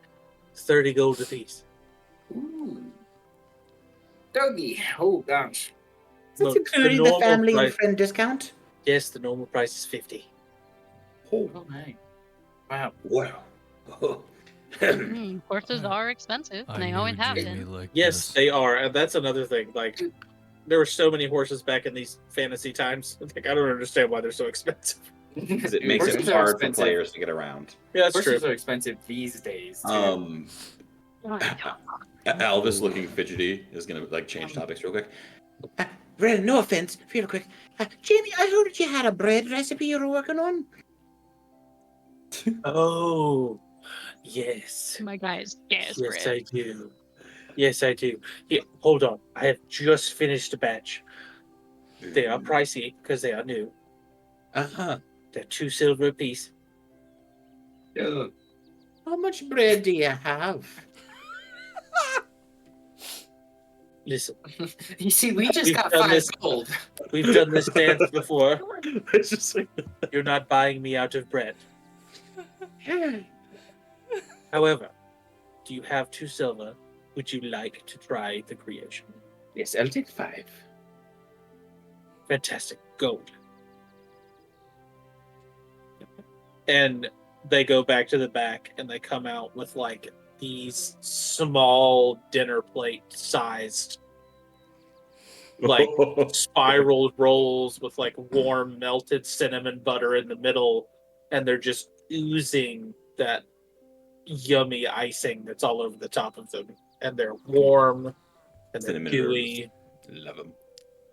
30 gold apiece. Ooh. Doggy. Oh gosh. Look, including the normal family and price- friend discount? Yes, the normal price is 50. Oh my. Wow. Wow. Horses are expensive. I They knew always have Jamie been. liked Yes, this. they are, and that's another thing. Like, there were so many horses back in these fantasy times. Like, I don't understand why they're so expensive. Because it makes it Horses are hard for expensive. players to get around. Yeah, that's Horses true. are expensive these days. Too. Alvis looking fidgety is gonna like change topics real quick. Ren, no offense, real quick. Jamie, I heard you had a bread recipe you were working on. Oh, yes. My guy's Yes, desperate. I do. Yes, I do. Yeah, hold on. I have just finished a batch. They are pricey because they are new. Uh-huh. They're 2 silver apiece. How much bread do you have? Listen, You see, we just We've got done 5 this. gold. we've done this dance before. It's just like You're not buying me out of bread. However, do you have 2 silver? Would you like to try the creation? Yes, I'll take 5. Fantastic. Gold. And they go back to the back and they come out with like these small dinner plate sized like spiral rolls with like warm melted cinnamon butter in the middle, and they're just oozing that yummy icing that's all over the top of them, and they're warm and they're Cinnamon gooey. Love them.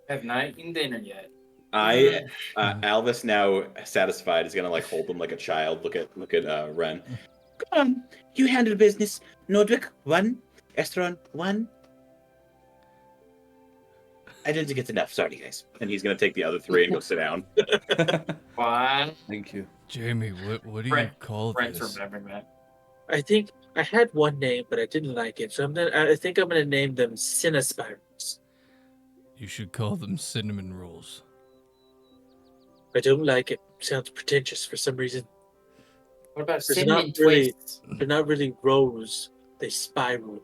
Have not eaten dinner yet. Alvis, now satisfied, is gonna like hold them like a child. Look at Ren. Come on, you handle business. Nodwick, 1. Estron, 1. I didn't think it's enough. Sorry, guys. And he's gonna take the other 3 and go sit down. One. Thank you. Jamie, what do you Brent- call Brent's this? remembering that. I think I had one name, but I didn't like it, so I think I'm gonna name them Cinnaspirals. You should call them cinnamon rolls. I don't like it. Sounds pretentious for some reason. What about They're cinnamon not really, twists? they're not really rolls. They spiral.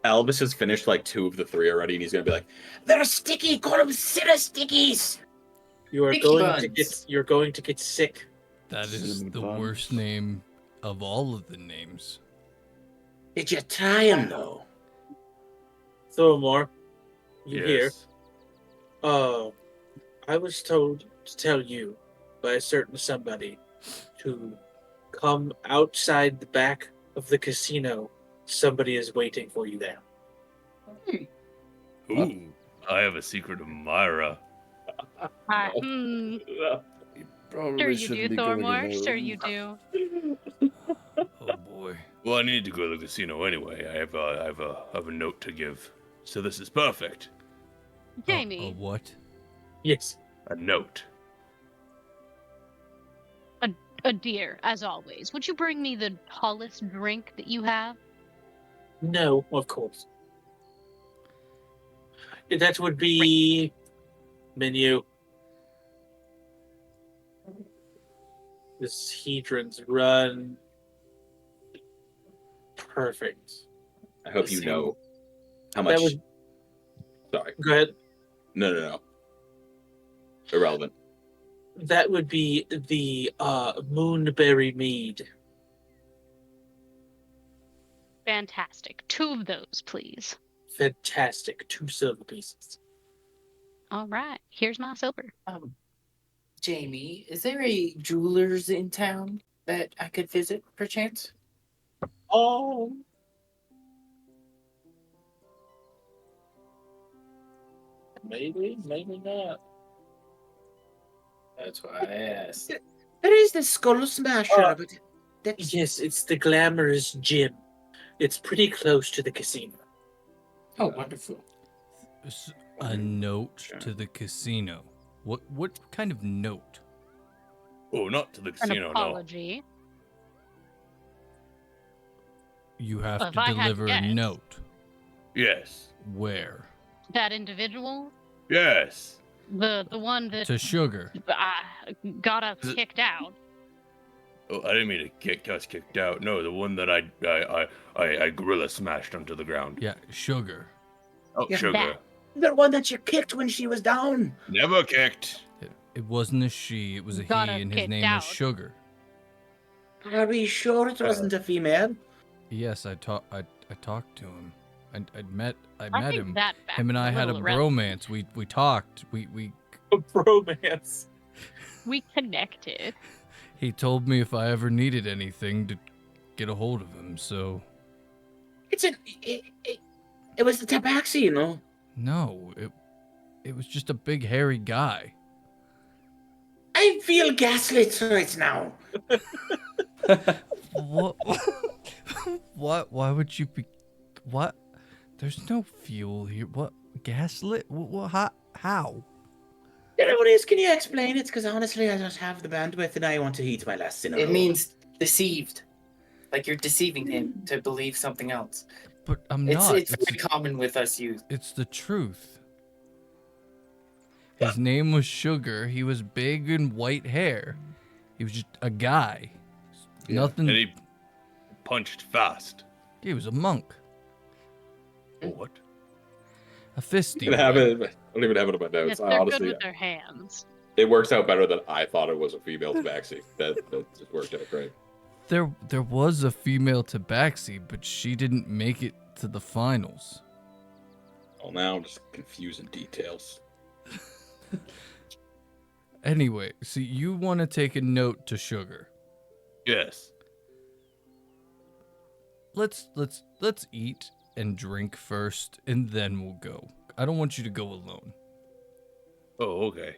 Albus has finished like 2 of the 3 already, and he's gonna be like, "They're sticky. Call them Stickies." You are Sticky going to buns. get. You're going to get sick. That is Cinnamon the buns. worst name of all of the names. Did you try him though? Thormore, you hear? Yes. I was told to tell you by a certain somebody to come outside the back of the casino. Somebody is waiting for you there. Ooh, I have a secret admirer. Hmm. Probably Sure you shouldn't do, be going Thormore. alone. Sure you do. Oh boy. Well, I need to go to the casino anyway. I have a note to give. So this is perfect. Jamie, A what? Yes. A note. a dear, as always. Would you bring me the tallest drink that you have? No, of course. That would be menu. This Hedron's run. Perfect. I hope you know how That much. was- Sorry. Go ahead. No. Irrelevant. That would be the Moonberry Mead. Fantastic. 2 of those, please. Fantastic. 2 silver pieces. All right. Here's my silver. Jamie, is there a jeweler's in town that I could visit, perchance? Oh. Maybe, maybe not. That's why I asked. There is the Skull Smasher, but that's Yes, it's the Glamorous Gym. It's pretty close to the casino. Oh, wonderful. A note to the casino. What kind of note? Oh, not to the An casino, no. apology. You have If to I had deliver a guessed. note. Yes. Where? That individual, Yes. the one that To Sugar. got us kicked out. Oh, I didn't mean to kick us kicked out. No, the one that I gorilla smashed onto the ground. Yeah, Sugar. Oh, Yeah, sugar. that. the one that you kicked when she was down. Never kicked. It wasn't a she, it was a he, Got us and his kicked name out. was Sugar. Are we sure it wasn't a female? Yes, I talked to him. I met I think him. that Him and I had a little irrelevant. bromance. We talked. We Bromance. We connected. he told me if I ever needed anything to get a hold of him. So It was the Tabaxi, you know. no, it was just a big hairy guy. I feel gaslit right now. What? What? Why would you be? What? There's no fuel here. What? Gaslit? What? How? Anyways, can you explain it? Because honestly, I don't have the bandwidth and I want to eat my last cinnamon. It means deceived. Like you're deceiving him to believe something else. But I'm It's not. it's very common with us youth. It's the truth. His name was Sugar. He was big and white hair. He was just a guy. Yeah. Nothing. And he punched fast. He was a monk. Oh, what? A fisty. I don't even have it in my notes. If I they're honestly, good with their hands. it works out better than I thought it was a female Tabaxi. That just worked out great. There was a female tabaxi, but she didn't make it to the finals. Well, now I'm just confusing details. Anyway, so you want to take a note to Sugar. Yes. Let's eat and drink first, and then we'll go. I don't want you to go alone. Oh, okay.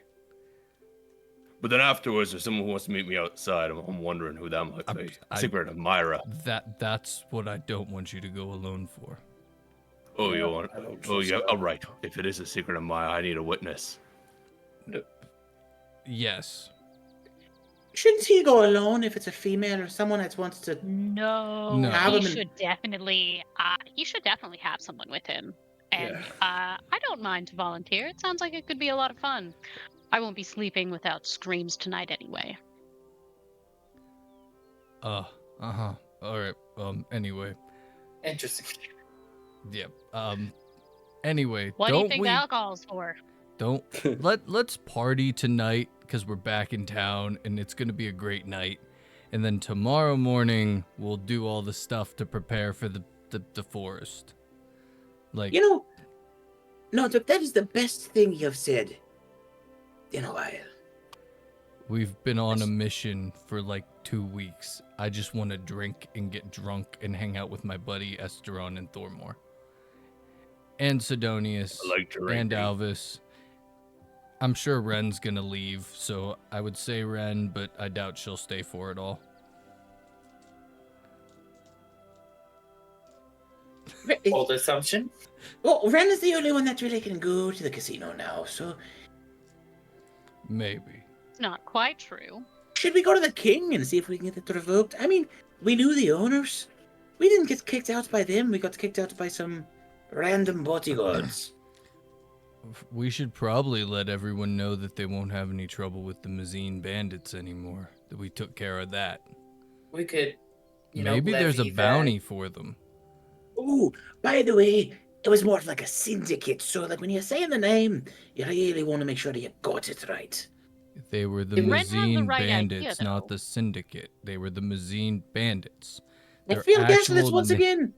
But then afterwards, if someone wants to meet me outside, I'm wondering who that might be. Secret admirer. That's what I don't want you to go alone for. Oh, you want? Oh, yeah. All right. If it is a secret admirer, I need a witness. Yes. Shouldn't he go alone if it's a female or someone that wants to? No, Have he him in- should definitely. He should definitely have someone with him, and I don't mind to volunteer. It sounds like it could be a lot of fun. I won't be sleeping without screams tonight anyway. All right. Anyway. Interesting. Yeah. Anyway, What do you don't think we? the alcohol's for? Don't let's party tonight because we're back in town and it's gonna be a great night. And then tomorrow morning we'll do all the stuff to prepare for the forest. Like You know, that is the best thing you've said in a while. we've been on a mission for like 2 weeks. I just want to drink and get drunk and hang out with my buddy Esteron and Thormore. And Sidonius I like drinking. and Alvis. I'm sure Ren's gonna leave, so I would say Ren, but I doubt she'll stay for it all. Bold assumption. Well, Ren is the only one that really can go to the casino now, so Maybe. It's not quite true. should we go to the king and see if we can get it revoked? I mean, we knew the owners. We didn't get kicked out by them. We got kicked out by some random bodyguards. We should probably let everyone know that they won't have any trouble with the Mazine bandits anymore. That we took care of that. We could, Maybe there's a levy that. bounty for them. Ooh, by the way, it was more like a syndicate, so like when you're saying the name, you really want to make sure that you got it right. They were the Ren has the Mazine right idea, bandits, not the syndicate. They were the Mazine bandits. I Their feel gaslit actual once na- again.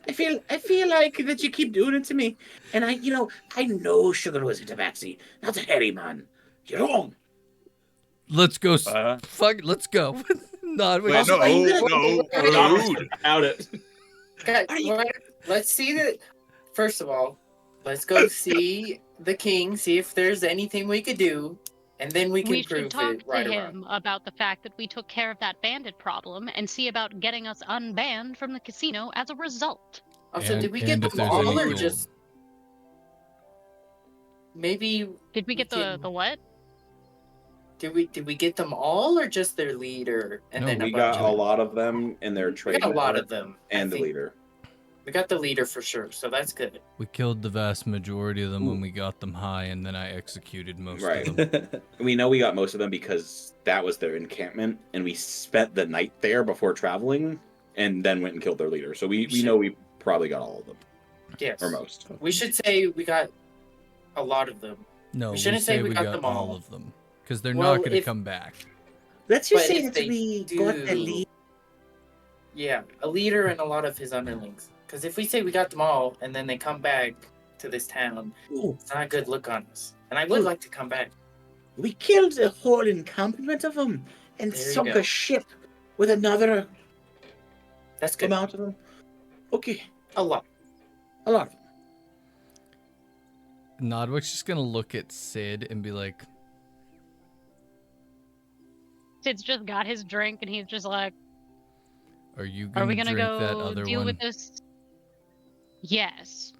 I feel like that you keep doing it to me. And I know Sugar was a tabaxi, not a hairy man. You're wrong. Let's go. Fuck. Let's go. Not with Wait, no, Dude. Out it. Guys, let's see the. First of all, let's go see the king, see if there's anything we could do, and then we can We prove should talk it right to around. him about the fact that we took care of that bandit problem and see about getting us unbanned from the casino as a result. Also, And- did we and get if them there's all, any or gold. just maybe? Did we get the what? Did we get them all, or just their leader? And No, then We a bunch got a of lot of them in their we trade. got a lot network of them. and I the think. leader. We got the leader for sure, so that's good. We killed the vast majority of them when we got them high, and then I executed most Right. of them. We know we got most of them because that was their encampment, and we spent the night there before traveling, and then went and killed their leader. So we know we probably got all of them, Yes. or most. We should say we got a lot of them. No, We we shouldn't say say we we got got them all all. of them because they're Well, not going to if- come back. Let's just But say if that they we got the do- lead. Yeah, a leader and a lot of his underlings. Because if we say we got them all and then they come back to this town, Ooh, it's not a good look on us. And I would Ooh. like to come back. we killed a whole encampment of them and There you sunk go. a ship with another That's good. amount of them. Okay, A lot. a lot of them. Nodwick's just going to look at Sid and be like, Sid's just got his drink and he's just like, "Are you are going we to gonna drink that go other deal one?" with this? Yes.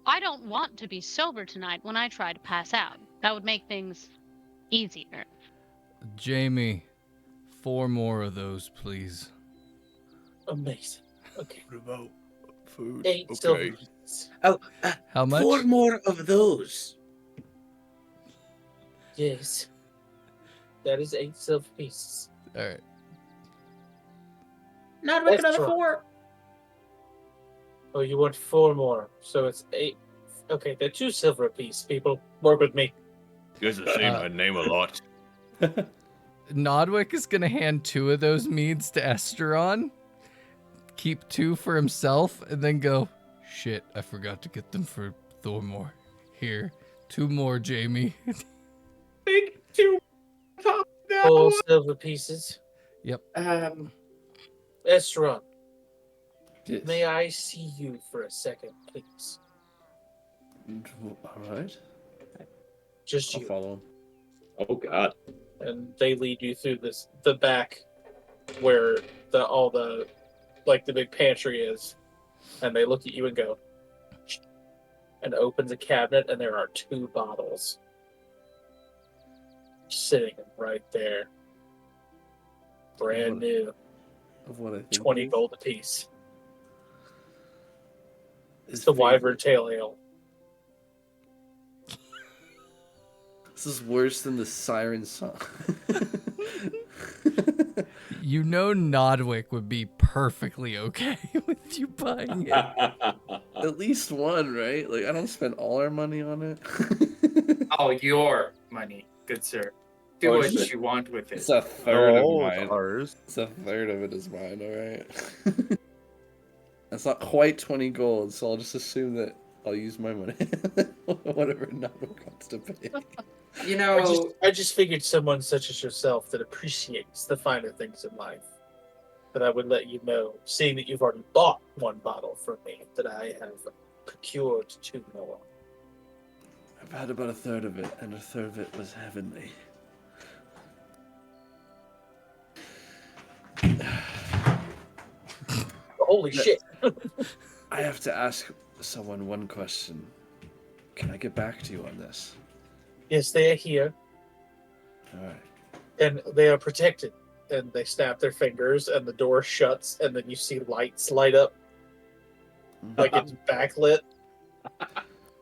I don't want to be sober tonight when I try to pass out. That would make things easier. Jamie, 4 more of those, please. Amazing. Okay. What about food? 8 Okay. silver pieces. Oh, How much? 4 more of those. Yes. That is 8 silver pieces. All right. Not with Let's another try. 4. Oh, you want 4 more. So it's 8. Okay, they're 2 silver apiece, people. Work with me. You guys are saying Uh, my name a lot. Nodwick is gonna hand 2 of those meads to Esteron, keep 2 for himself, and then go, shit, I forgot to get them for Thormore. Here, 2 more, Jamie. Big 2 full silver pieces. Yep. Estron, Yes. may I see you for a second, please? All right. Just I'll you. follow him. Oh God. And they lead you through the back where all the big pantry is, and they look at you and go, and opens a cabinet, and there are 2 bottles sitting right there, brand new, Of what I think 20 it is. gold apiece. His It's the favorite. Wyvern Tail Ale. This is worse than the siren song. You know Nodwick would be perfectly okay with you buying it. At least one, right? Like, I don't spend all our money on it. Oh, your money, good sir. Do Oh, what shit. you want with it. It's a third of Oh, mine. it's ours. It's a third of it is mine, alright? That's not quite 20 gold, so I'll just assume that I'll use my money. Whatever Nodwick wants to pay. You know, I just figured someone such as yourself that appreciates the finer things in life, that I would let you know, seeing that you've already bought 1 bottle from me, that I have procured 2 more. I've had about a third of it, and a third of it was heavenly. Holy shit! I have to ask someone one question. Can I get back to you on this? Yes, they are here, Alright. and they are protected. And they snap their fingers, and the door shuts, and then you see lights light up, like it's backlit.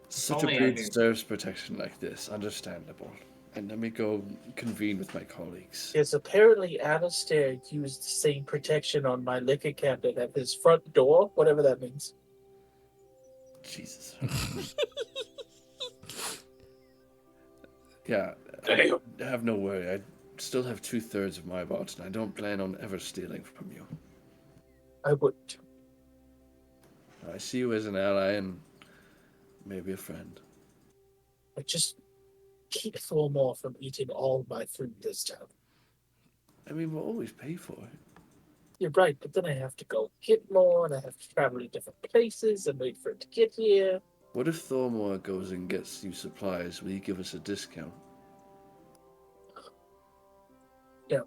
Such a Only I breed knew. deserves protection like this. Understandable. And let me go convene with my colleagues. Yes, apparently Alistair used the same protection on my liquor cabinet at his front door, whatever that means. Jesus. Yeah, Damn. have no worry. I still have 2/3 of my vault, and I don't plan on ever stealing from you. I wouldn't. I see you as an ally and maybe a friend. But just keep Thormore from eating all my food this time. I mean, we'll always pay for it. You're right, but then I have to go get more, and I have to travel to different places and wait for it to get here. What if Thormore goes and gets you supplies? Will you give us a discount? No,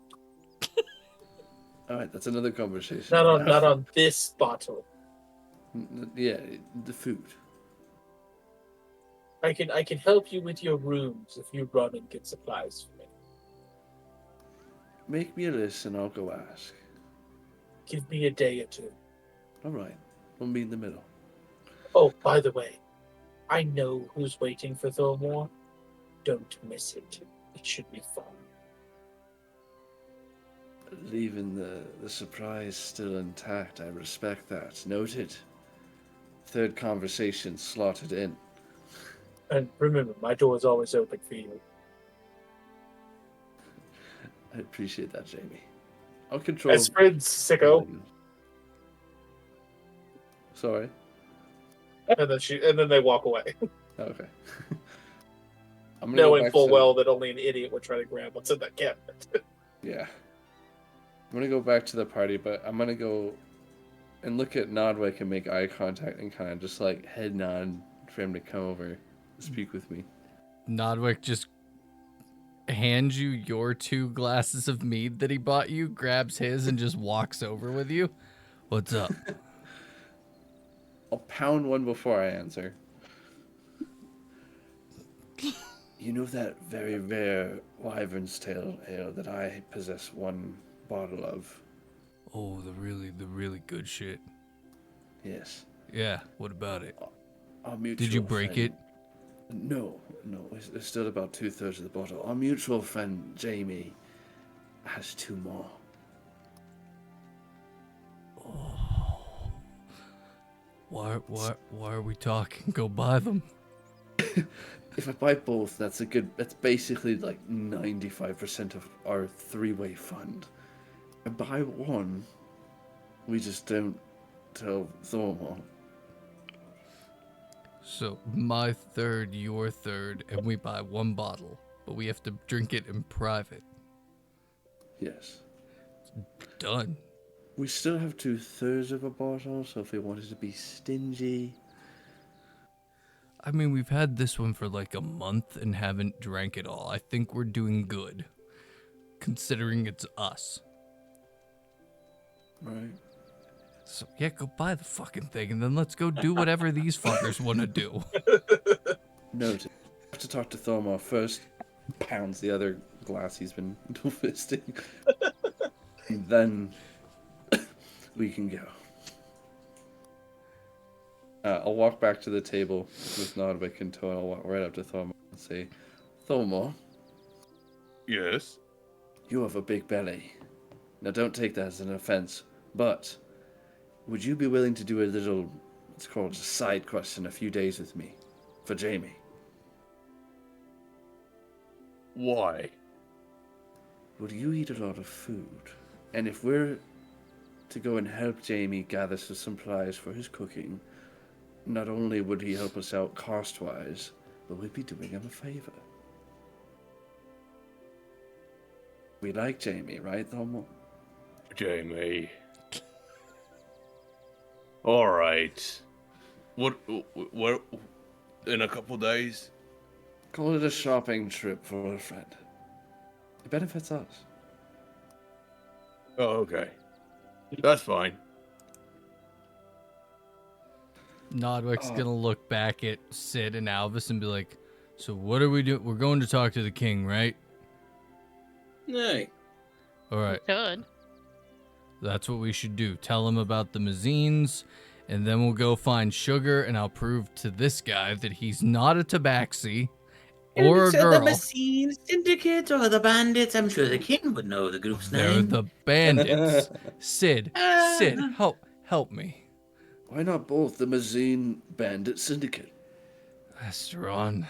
Alright, that's another conversation. not on this bottle. Yeah, the food. I can help you with your rooms if you run and get supplies for me. Make me a list and I'll go ask. Give me a day or 2. Alright, we'll meet in the middle. Oh, by the way, I know who's waiting for Thormore. Don't miss it. It should be fun. Leaving the surprise still intact, I respect that. Noted. Third conversation slotted in. And remember, my door is always open for you. I appreciate that, Jamie. I'll control. As friends, sicko. Sorry. And then they walk away, Okay. I'm gonna go knowing back full to- well that only an idiot would try to grab what's in that cabinet. Yeah. I'm gonna go back to the party, but I'm gonna go and look at Nodwick and make eye contact and kind of just like head nod for him to come over and speak with me. Nodwick just hands you your 2 glasses of mead that he bought you, grabs his, and just walks over with you. What's up? I'll pound one before I answer. You know that very rare Wyvern's Tail ale that I possess 1 bottle of? Oh, the really good shit. Yes. Yeah, what about it? Our mutual Did you break friend- it? No. There's still about 2/3 of the bottle. Our mutual friend Jamie has 2 more. Why are we talking? Go buy them. If I buy both, that's basically like 95% of our three-way fund. I buy one, we just don't tell Thormar. So my third, your third, and we buy one bottle, but we have to drink it in private. Yes. Done. We still have 2/3 of a bottle, so if we wanted to be stingy. I mean, we've had this one for like a month and haven't drank it all. I think we're doing good, considering it's us. Right. So yeah, go buy the fucking thing, and then let's go do whatever these fuckers want to do. Noted. I have to talk to Thormar first. Pounds the other glass he's been dual fisting. And then we can go. I'll walk back to the table with Nodwick and Toy. I'll walk right up to Thormar and say, Thormar, Yes? you have a big belly. Now don't take that as an offense, but would you be willing to do a little, it's called a side quest in a few days with me? For Jamie. Why? Well, you eat a lot of food. And if we're to go and help Jamie gather some supplies for his cooking, not only would he help us out cost-wise, but we'd be doing him a favor. We like Jamie, right, Thormar? Jamie. Alright. What, in a couple days? Call it a shopping trip for a friend. It benefits us. Oh, okay. That's fine. Nodwick's gonna look back at Sid and Alvis and be like, so what are we doing? We're going to talk to the king, right? No. Alright. Good. That's what we should do. Tell him about the Mazines, and then we'll go find Sugar, and I'll prove to this guy that he's not a tabaxi or a The girl. Machine Syndicate or the Bandits? I'm sure the king would know the group's They're name. the bandits. Sid, help me. Why not both the Mazine Bandit Syndicate? Estron.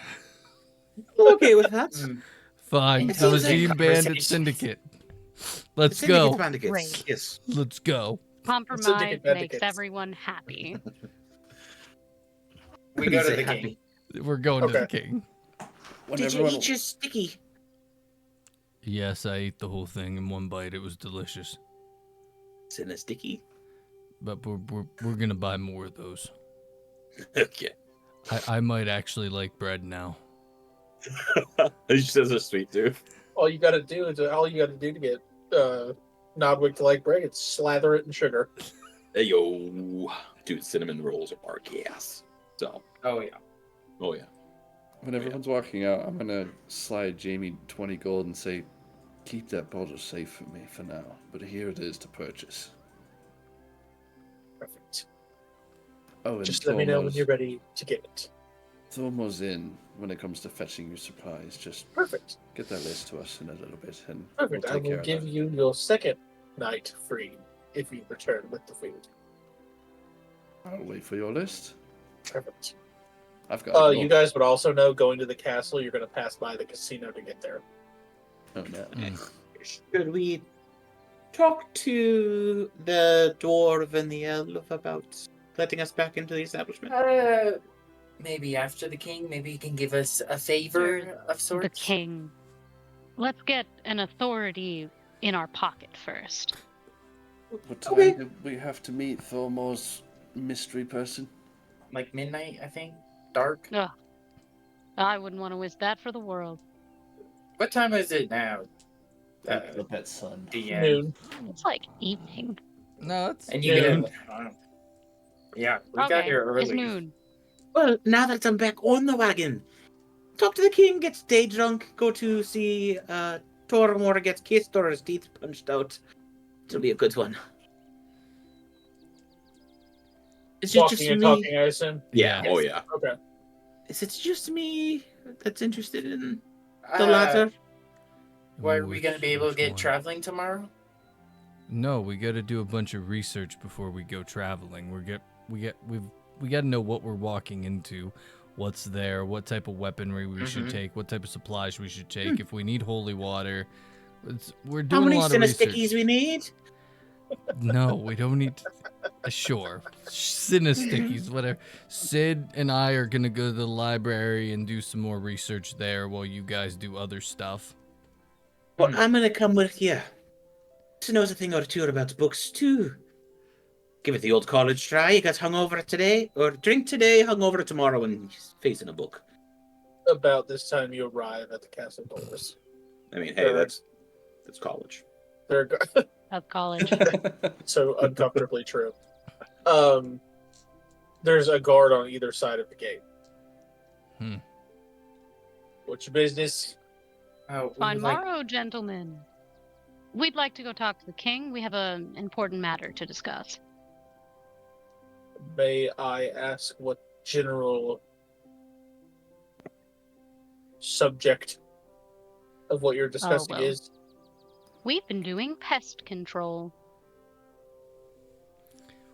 Okay with that. Fine, It seems like Mazine Bandit conversations. Syndicate. Let's Syndicate go. Bandits. Great. Yes. Let's go. Compromise Syndicate makes Bandits. everyone happy. We go to Say the happy. king. We're going to the Okay. king. When Did you everyone- eat your sticky? Yes, I ate the whole thing in one bite. It was delicious. It's in a sticky. But we're gonna buy more of those. Okay. I might actually like bread now. She says they're sweet too. All you gotta do to get Nodwick to like bread is slather it in sugar. Hey yo, dude, cinnamon rolls are our gas. So, Oh yeah. oh yeah. When everyone's walking out, I'm gonna slide Jamie 20 gold and say, keep that bottle safe for me for now, but here it is to purchase. Perfect. Oh, and Just let me know when Thormar's- you're ready to get it. Thormar's in when it comes to fetching you supplies. Just Perfect. get that list to us in a little bit, and Perfect. we'll I take care will of give that. you your second night free if you return with the food. I'll wait for your list. Perfect. I've got. You guys would also know going to the castle, you're going to pass by the casino to get there. Oh no. Should we talk to the dwarf and the elf about letting us back into the establishment? Maybe after the king, maybe he can give us a favor of sorts. The king. Let's get an authority in our pocket first. What time Okay. do we have to meet Thormar's mystery person? Like midnight, I think. Dark. Ugh. I wouldn't want to wish that for the world. What time is it now? The pet son. DM. Noon. It's like evening. No, it's And you Noon. get yeah, we got here early. It's noon. Well, now that I'm back on the wagon, talk to the king, get day drunk, go to see Tormor gets kissed or his teeth punched out. It'll be a good one. Is it Walking just and me? talking, I assume. Yeah. Oh yeah. Okay. Is it just me that's interested in Uh, the latter? Why are we Which- gonna be able to which get one? traveling tomorrow? No, we got to do a bunch of research before we go traveling. We got to know what we're walking into, what's there, what type of weaponry we should take, what type of supplies we should take, if we need holy water. We're How doing many a lot of research. Sinistickies we need? No, we don't need. Sure, Sinistickies, whatever. Sid and I are gonna go to the library and do some more research there while you guys do other stuff. Well, I'm gonna come with you. She knows a thing or two about books too. Give it the old college try. You got hungover today, or drink today, hungover tomorrow, and facing a book. About this time, you arrive at the castle doors. I mean, hey, that's college. They're Of college. so uncomfortably true. There's a guard on either side of the gate. What's your business? On morrow, gentlemen. We'd like to go talk to the king. We have an important matter to discuss. May I ask what general subject of what you're discussing well. is? We've been doing pest control.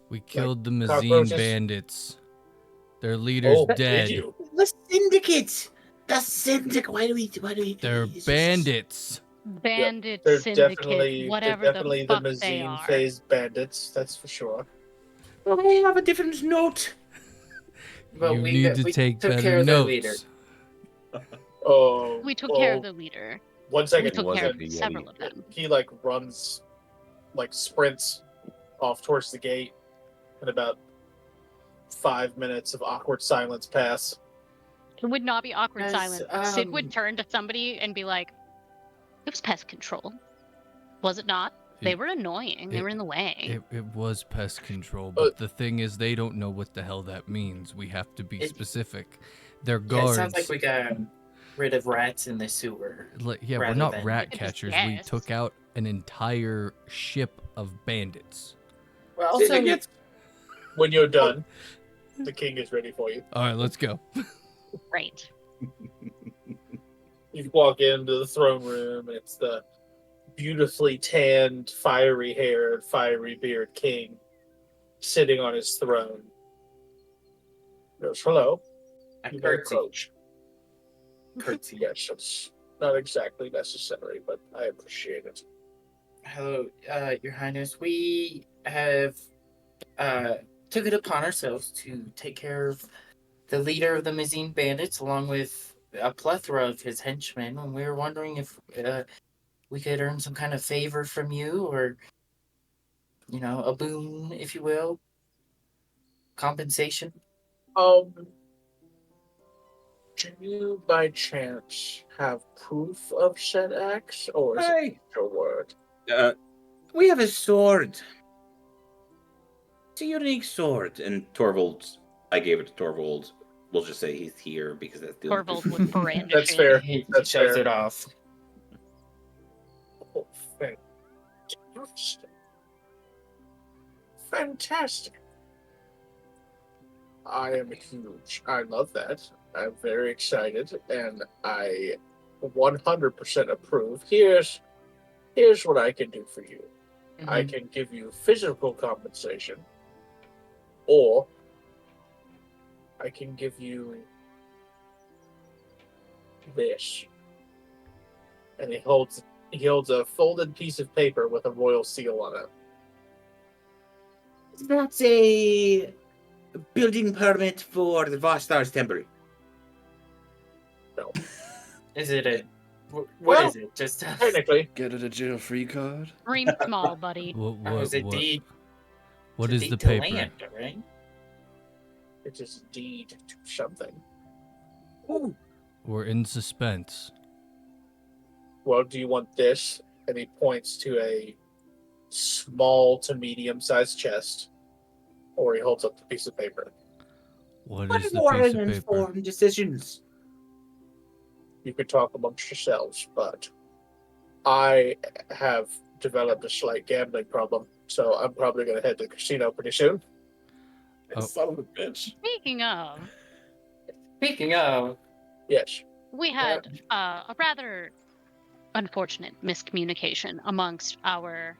We killed the Mazine cockroaches? bandits. Their leader's Oh, dead. did you? The syndicate. The syndicate. Why do we? They're bandits. Bandit They're syndicate, definitely, whatever they're definitely the the fuck they Mazine are. phase bandits. That's for sure. I have a different note. But You we need got- to we take took care better of their leader. notes. Oh, We took care of the leader. 1 We second. took was care it of the several Yeti? of them. He like runs, like sprints off towards the gate, and about 5 minutes of awkward silence pass. It would not be awkward Guys, silence. Sid would turn to somebody and be like, "It was pest control, was it not? They were annoying. They were in the way." It was pest control, but the thing is, they don't know what the hell that means. We have to be specific. They're Yeah, it guards. sounds like we got rid of rats in the sewer. Yeah, we're rather not than- rat Just catchers. We guess. took out an entire ship of bandits. Well, also, Syndicate, when you're done, the king is ready for you. All right, let's go. Right. You walk into the throne room, and it's the beautifully tanned, fiery-haired, fiery-bearded king sitting on his throne. He goes, "Hello." I You may curtsy. approach. Curtsy. Yes, it's not exactly necessary, but I appreciate it. Hello, Your Highness. We have took it upon ourselves to take care of the leader of the Mazine bandits, along with a plethora of his henchmen. And we were wondering if we could earn some kind of favor from you, or a boon, if you will, compensation. Do you by chance have proof of said acts, or is it your word? We have a sword. It's a unique sword. And Torvald, I gave it to Torvald. We'll just say he's here because that's the only Torvald proof. would brandish That's it. fair. He That's shows fair. it off. Oh, fantastic. Fantastic. I am huge. I love that. I'm very excited, and I 100% approve. Here's what I can do for you. I can give you physical compensation, or I can give you this. And he holds a folded piece of paper with a royal seal on it. That's a building permit for the Vostar's Temple. No. Is it a? What Well, is it? Just Technically, Get it a jail free card. Dream small, buddy. is it deed? What it's is a the deed to paper? land, right? it's just a deed to something. We're in suspense. Well, do you want this? And he points to a small to medium-sized chest, or he holds up the piece of paper. What What is the more piece of paper? informed decisions? You could talk amongst yourselves, but I have developed a slight gambling problem, so I'm probably going to head to the casino pretty soon. Oh. Son of a bitch. Speaking of, Yes. We had a rather unfortunate miscommunication amongst our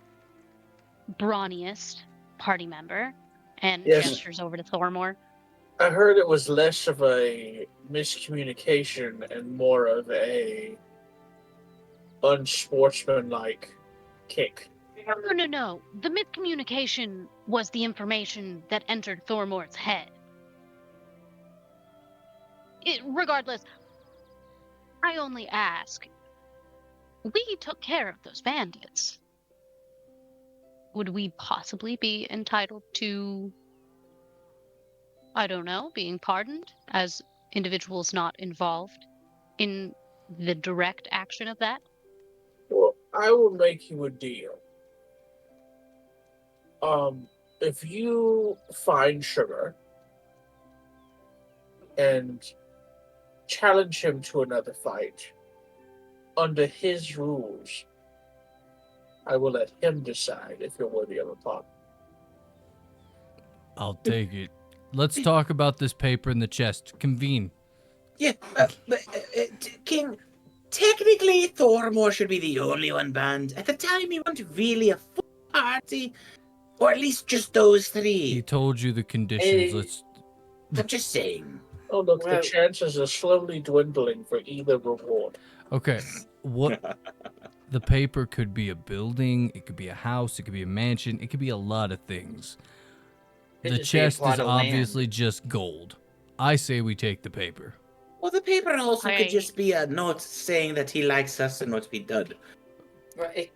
brawniest party member, and Yes. gestures over to Thormore. I heard it was less of a miscommunication and more of a unsportsmanlike kick. No. The miscommunication was the information that entered Thormore's head. Regardless, I only ask. We took care of those bandits. Would we possibly be entitled to, I don't know, being pardoned as individuals not involved in the direct action of that? Well, I will make you a deal. If you find Sugar and challenge him to another fight, under his rules, I will let him decide if you're worthy of a pardon. I'll take it. Let's talk about this paper in the chest. Convene. Yeah, King, technically Thormore should be the only one banned. At the time, you weren't really a full party, or at least just those He three. told you the conditions. Hey. Let's. I'm just saying. Oh, look, Well- the chances are slowly dwindling for either reward. Okay. What? The paper could be a building. It could be a house. It could be a mansion. It could be a lot of things. Could The just be a chest plot is of land. obviously just gold. I say we take the paper. Well, the paper also I- could just be a note saying that he likes us and not be done. Well, it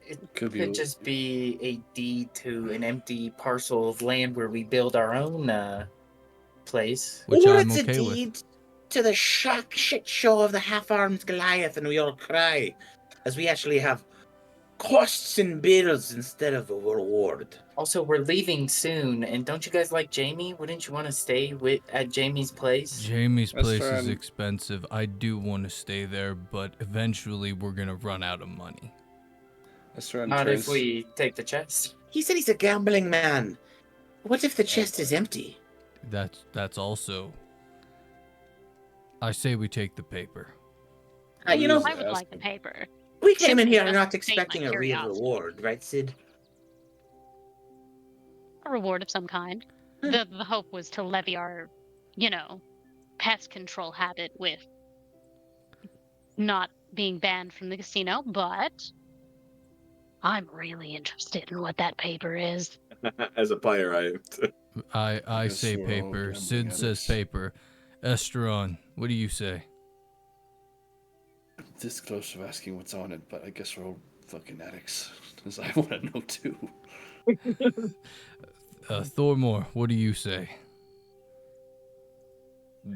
Could could be. just be a deed to an empty parcel of land where we build our own place. Which or I'm it's okay a with. deed to the shit show of the half-armed Goliath, and we all cry as we actually have costs and bills instead of a reward. Also, we're leaving soon, and don't you guys like Jamie? Wouldn't you want to stay at Jamie's place? Jamie's That's place is fine. expensive. I do want to stay there, but eventually we're gonna run out of money. That's right. Not if we take the chest. He said he's a gambling man. What if the chest is empty? That's also. I say we take the paper. You know, I would like the paper. we came in Simply here just not to sate my expecting a real curiosity. reward, right, Sid? A reward of some kind. The hope was to levy our, pest control habit with not being banned from the casino, but I'm really interested in what that paper is. As a player, I guess say we're all paper. gambling Sid says addicts. paper. Estron, what do you say? This close to asking what's on it, but I guess we're all fucking addicts. Because I want to know too. Thormore, what do you say?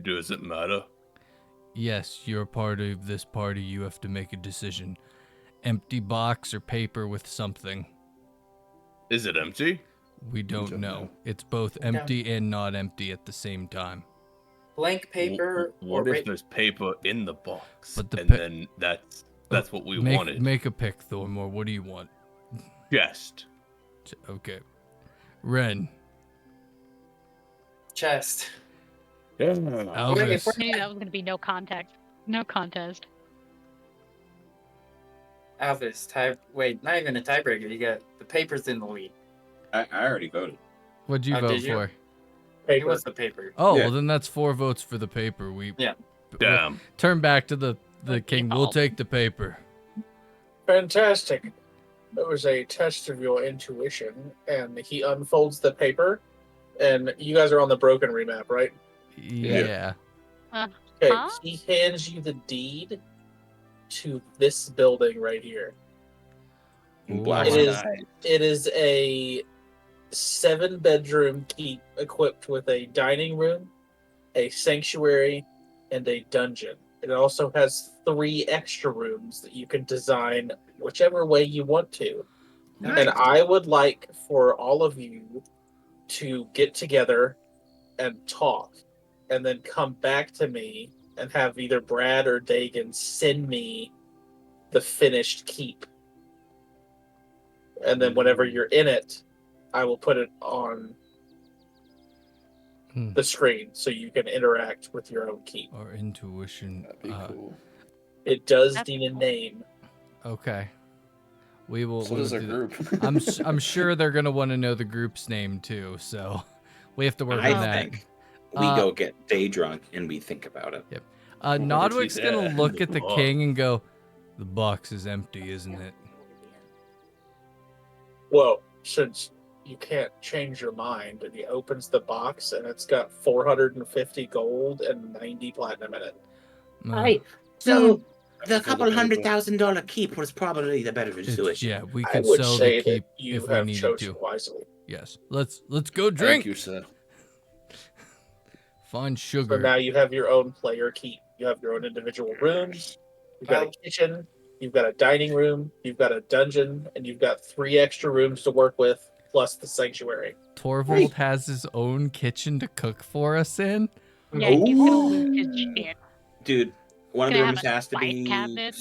Does it matter? Yes, you're a part of this party. You have to make a decision. Empty box or paper with something. Is it empty? We don't don't know. know. It's both empty and not empty at the same time. Blank paper or What if there's paper in the box? But the and pa- then that's what we make, wanted. Make a pick, Thormore. What do you want? Chest. Okay. Ren. chest? Yeah. If Elvis. we're knew that was going to be no context. No contest. Alvis, wait, not even a tiebreaker. You got the papers in the lead. I already voted. What'd you Oh, vote did you? for? It was the paper. Oh, Yeah. well then that's 4 votes for the paper. Yeah. Damn. Turn back to the king. We'll Oh. take the paper. Fantastic. It was a test of your intuition, and he unfolds the paper, and you guys are on the broken remap, right? Yeah. Okay, Huh? he hands you the deed to this building right here. In Ooh. black It and is white. it is a 7-bedroom keep equipped with a dining room, a sanctuary, and a dungeon. It also has 3 extra rooms that you can design whichever way you want to. And I would like for all of you to get together and talk, and then come back to me and have either Brad or Dagan send me the finished keep. And then whenever you're in it, I will put it on Hmm. the screen so you can interact with your own keep. Our intuition. That'd be cool. It does That's need a cool. name. Okay. We will. So we'll does our do that. group. I'm sure they're gonna want to know the group's name too, so we have to work I on that. think we go get day drunk and we think about it. Yep. Well, Nodwick's it's gonna dead. look at the Oh. king and go, "The box is empty, isn't it?" Well, since you can't change your mind, and he opens the box and it's got 450 gold and 90 platinum in it. Uh, So the For couple the paper. $100,000 keep was probably the better it's- situation. yeah, we I could would sell say the keep that you if we have needed chosen to. wisely. Yes. Let's go drink. Thank you, sir. Find So sugar. now you have your own player keep. You have your own individual rooms. You've got a Well- kitchen. You've got a dining room. You've got a dungeon, and you've got 3 extra rooms to work with, plus the sanctuary. Torvald has his own kitchen to cook for us in. Yeah, he's gonna lose his shit. Dude, one of the Gonna have rooms a has to spice be. cabinet.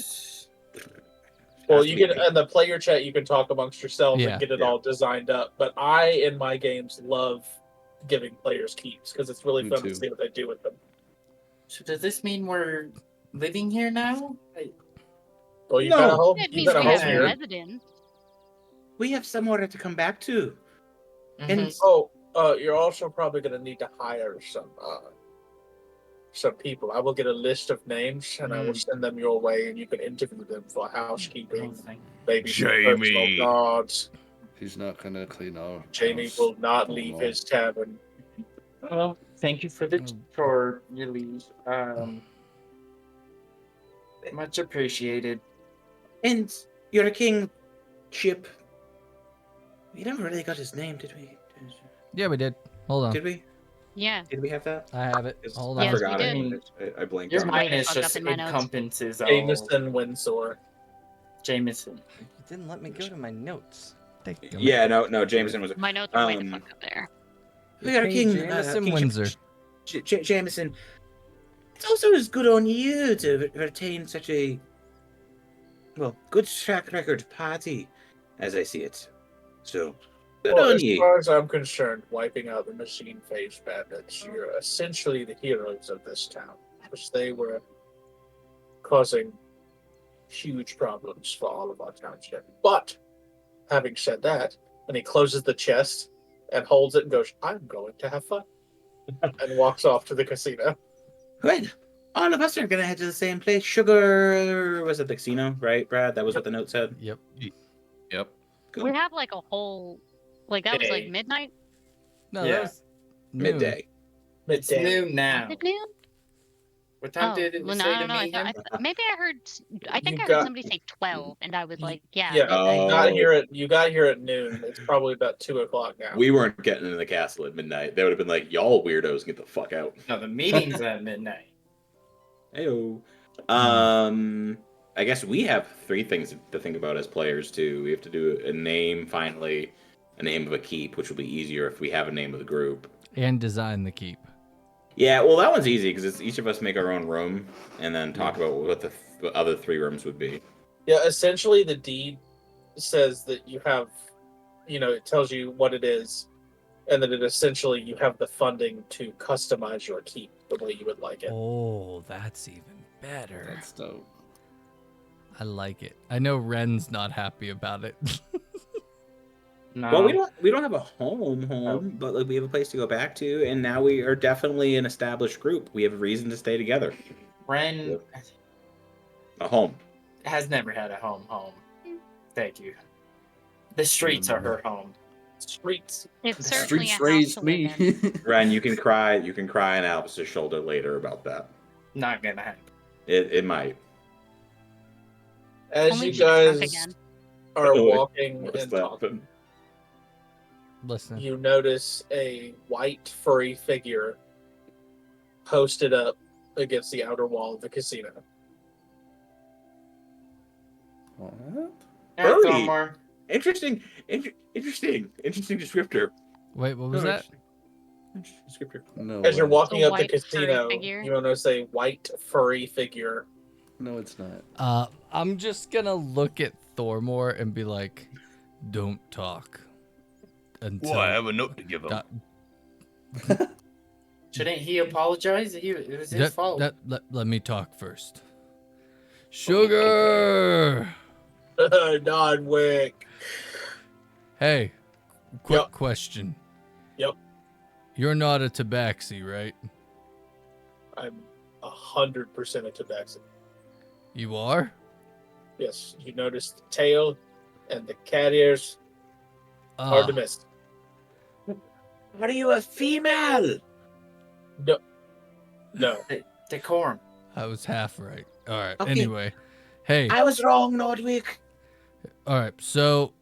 Well, has you to can be- in the player chat. You can talk amongst yourselves Yeah. and get it Yeah. all designed up. But I, in my games, love giving players keeps because it's really Me fun too. to see what they do with them. So does this mean we're living here now? Well, you got a home. It You means got a we home have a here. residence. We have somewhere to come back to. Mhm. And Oh, you're also probably going to need to hire some people. I will get a list of names and I will send them your way, and you can interview them for housekeeping, maybe some personal Jamie. guards. He's not gonna clean our Jamie house. will not Oh, leave no. his tavern. Well, thank you for for your leave. Much appreciated. And you're a king, Chip. We never really got his name, did we? Yeah, we did. Hold on. Did we? Yeah. Did we have that? I have it. Hold on. I Yes, we forgot did. it. I blanked Your on it. highness Fucked up just in my notes. encompasses all. Jameson Windsor. Jameson. You didn't let me go to my notes. Yeah, no, Jameson was. My notes are way the fuck up there. We got a King king, Jameson King Windsor. Jameson. It's also as good on you to retain such a good track record party, as I see it. So, good Well, on as you. far as I'm concerned, wiping out the machine phase bandits, you're essentially the heroes of this town, which they were causing huge problems for all of our township. But having said that, and he closes the chest and holds it and goes, "I'm going to have fun," and walks off to the casino. Good. All of us are gonna head to the same place. Sugar was at the casino, right, Brad? That was what the note said. Yep. Yep. We have like a whole, like that was like Day. midnight. No, Yeah. that was noon. Midday. It's Midday. noon now. Was it noon? What time Oh, did it well, say no, to no, I me? thought, maybe I heard. I think You I heard got- somebody say 12, and I was like, yeah. Yeah, midnight. Oh. you got here at noon. It's probably about 2:00 now. We weren't getting into the castle at midnight. They would have been like, "Y'all weirdos, get the fuck out." No, the meeting's at midnight. Heyo. I guess we have 3 things to think about as players too. We have to do a name, finally, a name of a keep, which will be easier if we have a name of the group. And design the keep. Yeah, well, that one's easy because it's each of us make our own room and then talk about what the other 3 rooms would be. Yeah, essentially the deed says that you have, it tells you what it is, and that it essentially you have the funding to customize your keep the way you would like it. Oh, that's even better. That's dope. I like it. I know Ren's not happy about it. No. Well, we don't have a home, but like we have a place to go back to, and now we are definitely an established group. We have a reason to stay together. Ren A home. has never had a home. Thank you. The streets are her home. Streets. It's The certainly streets a house raised to live me. in. Ren, you can cry. You can cry on Albus's shoulder later about that. Not gonna happen. It might. As Only you if she gets drunk guys again. are Oh, wait. walking What's and that? talking, Listen. you notice a white furry figure posted up against the outer wall of the casino. What? Furry. Thormar, Interesting descriptor. Wait, what was No, that? interesting descriptor. No. As you're way. walking A up the white furry casino, figure? you notice a white furry figure. No, it's not. I'm just gonna look at Thormore and be like, "Don't talk until." Well, I have a note to give him. shouldn't he apologize? It was his fault. Let me talk first. Sugar. Nodwick. Hey, quick Yep. question. Yep. You're not a tabaxi, right? I'm 100% a tabaxi. You are? Yes, you notice the tail and the cat ears. Hard to miss. Are you a female? No. No. Decorum. I was half right. All right. Okay. Anyway, hey. I was wrong, Nordwick. All right. So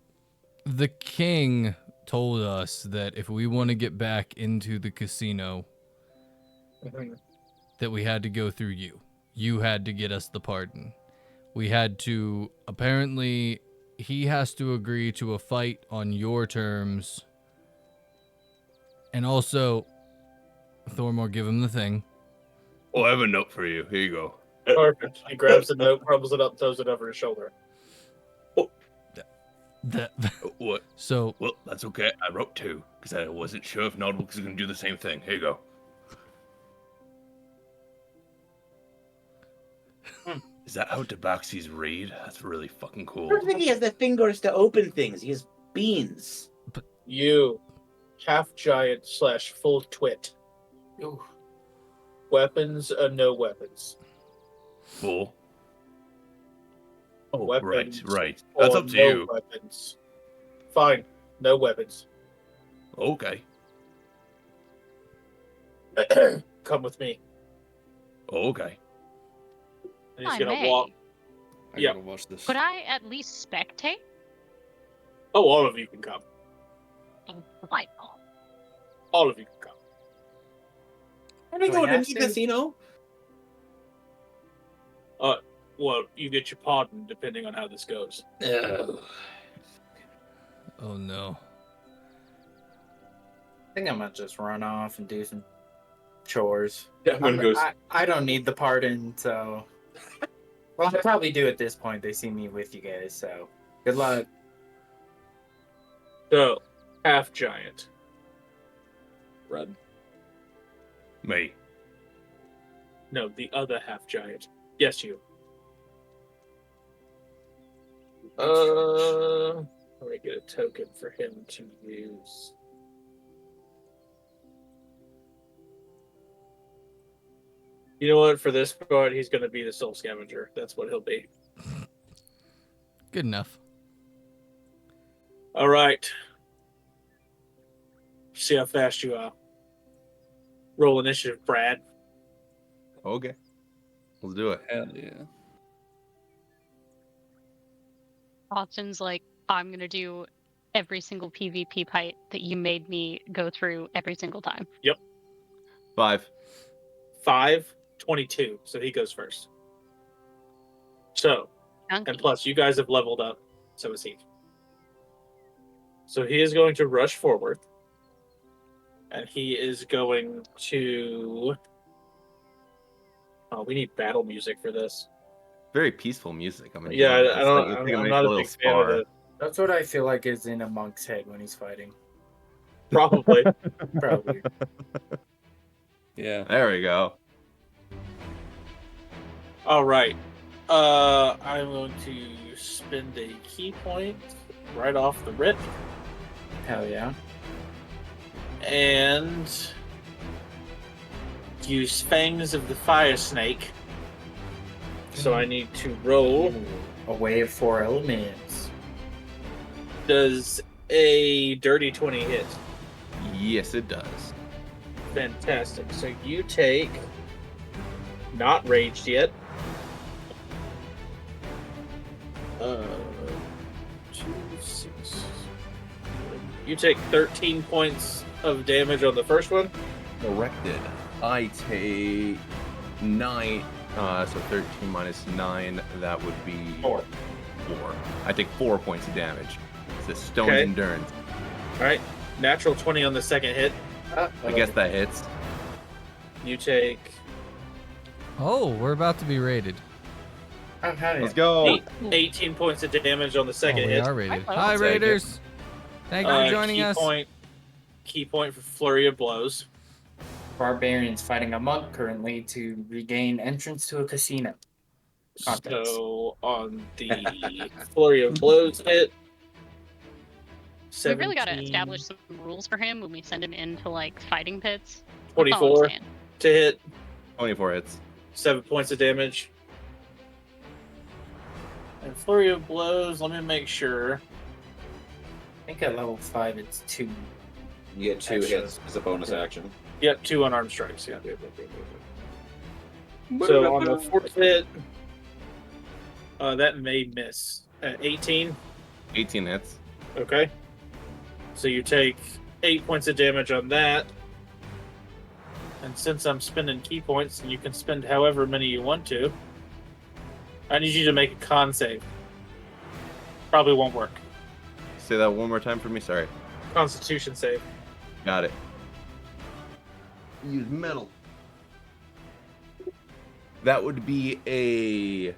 the king told us that if we want to get back into the casino, that we had to go through you. You had to get us the pardon. We had to, apparently, he has to agree to a fight on your terms. And also, Thormore, give him the thing. Oh, I have a note for you. Here you go. Perfect. He grabs the note, crumbles it up, throws it over his shoulder. What? So. Well, that's okay. I wrote 2 because I wasn't sure if Nodwick was going to do the same thing. Here you go. Is that how tabaxis read? That's really fucking cool. I don't think he has the fingers to open things. He has beans. You, half giant / full twit. Ooh. Weapons or no weapons? Full. Oh, Weapons right. That's or up to no you. Weapons. Fine. No weapons. Okay. Come with me. Okay. And he's I gonna may. walk. I Yeah. gotta watch this. Could I at least spectate? Oh, all of you can come. Delightful. All of you can come. Can we Do go I to have the to? casino? Well, you get your pardon depending on how this goes. Oh, no. I think I'm gonna just run off and do some chores. Everyone goes. I don't need the pardon, so. Well, I probably do at this point. They see me with you guys, so good luck. So, half giant. Red. Me. No, the other half giant. Yes, you. Let me get a token for him to use. You know what? For this part, he's going to be the soul scavenger. That's what he'll be. Good enough. All right. See how fast you are. Roll initiative, Brad. Okay. Let's do it. Hell yeah. Austin's like, I'm gonna do every single PvP fight that you made me go through every single time. Yep. 5. 22. So he goes first. So, Chunky. and plus, you guys have leveled up. So is he. So he is going to rush forward. And he is going to. Oh, we need battle music for this. Very peaceful music. I'm enjoying Yeah, this. I don't. Like, it's like I'm nice not a little big fan of spar. it. That's what I feel like is in a monk's head when he's fighting. Probably. Probably. Yeah. There we go. All right. I'm going to spend a key point right off the rip, Hell yeah. and use Fangs of the Fire Snake. So I need to roll. A way of 4 elements. Does a dirty 20 hit? Yes, it does. Fantastic. So you take, not raged yet. 2, 6. You take 13 points of damage on the first one. Corrected. I take 9. So 13 minus 9, that would be 4. 4. I take 4 points of damage. It's a stone's Okay. endurance. All right. Natural 20 on the second hit. I guess that hits. You take Oh, we're about to be raided. Oh, hell yeah. Let's go. 18 points of damage on the second Oh, we hit. are raided. Hello. Hi, I'll take it. Raiders. Thank you for joining key us. Key point for Flurry of Blows. Barbarians fighting a monk currently to regain entrance to a casino. Contents. So on the Flurry of Blows hit, We really got to 17, establish some rules for him when we send him into like fighting pits. That's all I'm 24 saying. to hit, 24 hits. 7 points of damage. And flurry of blows. Let me make sure. I think at level 5 it's 2. You get 2 Extra. hits as a bonus action. Yep, 2 unarmed strikes. Yeah. So on the fourth hit, that may miss. 18. 18 hits. Okay. So you take 8 points of damage on that. And since I'm spending key points, and you can spend however many you want to, I need you to make a con save. Probably won't work. Say that one more time for me. Sorry. Constitution save. Got it. Use metal. That would be a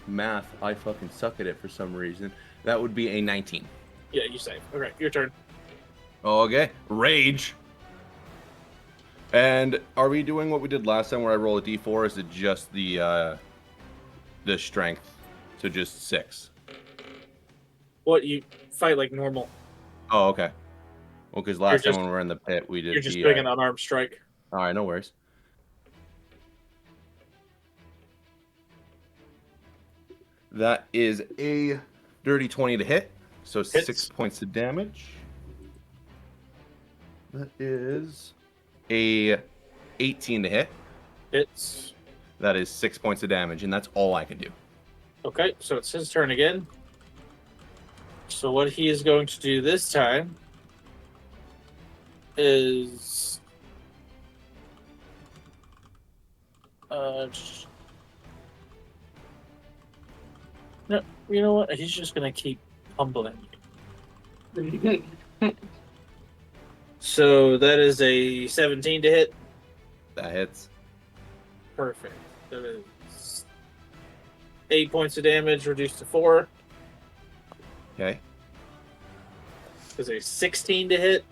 math. I fucking suck at it for some reason. That would be a 19. Yeah, you save. Okay, your turn. Okay. Rage. And are we doing what we did last time where I roll a d4? Or is it just the strength? So just 6. What, you fight like normal? Oh, okay. Well, because last You're time when we were in the pit, we did You're just the, doing an unarmed strike. All right, no worries. That is a dirty 20 to hit, so Hits. 6 points of damage. That is a 18 to hit. Hits. That is 6 points of damage, and that's all I can do. Okay, so it's his turn again. So what he is going to do this time is no, you know what? He's just gonna keep humbling you. So that is a 17 to hit. That hits. Perfect. That is 8 points of damage reduced to 4. Okay. Is a 16 to hit.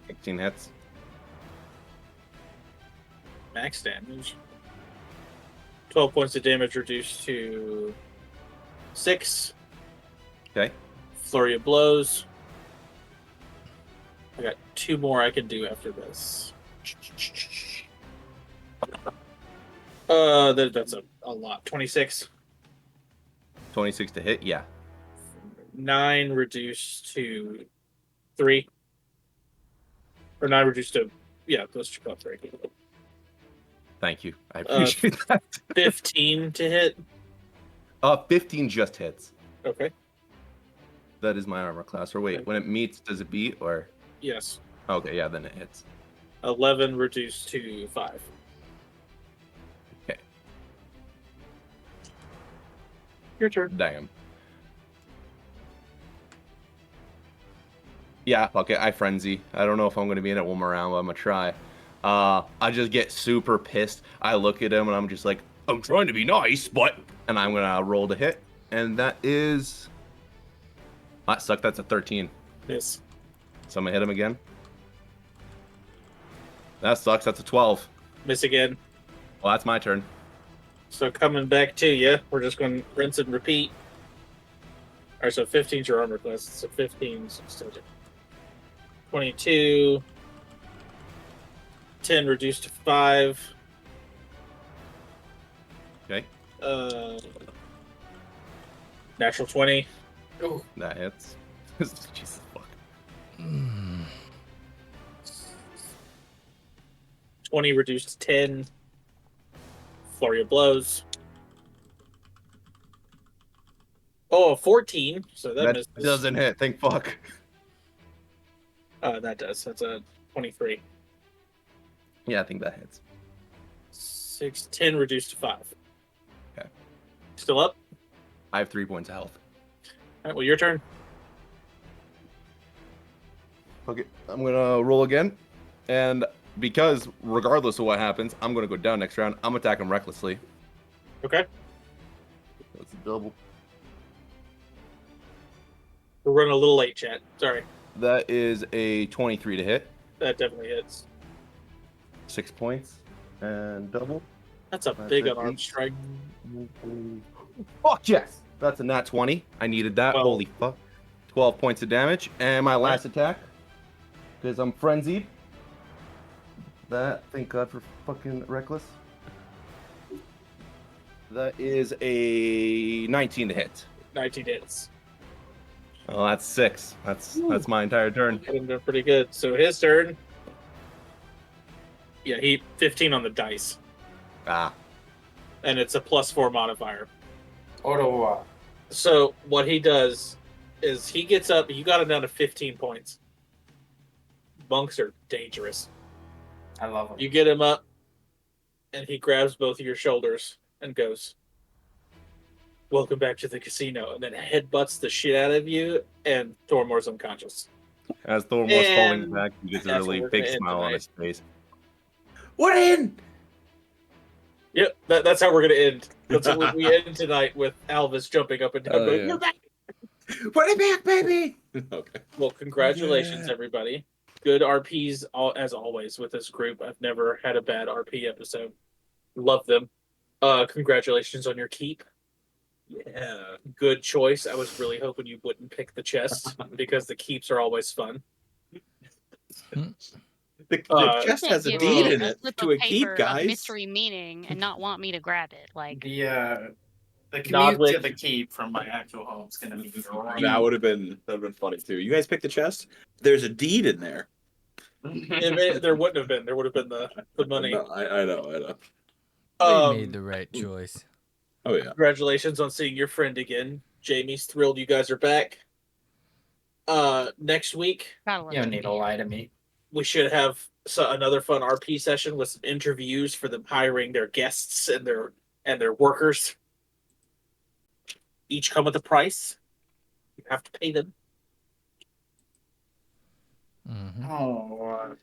16 hits. Max damage. 12 points of damage reduced to 6. Okay. Flurry of blows. I got 2 more I can do after this. That's a lot. 26. 26 to hit, yeah. 9 reduced to 3. Or 9 reduced to, yeah, those 2 got 3. Thank you. I appreciate that. 15 to hit. 15 just hits. Okay. That is my armor class. Or wait, when it meets, does it beat or? Yes. Okay, yeah, then it hits. 11 reduced to 5. Okay. Your turn. Damn. Yeah, fuck it. I frenzy. I don't know if I'm gonna be in it one more round, but I'm gonna try. I just get super pissed. I look at him and I'm just like, I'm trying to be nice, but, and I'm gonna roll to hit, and that is. That sucked. That's a 13. Yes. So I'm gonna hit him again. That sucks. That's a 12. Miss again. Well, that's my turn. So coming back to you, we're just going to rinse and repeat. Alright, so 15's your armor class. So 15's still 22. 10 reduced to 5. Okay. Natural 20. Oh, That hits. Jesus fuck. 20 reduced to 10. Flurry of blows. Oh, 14. So that misses. Doesn't hit. Thank fuck. That does. That's a 23. Yeah, I think that hits. 10 reduced to 5. Okay. Still up? I have 3 points of health. Alright, well, your turn. Okay, I'm gonna roll again, and because regardless of what happens, I'm gonna go down next round. I'm attacking recklessly. Okay. That's a double. We're running a little late, chat. Sorry. That is a 23 to hit. That definitely hits. 6 points and double. That's a That's big an unarmed 8. strike. Fuck yes! That's a nat 20. I needed that. Well- Holy fuck. 12 points of damage. And my last attack, because I'm frenzied. That, thank God for fucking Reckless. That is a 19 to hit. 19 hits. Oh, that's 6. That's my entire turn. Doing pretty good. So his turn. Yeah, he 15 on the dice. Ah. And it's a +4 modifier. Ottawa. So what he does is he gets up. You got him down to 15 points. Monks are dangerous. I love him. You get him up, and he grabs both of your shoulders and goes, "Welcome back to the casino," and then headbutts the shit out of you, and Thormore's unconscious. As Thormore's falling And back, he gets a that's really where we're big gonna end smile on tonight. his face. We're in. Yep, that's how we're gonna end. That's how we end tonight with Alvis jumping up and down. Oh, going, yeah. "You're back!" We're back, baby. Okay. Well, congratulations, everybody. Good RPs as always with this group. I've never had a bad RP episode. Love them. Congratulations on your keep. Yeah, good choice. I was really hoping you wouldn't pick the chest because the keeps are always fun. The Uh, chest Can't has a give deed me in it slip to of a keep, paper of guys. mystery meaning and not want me to grab it. Like, The commute Nodwick. to the keep from my actual home is gonna be great. That would have been funny too. You guys picked the chest. There's a deed in there. There wouldn't have been. There would have been the money. No, I know. We made the right choice. Oh yeah. Congratulations on seeing your friend again. Jamie's thrilled you guys are back. Next week gotta love You don't it. need to lie to me. we should have another fun RP session with some interviews for them hiring their guests and their workers. Each come with a price. You have to pay them. Oh,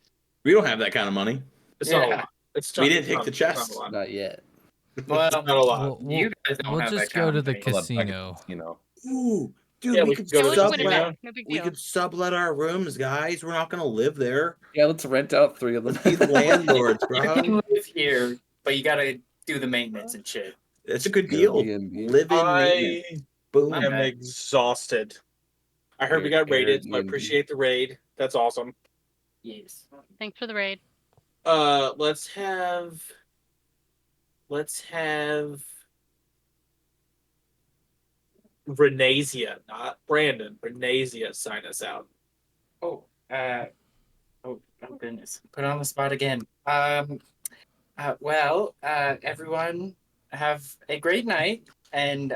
We don't have that kind of money. It's not a Yeah. lot. It's We not- didn't it's take not- the it's not a chest. lot. Not yet. well, Not a lot. you guys don't we'll have just that go kind to of the thing. casino. You know. Ooh, dude, Yeah, we we could could go to the Always put it casino. back. No big We deal. could sublet our rooms, guys. We're not gonna live there. Yeah, let's rent out 3 of them. These landlords, You bro. can live here, but you gotta do the maintenance and shit. It's a good deal. Airbnb. Live in maintenance. I Boom. am Okay. exhausted. I heard we got raided, so I Airbnb. appreciate the raid. That's awesome. Yes. Thanks for the raid. Let's have Renasia, not Brandon. Renasia sign us out. Oh, oh goodness. Put on the spot again. Everyone have a great night and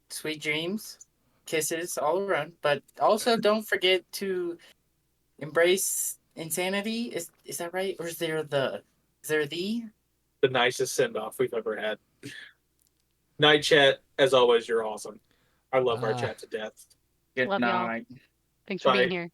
sweet dreams, kisses all around. But also don't forget to embrace insanity. Is that right? Or is there the The nicest send off we've ever had. Night chat, as always, you're awesome. I love our Ah. chat to death. good Love y'all. night? Thanks for Bye. being here.